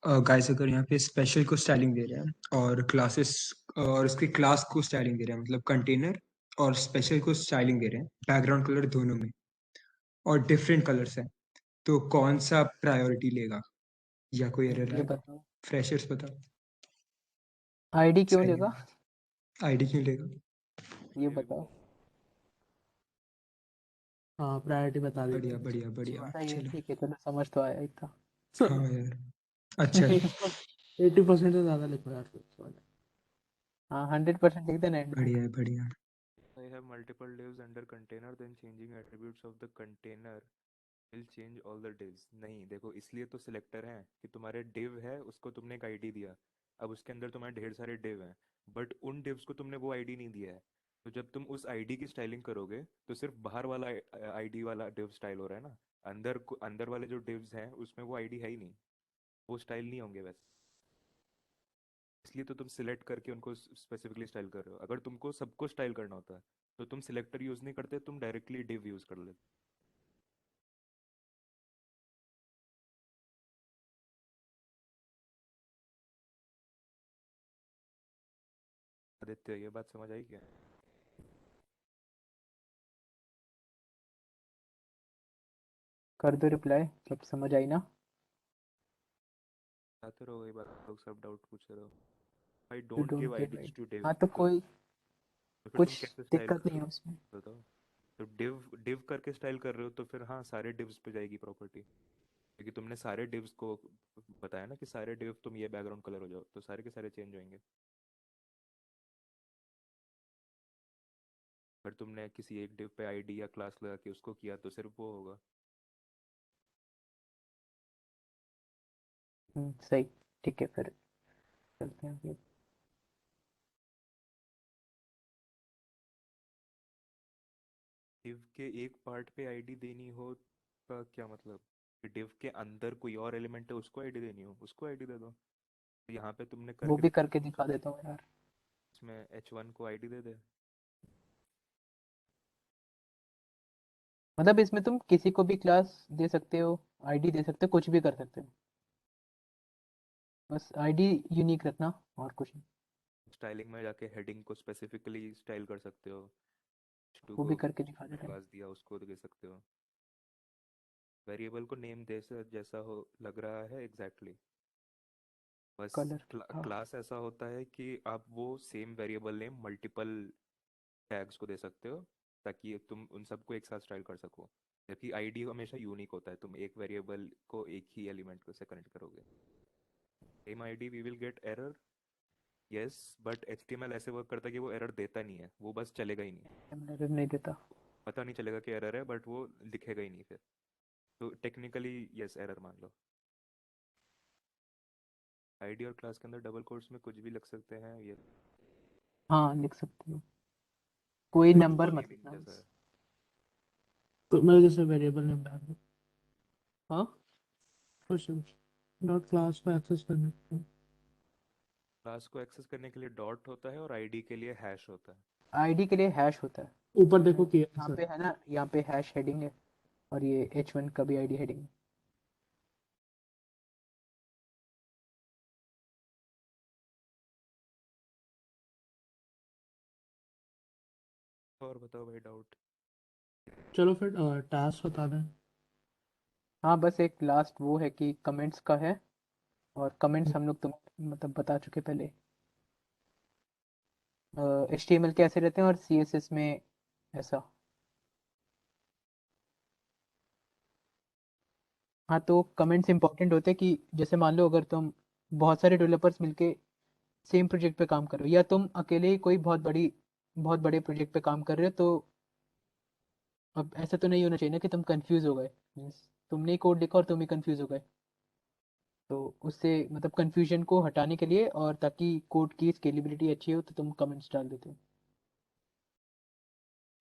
गाइस, अगर यहाँ पे स्पेशल को स्टाइलिंग दे रहे हैं और क्लासेस और उसके क्लास को स्टाइलिंग दे रहे हैं, मतलब कंटेनर और स्पेशल को स्टाइलिंग दे रहे हैं बैकग्राउंड कलर दोनों में, और डिफरेंट कलर्स हैं, तो कौन सा प्रायोरिटी लेगा या कोई एरर ये आएगा? बताओ, फ्रेशर्स बताओ। आईडी क्यों सही लेगा? है, आईडी क्यों लेगा? ये ये भी बताओ। हाँ, प्रायोरिटी बता दी बढ़िया तूने, बढ़िया अच्छी बढ़िया, बात सही है, चलो। ठीक है, चलो समझ तो आया इतना। हाँ यार, अच्छा है। 80% से ज्यादा लिखो यार फिर। हाँ 100% लिख देना एंड तक। बढ़िया है, बढ़िया। I have multiple divs under container, then changing attributes of the container will change all the divs। नहीं देखो, इसलिए तो सिलेक्टर है कि तुम्हारे div है उसको तुमने एक आईडी दिया, अब उसके अंदर तुम्हारे ढेर सारे div हैं, बट उन divs को तुमने वो आईडी नहीं दिया है। तो जब तुम उस आईडी की स्टाइलिंग करोगे तो सिर्फ बाहर वाला आईडी वाला div स्टाइल हो रहा है ना, अंदर वाले जो divs हैं उसमें वो आईडी है ही नहीं, वो स्टाइल नहीं होंगे वैसे। इसलिए तो तुम सिलेक्ट करके उनको स्पेसिफिकली स्टाइल कर रहे हो। अगर तुमको सबको स्टाइल करना होता है तो तुम सिलेक्टर यूज नहीं करते, तुम डायरेक्टली div यूज कर लेते। आदित्य, ये बात समझ आई क्या? कर दो रिप्लाई, सब समझ आई ना? आते रहो, वही बात, लोग सब डाउट पूछ रहे हो। I you don't don't give get IDs it. Two div, हाँ तो तो कोई फिर कुछ तुम कैसे स्टाइल दिक्कत कर नहीं रहे है हो उसमें। बताओ। तो डिव डिव करके स्टाइल कर रहे हो तो फिर हाँ सारे डिव्स पे जाएगी प्रॉपर्टी, क्योंकि तुमने सारे डिव्स को बताया ना कि सारे डिव तुम ये बैकग्राउंड कलर हो जाओ, तो सारे के सारे चेंज होंगे। पर तुमने किसी एक डिव पे आईडी या क्लास लगा के उसको किया तो सिर्फ वो होगा। सही। ठीक है, फिर चलते हैं आगे। डिव के एक पार्ट पे आईडी देनी हो का क्या मतलब, कि डिव के अंदर कोई और एलिमेंट है उसको आईडी देनी हो, उसको आईडी दे दो। तो यहाँ पे तुमने वो करके भी दिखाया करके दिखा देता हूँ यार। इसमें h1 को आईडी दे दे। मतलब इसमें तुम किसी को भी क्लास दे सकते हो, आईडी दे सकते हो, कुछ भी कर सकते हो। बस आईडी यूनिक रखना, और कुछ नहीं। स्टाइलिंग में जाके हेडिंग को स्पेसिफिकली स्टाइल कर सकते हो, h2 वो भी को करके दिखा देता हूँ। क्लास दिया उसको दे सकते हो। वेरिएबल को नेम दे से जैसा हो लग रहा है एग्जैक्टली बस। कलर। हाँ। क्लास ऐसा होता है कि आप वो same variable name multiple tags को दे सकते हो, ताकि तुम उन सबको एक साथ स्टाइल कर सको। जबकि आईडी हमेशा यूनिक होता है, तुम एक वेरिएबल को एक ही एलिमेंट से कनेक्ट करोगे। Same ID we will get error, yes, but HTML ऐसे वर्क करता है कि वो एरर देता नहीं है, वो बस चलेगा ही नहीं। एरर नहीं देता। पता नहीं चलेगा कि एरर है बट वो दिखेगा ही नहीं फिर। तो टेक्निकली यस एरर मान लो। आईडी और क्लास के अंदर डबल कोट्स में कुछ भी लिख सकते हैं ये। हाँ लिख सकते हो, कोई नंबर मत नेमिंग लिखना जैसा बस। है। तो मैं जैसे वेरिएबल नेम डाल दूँ, हाँ, कुछ डॉट क्लास को एक्सेस करने के लिए। क्लास को एक्सेस करने के लिए डॉट होता है और आईडी के लिए हैश होता है। आईडी के लिए हैश होता है। ऊपर देखो कि यहाँ पे है ना, यहाँ पे हैश हेडिंग है, और ये h1 का भी आईडी हेडिंग है। और बताओ भाई डाउट। चलो फिर टास्क बता दें। हाँ बस एक लास्ट वो है कि कमेंट्स का है, और कमेंट्स हम लोग तुम मतलब बता चुके पहले। HTML के ऐसे रहते हैं और CSS में ऐसा। हाँ तो कमेंट्स इंपॉर्टेंट होते हैं कि जैसे मान लो अगर तुम बहुत सारे डेवलपर्स मिलके सेम प्रोजेक्ट पे काम कर रहे हो, या तुम अकेले ही कोई बहुत बड़े प्रोजेक्ट पे काम कर रहे हो, तो अब ऐसा तो नहीं होना चाहिए ना कि तुम कंफ्यूज हो गए, मीन्स तुमने ही कोड लिखा और तुम ही कंफ्यूज हो गए। तो उससे मतलब कंफ्यूजन को हटाने के लिए, और ताकि कोड की स्केलेबिलिटी अच्छी हो, तो तुम कमेंट्स डाल देते हो।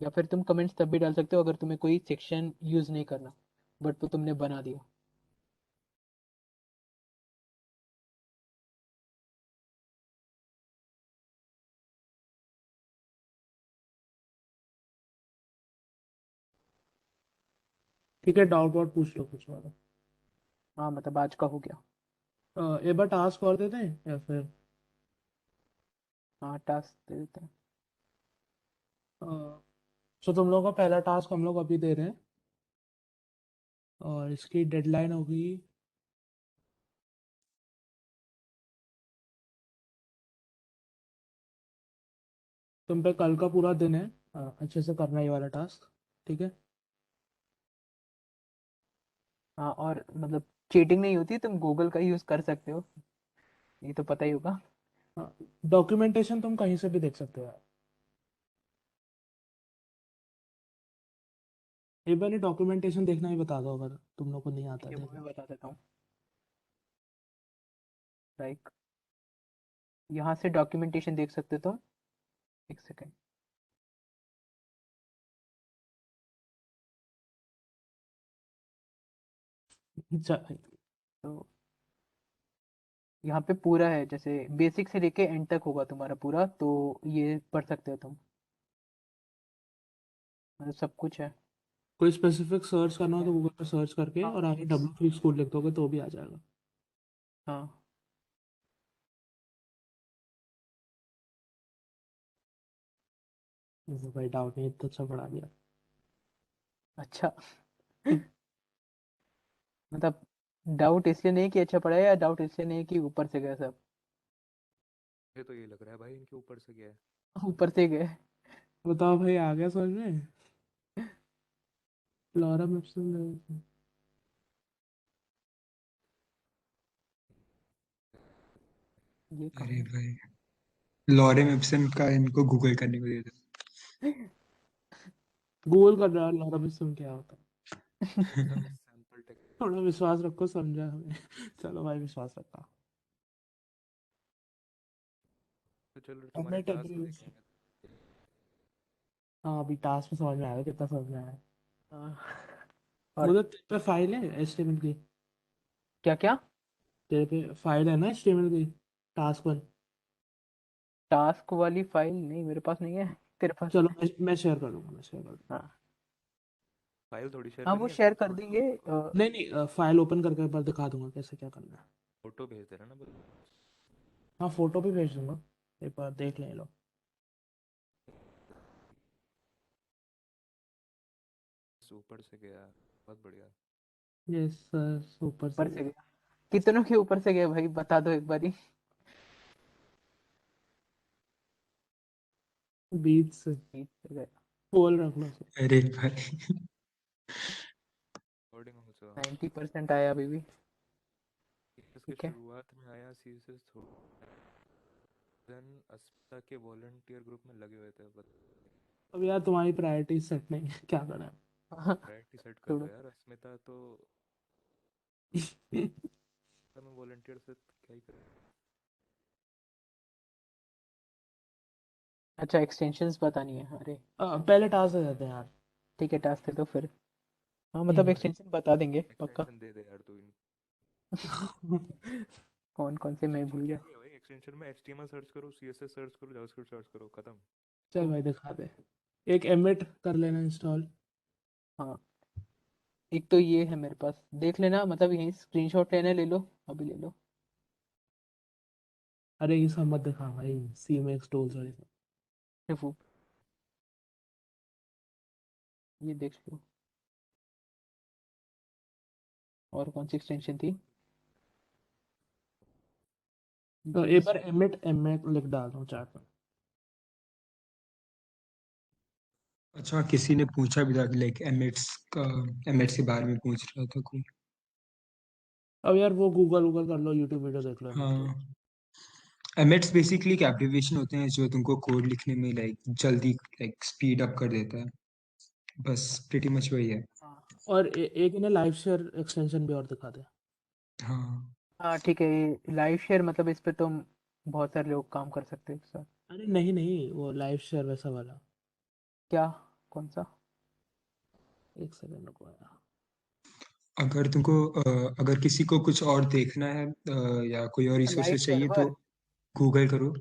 या फिर तुम कमेंट्स तब भी डाल सकते हो अगर तुम्हें कोई सेक्शन यूज़ नहीं करना, बट वो तुमने बना दिया। ठीक है, डाउट वाउट पूछ लो कुछ वाला। हाँ मतलब आज का हो गया। एक बार टास्क और दे दें या फिर हाँ टास्क दे देते हैं। सो तुम लोगों का पहला टास्क हम लोग अभी दे रहे हैं, और इसकी डेडलाइन होगी तुम पे कल का पूरा दिन है अच्छे से करना ये वाला टास्क। ठीक है। हाँ और मतलब चीटिंग नहीं होती, तुम गूगल का यूज़ कर सकते हो, ये तो पता ही होगा। हाँ, डॉक्यूमेंटेशन तुम कहीं से भी देख सकते हो यार। एक बार डॉक्यूमेंटेशन देखना ही बता दो अगर तुम लोग को नहीं आता ठीक है, वो देखना। मैं बता देता हूँ। लाइक यहाँ से डॉक्यूमेंटेशन देख सकते हो तुम। एक सेकेंड। तो यहाँ पे पूरा है, जैसे बेसिक से लेके एंड तक होगा तुम्हारा पूरा, तो ये पढ़ सकते हो तुम, मतलब सब कुछ है। कोई स्पेसिफिक सर्च करना हो तो Yeah. गूगल पे सर्च करके हाँ और आगे इट्स। W3 स्कूल लिख दोगे तो भी आ जाएगा। हाँ। मुझे भाई डाउट नहीं, इतना अच्छा पढ़ा दिया। अच्छा। मतलब डाउट इसलिए नहीं कि अच्छा पढ़ा है, या डाउट इसलिए नहीं कि ऊपर से गया सब? मुझे तो ये लग रहा है भाई इनके ऊपर से गया है। ऊपर से गए। बताओ भाई, आ गया समझ में? Lorem Epson. ये कहाँ अरे है? भाई, लॉरेम एप्सन का इनको गूगल करने को दे दो। गूगल कर रहा है लॉरम एप्सन क्या होता है। सैंपल टेक। थोड़ा विश्वास रखो, समझा हमें। चलो भाई, विश्वास रखा। तो चलो अब तुम्हारे मैं टास्क टेबल। देखेंगे। हाँ, अभी टास्क में समझ में आएगा कितना समझ में आया। हाँ। और मतलब तेरे पे फाइल है एचटीएमएल की? क्या क्या? तेरे पे फाइल है ना एचटीएमएल की? Task one. टास्क वाली फाइल नहीं, मेरे पास नहीं है। तेरे पास चलो, है? मैं शेयर कर दूंगा, मैं शेयर कर दूंगा। हाँ। फाइल थोड़ी शेयर हाँ, वो करनी है। शेयर कर देंगे। नहीं नहीं, फाइल ओपन करके एक बार दिखा दूंगा कैसे क्या करना है। फोटो भेज देना ना बस। हाँ, फोटो भी भेज दूंगा, एक बार देख लें लोग। ऊपर से गया। बहुत बढ़िया। यस सर, ऊपर ऊपर से से गया। गया? कितनों के ऊपर से गए भाई, बता दो एक बारी। 20 से। 20 से गए। होल रख लो सर। अरे भाई, कोडिंग ऑल्सो। 90% आया अभी भी। इसके ठीक है। शुरुआत में आया सीएसएस थोड़ा। देन अस्मिता के वॉलंटियर ग्रुप में लगे हुए थे बट अब यार, तुम्हारी प्रायोरिटी सेट नहीं है, क्या करें। हाँ। प्रायोरिटी सेट कर लो छोड़ो। यार। अस्मिता तो मैं वॉलंटियर से क्या ही करें। अच्छा, एक्सटेंशंस बतानी है, अरे। पहले टास्क दे देते हैं यार। ठीक है, टास्क दे दो फिर। हाँ, मतलब हम्म। एक्सटेंशन बता देंगे पक्का। एक्सटेंशन दे दे यार तू इन। कौन कौन से मैं भूल एक्सटेंशन क्या गया। ही है भाई। एक्सटेंशन में एचटीएमएल सर्च करो, सीएसएस सर्च करो, जावास्क्रिप्ट सर्च करो, खत्म। चल भाई, दिखा दे। एक एमिट कर लेना इंस्टॉल। हाँ, एक तो ये है मेरे पास, देख लेना, मतलब यहीं स्क्रीनशॉट लेना है, ले लो, अभी ले लो। अरे ये सब मत दिखा भाई, सीएमएक्स टूल्स और ये सब। देखो, ये देख लो। और कौन सी एक्सटेंशन थी? तो ये एक बार एमिट एमिट लिख डाल दो चैट में। अच्छा, किसी ने पूछा भी था कि लाइक एमिट्स का, एमिट्स के बारे में पूछ रहा था कोई। अब यार, वो गूगल गूगल कर लो, यूट्यूब वीडियो देख लो एमिट के। हाँ, एमिट्स बेसिकली एक एब्रिविएशन होते हैं जो तुमको कोड लिखने में लाइक जल्दी लाइक स्पीड अप कर देता है। बस प्रीटी मच वही है। हाँ। और एक इन्हें लाइव शेयर एक्सटेंशन भी और दिखा दे। हाँ, हाँ ठीक है, ये लाइव शेयर, मतलब इस पे तो बहुत सारे लोग काम कर सकते हैं सर। अरे नहीं नहीं, वो लाइव शेयर वैसा वाला। क्या? कौन सा? एक सेकंड रुको यार। अगर तुमको अगर किसी को कुछ और देखना है या कोई और लाइव रिसोर्सेज चाहिए तो सर्वर। गूगल करो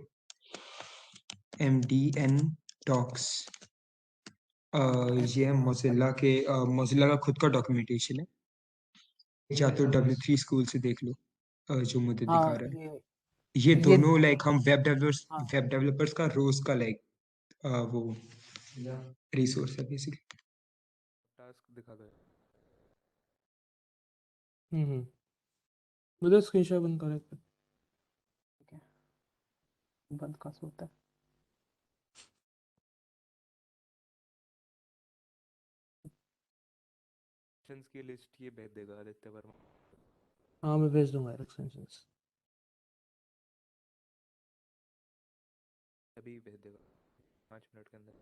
MDN टॉक्स। ये है मोजिल्ला के, मोजिल्ला का खुद का डॉक्यूमेंटेशन है। या तो W3 स्कूल से देख लो, जो मुझे दिखा हाँ, रहा है। ये ये ये दोनों लाइक हम हाँ। वेब डेवलपर्स का रोज का लाइक वो रिसोर्स है बेसिकली। टास्क दिखा दो। हम्म। मुझे स्क्रीनशॉट बंद कर। ठीक है, बंद कहाँ से होता है? एक्सटेंशंस की लिस्ट ये भेज देगा आदित्य वर्मा। हाँ, मैं भेज दूंगा यार एक्सटेंशंस। अभी भेज देगा 5 मिनट के अंदर।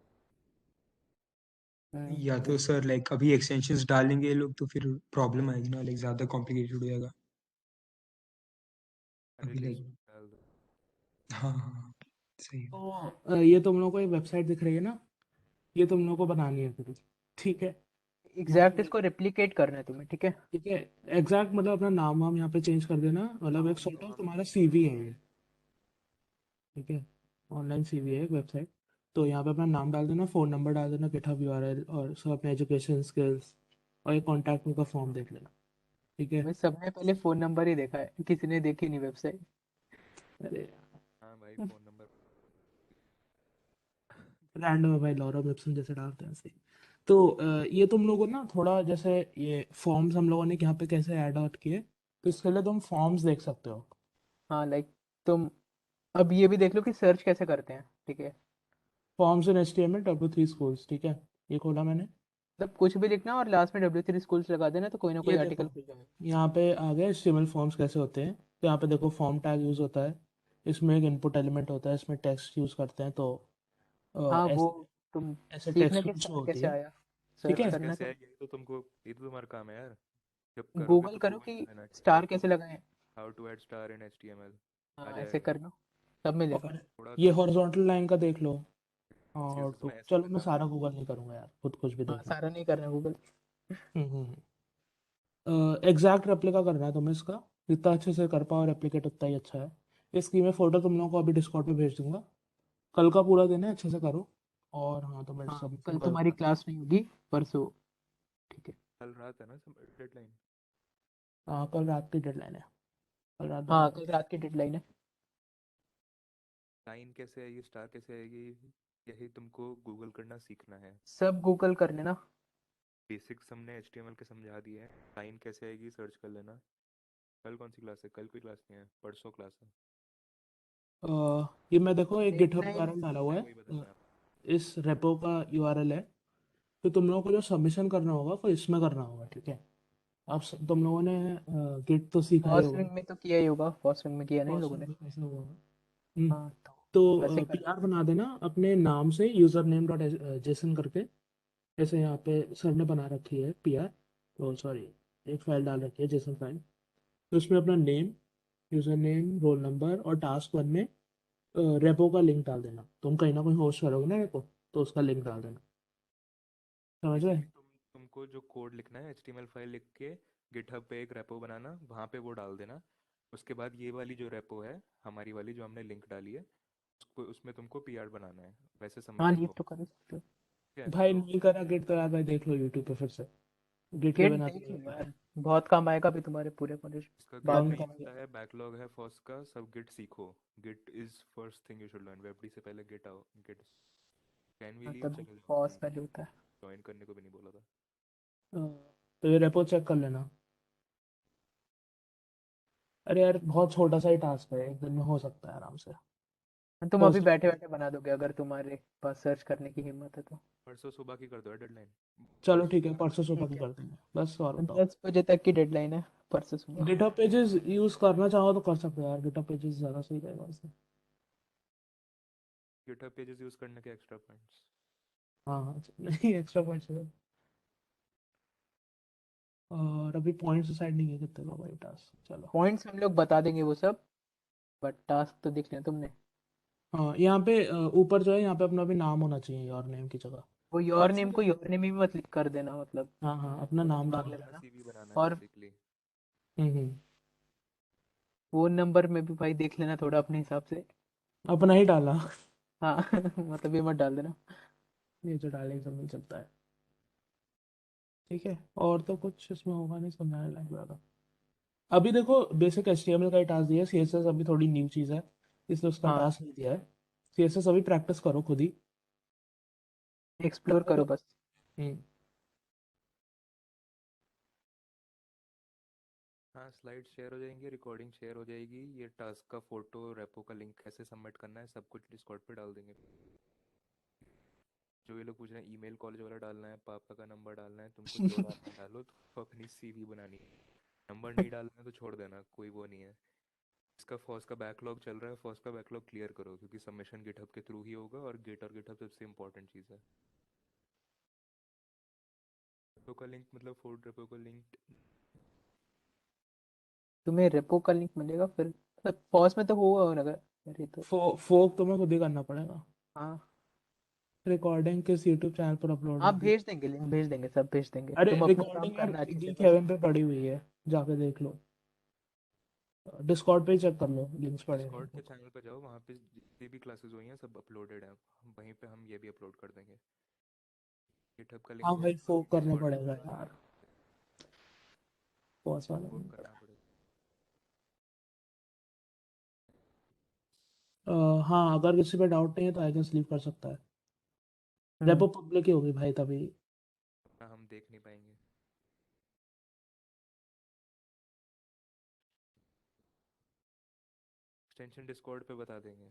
या तो ये सर लाइक अभी एक्सटेंशंस डालेंगे ये लोग तो फिर प्रॉब्लम आएगी ना, लाइक ज्यादा कॉम्प्लिकेटेड हो जाएगा अभी रिलीज लाइक। डाल दो। हाँ हाँ हाँ, सही है। तो ये तुम लोगों को एक वेबसाइट दिख रही है ना? ये तुम लोगों को बनानी है फिर। ठीक है। एग्जैक्ट इसको रेप्लिकेट करना है तुम्हें, ठीक है? ठीक है। एग्जैक्ट मतलब अपना नाम वाम यहाँ पे चेंज कर देना, मतलब एक सॉर्ट ऑफ तुम्हारा सीवी है ये। ठीक है। ऑनलाइन सीवी है एक वेबसाइट। तो यहाँ पे अपना नाम डाल देना, फ़ोन नंबर डाल देना, गिटहब यूआरएल, और सब अपने एजुकेशन स्किल्स, और एक कॉन्टैक्ट का फॉर्म देख लेना। ठीक है। मैं सबने पहले फोन नंबर ही देखा है, किसी ने देखी नहीं वेबसाइट। अरे हाँ भाई फोन नंबर। रैंडम है भाई, लॉरा विप्सन जैसे डालते हैं ऐसे ही। तो ये तुम लोगों ना थोड़ा जैसे ये फॉर्म्स हम लोगों ने यहाँ पे कैसे ऐड आउट किए, तो इसके लिए तुम फॉर्म्स देख सकते हो। हाँ लाइक तुम अब ये भी देख लो कि सर्च कैसे करते हैं, ठीक है। Forms in HTML W3 schools, ठीक है, ये खोला मैंने। मतलब कुछ भी लिखना और लास्ट में W3 स्कूल्स लगा देना तो कोई ना कोई ये आर्टिकल देखो खुल जाएगा। यहाँ पे आ गए HTML फॉर्म्स कैसे होते हैं। तो यहाँ पे देखो फॉर्म टैग यूज़ होता है, इसमें एक इनपुट एलिमेंट होता है, इसमें टेक्स्ट यूज़ करते हैं, तो हाँ वो ऐसे तुम ऐसे सीखने के टेक्स्ट शो साथ होती कैसे है। आया, ठीक सर्च है, सर्च करना कैसे तो। आएगी, ये तो तुम्हारा काम है यार। जब करोगे गूगल तो करो गूगल कि कर लेना कि स्टार हाउ कैसे लगाएं। To add star in HTML, आ हाँ ऐसे जाएगा। कर लो, सब मिलेगा। और थोड़ा ये हॉरिजॉन्टल लाइन का देख लो। हाँ, और CSS तो में ऐसे चलो मैं करना है। सारा गूगल नहीं करूँगा यार, खुद कुछ भी हाँ देख लो। सारा नहीं करना गूगल। एग्जैक्ट रेप्लिका करना है तुम्हें इसका, जितना अच्छे से कर पाओ रेप्लिकेट उतना ही अच्छा है। इसकी मैं फोटो तुम लोगों को अभी डिस्कॉर्ड पे भेज दूंगा। कल का पूरा दिन है, अच्छे से करो। और हाँ, तो मैं हाँ सबमिशन कल कर तुम्हारी दूंगा। क्लास नहीं होगी, परसों, ठीक है। कल रात है ना डेडलाइन। हाँ, कल रात की डेडलाइन है, कल रात हाँ 12 बजे। कल रात की डेडलाइन है। लाइन कैसे आएगी, स्टार कैसे आएगी, यही तुमको गूगल करना सीखना है। सब गूगल कर लेना। बेसिक्स हमने HTML के समझा दिए हैं, लाइन कैसे आएगी सर्च कर लेना। कल कौन सी क्लास है, कल कोई क्लास नहीं है, परसों क्लास है। ये मैं देखो एक गिटहब डेडलाइन URL डाला हुआ मैं है। वही बताना है। इस रेपो का URL है। तो तुम लोगों को जो सबमिशन करना होगा वो इसमें करना होगा, ठीक है। तुम लोगों ने गिट तो सीखा ही होगा। फॉस्टरिंग में तो किया ही होगा, फॉस्टरिंग में किया नहीं लोगों Costing ने। में कैसे होगा। हम्म, हाँ तो वैसे कर PR लेना। बना देना अपने नाम से, यूजर नेम डॉट जेसन करके। जैसे यहाँ पे सर ने बना रखी है PR, तो सॉरी, एक फाइल डाल रखी है जेसन फाइल। तो उसमें अपना name, user name, roll number और टास्क वन में रेपो का लिंक डाल देना। तुम कहीं ना कहीं होस्ट करोगे ना रेपो, तो उसका लिंक डाल देना। समझ रहे। बेसिकली तुमको जो कोड लिखना है HTML फाइल लिख के गिटहब पे एक रेपो बनाना, वहाँ पे वो डाल देना। उसके बाद ये वाली जो रेपो है, हमारी वाली जो हमने लिंक डाली है, उसको उसमें तुमको PR बनाना है, वैसे हाँ सबमिशन ये हो। तो कर ही सकते हो। ठीक है भाई तो नहीं करा गिट तो यार भाई देख लो यूट्यूब पे फिर से। गिट के गिट बिना तो देख नहीं लो हो पाएगा। यार, बहुत काम आएगा भी तुम्हारे पूरे कॉलेज इसका गिट बाद बंक में। नहीं करेंगे। मिलता है, बैकलॉग है फॉस का, सब गिट सीखो। Git is first thing you should learn, वेबडी से पहले गिट आओ। गिट कैन वी हाँ लीव, तभी चलो फॉस पहले होता है। ज्वाइन करने को भी नहीं बोला था। तो ये रेपो चेक कर लेना। अरे यार बहुत छोटा सा ही टास्क है, एक दिन में हो सकता है आराम से। तुम अभी फर्स्ट, बैठे बैठे बना दोगे अगर तुम्हारे पास सर्च करने की हिम्मत है तो। परसों सुबह की कर दो डेडलाइन। चलो परसों ठीक है, परसों सुबह की ठीक है, कर देंगे बस, और बताओ। 10 बजे तक की डेडलाइन है, परसों सुबह। गिटहब पेजेस यूज करना चाहो तो कर सकते हो यार, गिटहब पेजेस ज़्यादा सही रहेगा उससे। गिटहब पेजेस यूज करने के एक्स्ट्रा पॉइंट्स। हाँ हाँ, नहीं एक्स्ट्रा पॉइंट्स है। और अभी पॉइंट्स डिसाइड नहीं है कितने का भाई टास्क, चलो। पॉइंट्स हम लोग बता देंगे वो सब, बट टास्क तो देख लिया तुमने। हाँ, यहाँ पे ऊपर जो है यहाँ पे अपना भी नाम होना चाहिए योर नेम की जगह। वो और योर नेम इसमें को योर नेम ही मत लिख कर देना, मतलब हाँ हाँ, अपना थोड़ा नाम दिमाग डालना। अपना लगाना। CV बनाना है और बेसिकली। हम्म। फोन नंबर में भी भाई देख लेना थोड़ा अपने हिसाब से। अपना ही डाला। हाँ मतलब ये मत डाल देना। ये जो डालेंगे सब मिल सकता है। ठीक है, और तो कुछ इसमें होगा नहीं समझाने लायक ज़्यादा। अभी देखो बेसिक HTML का ही टास्क दिया है, CSS अभी थोड़ी न्यू चीज़ है, इसलिए उसका हाँ टास्क नहीं दिया है। CSS अभी प्रैक्टिस करो खुद ही। एक्सप्लोर करो बस। हम्म। हाँ, स्लाइड शेयर हो जाएंगी, रिकॉर्डिंग शेयर हो जाएगी, ये टास्क का फोटो, रेपो का लिंक कैसे सबमिट करना है, सब कुछ डिस्कॉर्ड पे डाल देंगे। जो ये लोग पूछ रहे हैं ईमेल कॉलेज वाला डालना है, पापा का नंबर डालना है, तुमको जो डालना है डालो, तो अपनी CV बनानी है। नंबर नहीं डालना है तो छोड़ देना, कोई वो नहीं है। इसका फॉस का बैकलॉग चल रहा है, फॉस का बैकलॉग क्लियर करो, क्योंकि सबमिशन गिटहब के थ्रू ही होगा, और गिट और गिटहब सबसे इंपॉर्टेंट चीज़ है। रेपो का लिंक मतलब फोल्ड रेपो का लिंक। तुम्हें रेपो का लिंक मिलेगा फिर, मतलब पॉज में तो होगा अगर, अरे तो। फोक तुम्हें खुद ही करना पड़ेगा। हाँ रिकॉर्डिंग किस YouTube चैनल पर अपलोड आप होगी। भेज देंगे, लिंक भेज देंगे, सब भेज देंगे, अरे तुम अपना काम रिकॉर्डिंग यार करना अच्छे से गीक बस। हेवन पे पड़ी हुई है, जाके देख लो। डिस्कॉर्ड पे ही चेक कर लो, लिंक्स पड़े हैं। डिस्कॉर्ड के चैनल पर जाओ, वहाँ पे जितनी भी क्लासेस हुई हैं सब अपलोडेड हैं, वहीं पे हम ये भी अपलोड कर देंगे। गिटहब का लिंक हाँ भाई, भेजूंगा, फोक करना डिस्कॉर्ड पे पड़ेगा बुला यार, लेना। पॉज वाला वो नहीं करना पड़ा। पड़ेगा। हाँ, अगर किसी पे डाउट नहीं है तो आई गेस लीव कर सकता है। हम्म रेपो पब्लिक ही होगी भाई तभी। हम देख नहीं पाएंगे। एक्सटेंशन डिस्कॉर्ड पे बता देंगे।